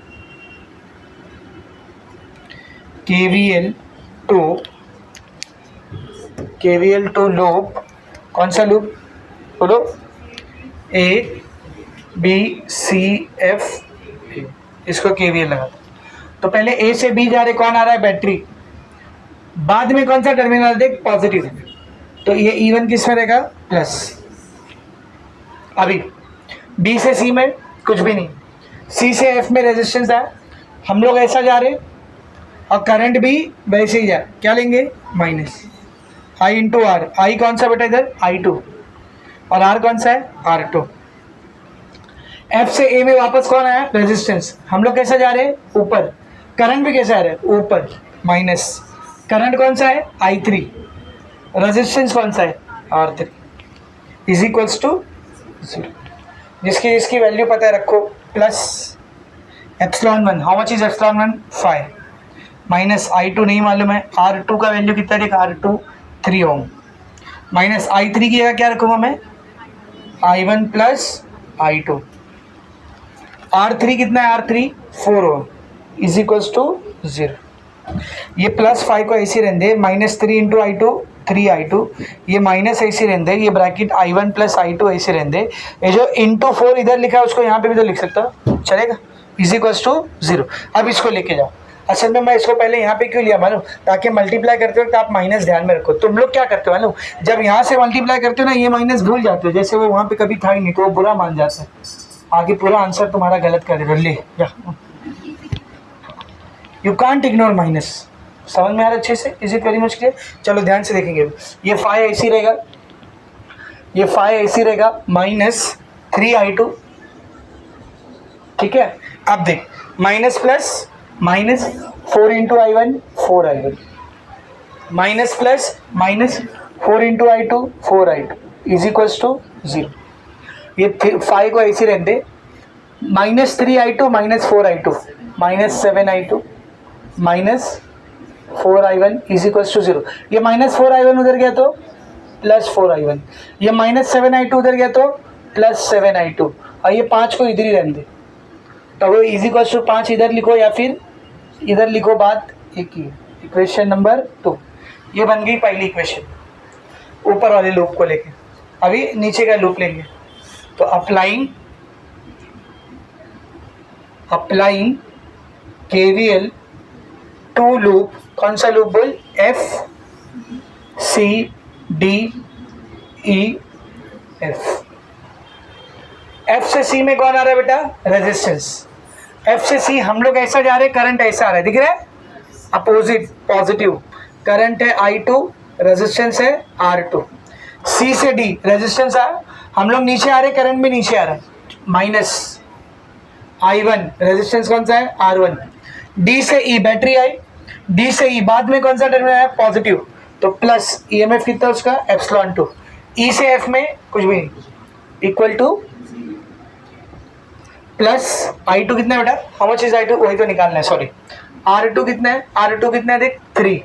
KVL टू लूप, कौन सा लूप, बोलो, A B C F, इसको KVL लगा दो। तो पहले A से B जा रहे, कौन आ रहा है, बैटरी। बाद में कौन सा टर्मिनल, देख पॉजिटिव, तो ये E1 किस में रहेगा, प्लस। अभी B से C में कुछ भी नहीं, C से F में रेजिस्टेंस है, हम लोग ऐसा जा रहे, और करंट भी वैसे ही जाए, क्या लेंगे, minus I into R. I कौन सा बेटा इधर, I2, और R कौन सा है, R2। F से A में वापस कौन आया, रेजिस्टेंस। हम लोग कैसे जा रहे हैं, ऊपर, करंट भी कैसे आ रहा है, ऊपर, माइनस करंट कौन सा है I3, रेजिस्टेंस कौन सा है R3 इज इक्वल्स टू 0। जिसकी जिसकी वैल्यू पता है रखो, plus epsilon 1, how much is epsilon 1 5, minus I2 नहीं मालूम है, R2 का वैल्यू कितना देगा R2 3 ओम, माइनस I3 की जगह क्या रखूँगा मैं I1 प्लस I2, R3 कितना है R3 4 Om is equals to 0। ये प्लस 5 को ऐसे रहने दे, माइनस 3 इंटू I2 3I2, ये माइनस ऐसे रहने दे, ये ब्रैकेट I1 प्लस I2 ऐसे रहने दे, ये जो इंटू 4 इधर लिखा है उसको यहाँ पे भी तो लिख सकता चलेगा, इज इक्वल्स टू 0। अब इसको लेके जाओ, असल में मैं इसको पहले यहाँ पे क्यों लिया मालूम, ताकि मल्टीप्लाई करते वक्त आप माइनस ध्यान में रखो। तुम लोग क्या करते हो मालूम, जब यहाँ से मल्टीप्लाई करते हो ना ये माइनस भूल जाते हो, जैसे वो वहाँ पे कभी था ही नहीं तो वो बुरा मान जाता है, आगे पूरा आंसर तुम्हारा गलत कर देगा। ले जा, यू कांट इग्नोर माइनस, समझ में आ रहा अच्छे से, is it very much clear. चलो ध्यान से देखेंगे, ये 5 ऐसी रहेगा, ये 5 ऐसी रहेगा, माइनस 3I2, ठीक है। अब देख minus plus minus 4 into I1 4I1, minus plus minus 4 into I2 4I2 is equals to 0। ये 5 को ऐसे रहने दे, minus 3I2 minus 4I2 minus 7I2 minus 4I1 is equals to 0। ये माइनस 4I1 उधर गया तो प्लस 4I1, ये माइनस 7I2 उधर गया तो प्लस 7I2, और ये 5 को इधर ही रहने दे, तो वो इज इक्वल्स टू 5 इधर लिखो या फिर इधर लिखो, बात एक ही। इक्वेशन नंबर 2 ये बन गई पहली इक्वेशन ऊपर वाले लूप को लेके। अभी नीचे का लूप लेंगे, तो अप्लाइंग KVL टू लूप, कौन सा लूप बोल, F C D E F। F से C में कौन आ रहा है बेटा, रेजिस्टेंस। F से C हम लोग ऐसा जा रहे हैं, करंट ऐसा आ रहा है, दिख रहा है, अपोजिट पॉजिटिव, करंट है I2, रेजिस्टेंस है R2। C से D रेजिस्टेंस आ, हम लोग नीचे आ रहे हैं, करंट भी नीचे आ रहा है, माइनस I1, रेजिस्टेंस कौन सा है R1। D से E बैटरी आई, D से E बाद में कौन सा टर्मिनल है पॉजिटिव, तो प्लस EMF कितना उसका एप्सिलॉन 2। E से F में कुछ भी नहीं, इक्वल टू प्लस I2 कितना है बेटा, हाउ मच इज I2 वही तो निकालना है, सॉरी R2 कितना है, R2 कितना है देख 3,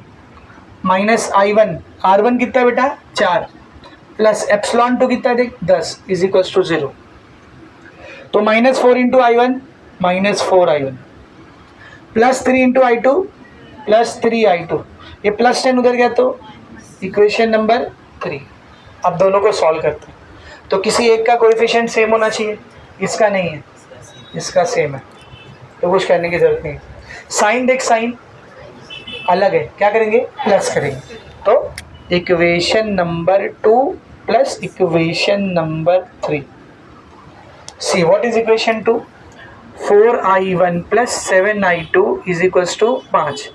माइनस I1, R1 कितना है बेटा 4, प्लस एप्सिलॉन 2 कितना है देख 10 इज इक्वल टू 0। तो minus 4 into I1 minus 4I1 plus 3 into I2 plus 3I2, ये प्लस 10 उधर गया तो इक्वेशन नंबर 3। अब दोनों को सॉल्व करते हैं, तो किसी एक का कोएफिशिएंट सेम होना चाहिए, इसका नहीं है, इसका सेम है, तो कुछ करने की जरूरत नहीं है। साइन देख, साइन अलग है, क्या करेंगे प्लस करेंगे, तो equation number 2 plus equation number 3। See what is equation 2, 4I1 plus 7I2 is equals to 5,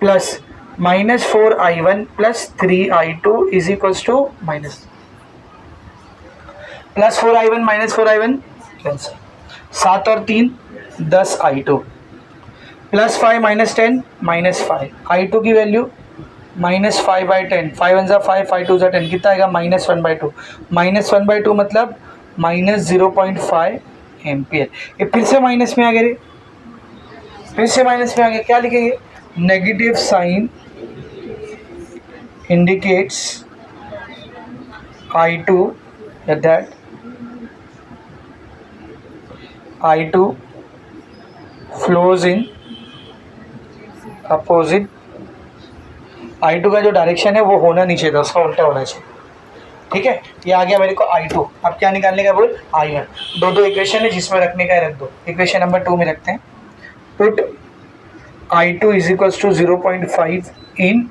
plus minus 4I1 plus 3I2 is equals to minus, plus 4I1 minus 4I1 cancel, 7 और 3 10I2, plus 5 minus 10 minus 5, I2 की वैल्यू माइनस 5/10, 5 1 ज़ा 5 5 2 ज़ा 10 कितना आएगा माइनस 1/2, माइनस 1/2 मतलब माइनस 0.5 एम्पियर। ये फिर से माइनस में आ गए, फिर से माइनस में आ गए, क्या लिखेंगे, negative sign indicates I2 that I2 flows in opposite, I2 का जो डायरेक्शन है वो होना नहीं चाहिए था, उसका उल्टा होना चाहिए, ठीक है। ये आ गया मेरे को I2, अब क्या निकालने का बोल I1। दो इक्वेशन है, जिसमें रखने का है रख दो, इक्वेशन नंबर 2 में रखते हैं, put I2 is equals to 0.5 in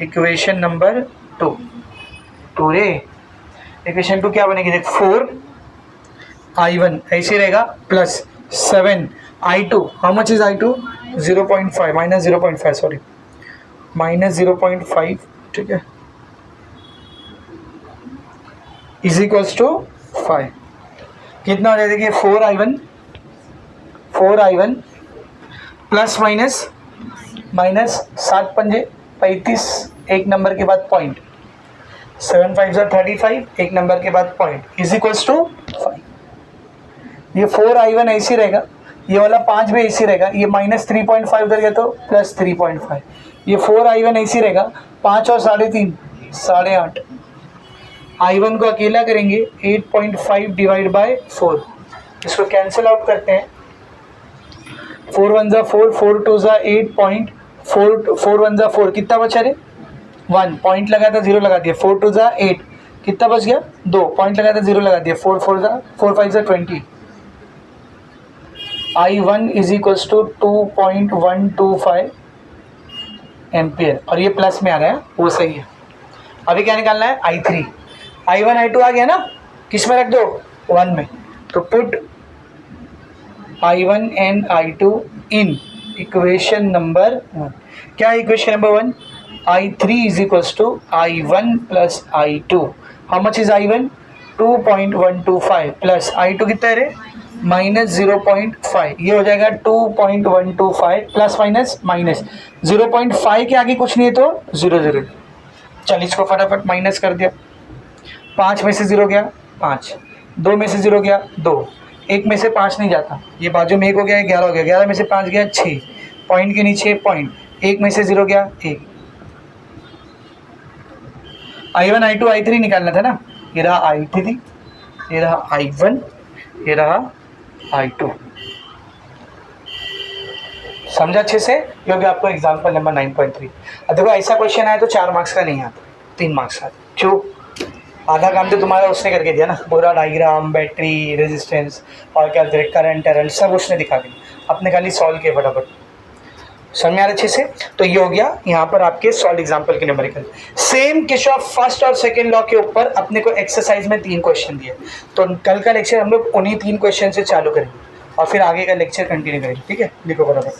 equation number 2 रे, इक्वेशन 2 क्या बनेगी देख, 4I1 ऐसे रहेगा plus 7I2, how much is I2 0.5 minus 0.5 sorry minus 0.5, ठीक है, इज इक्वल्स टू 5, कितना हो जाएगा देखिए 4I1 प्लस माइनस माइनस 7 पंजे 35, एक नंबर के बाद पॉइंट, 7 5 35, एक नंबर के बाद पॉइंट इज इक्वल्स टू 5। ये 4i1 ऐसी रहेगा, ये वाला 5 भी ऐसी रहेगा, ये -3.5 उधर गया तो +3.5, ये 4i1 ऐसी रहेगा, 5 और 3.5 8.5, i1 को अकेला करेंगे 8.5 डिवाइड बाय 4, इसको कैंसिल आउट करते हैं, 4 1 जा 4, 4 2 जा 8.4, 4 1 जा 4, कितना बचा रे 1, पॉइंट लगा था 0 लगा दिया, 4 2 जा 8, कितना बच गया 2, पॉइंट लगा था 0 लगा दिया, 4 5 जा 20, i1 is equals to 2.125 ampere, और ये प्लस में आ रहा है, वो सही है। अभी क्या निकालना है i3, i1 i2 आ गया ना, किस में रख दो 1 में, तो put i1 and i2 in equation number 1। क्या equation number 1, i3 is equals to i1 plus i2, how much is i1 2.125 plus i2 कितना है रे -0.5, ये हो जाएगा 2.125 प्लस माइनस माइनस 0.5 के आगे कुछ नहीं है तो 0 0। चल इसको फटाफट माइनस कर दिया, 5 में से 0 गया 5, 2 में से 0 गया 2, 1 में से 5 नहीं जाता, ये बाजू में 1 हो गया 11 हो गया, 11 में से 5 गया 6, पॉइंट के नीचे पॉइंट, 1 में से 0 गया 1। i1 i2 i3 निकालना था ना, ये रहा i3, ये रहा i1, ये रहा i2। समझा अच्छे से, क्योंकि आपको एग्जाम्पल नंबर 9.3। अब देखो ऐसा क्वेश्चन आया तो 4 मार्क्स का नहीं आता, 3 मार्क्स का। क्यों? आधा काम तो तुम्हारा उसने करके दिया ना, पूरा डायग्राम, बैटरी, रेजिस्टेंस और क्या करंट सब उसने दिखा दिया, अपने खाली सॉल्व किए फटाफट। समझ में आ रहा अच्छे से? तो ये हो गया यहाँ पर आपके सॉल्व एग्जाम्पल के न्यूमेरिकल। सेम किरचॉफ फर्स्ट और सेकंड लॉ के ऊपर अपने को एक्सरसाइज में 3 क्वेश्चन दिए, तो कल का लेक्चर हम लोग उन्हीं 3 क्वेश्चन से चालू करेंगे और फिर आगे का लेक्चर कंटिन्यू करेंगे। ठीक है, लिखो बराबर।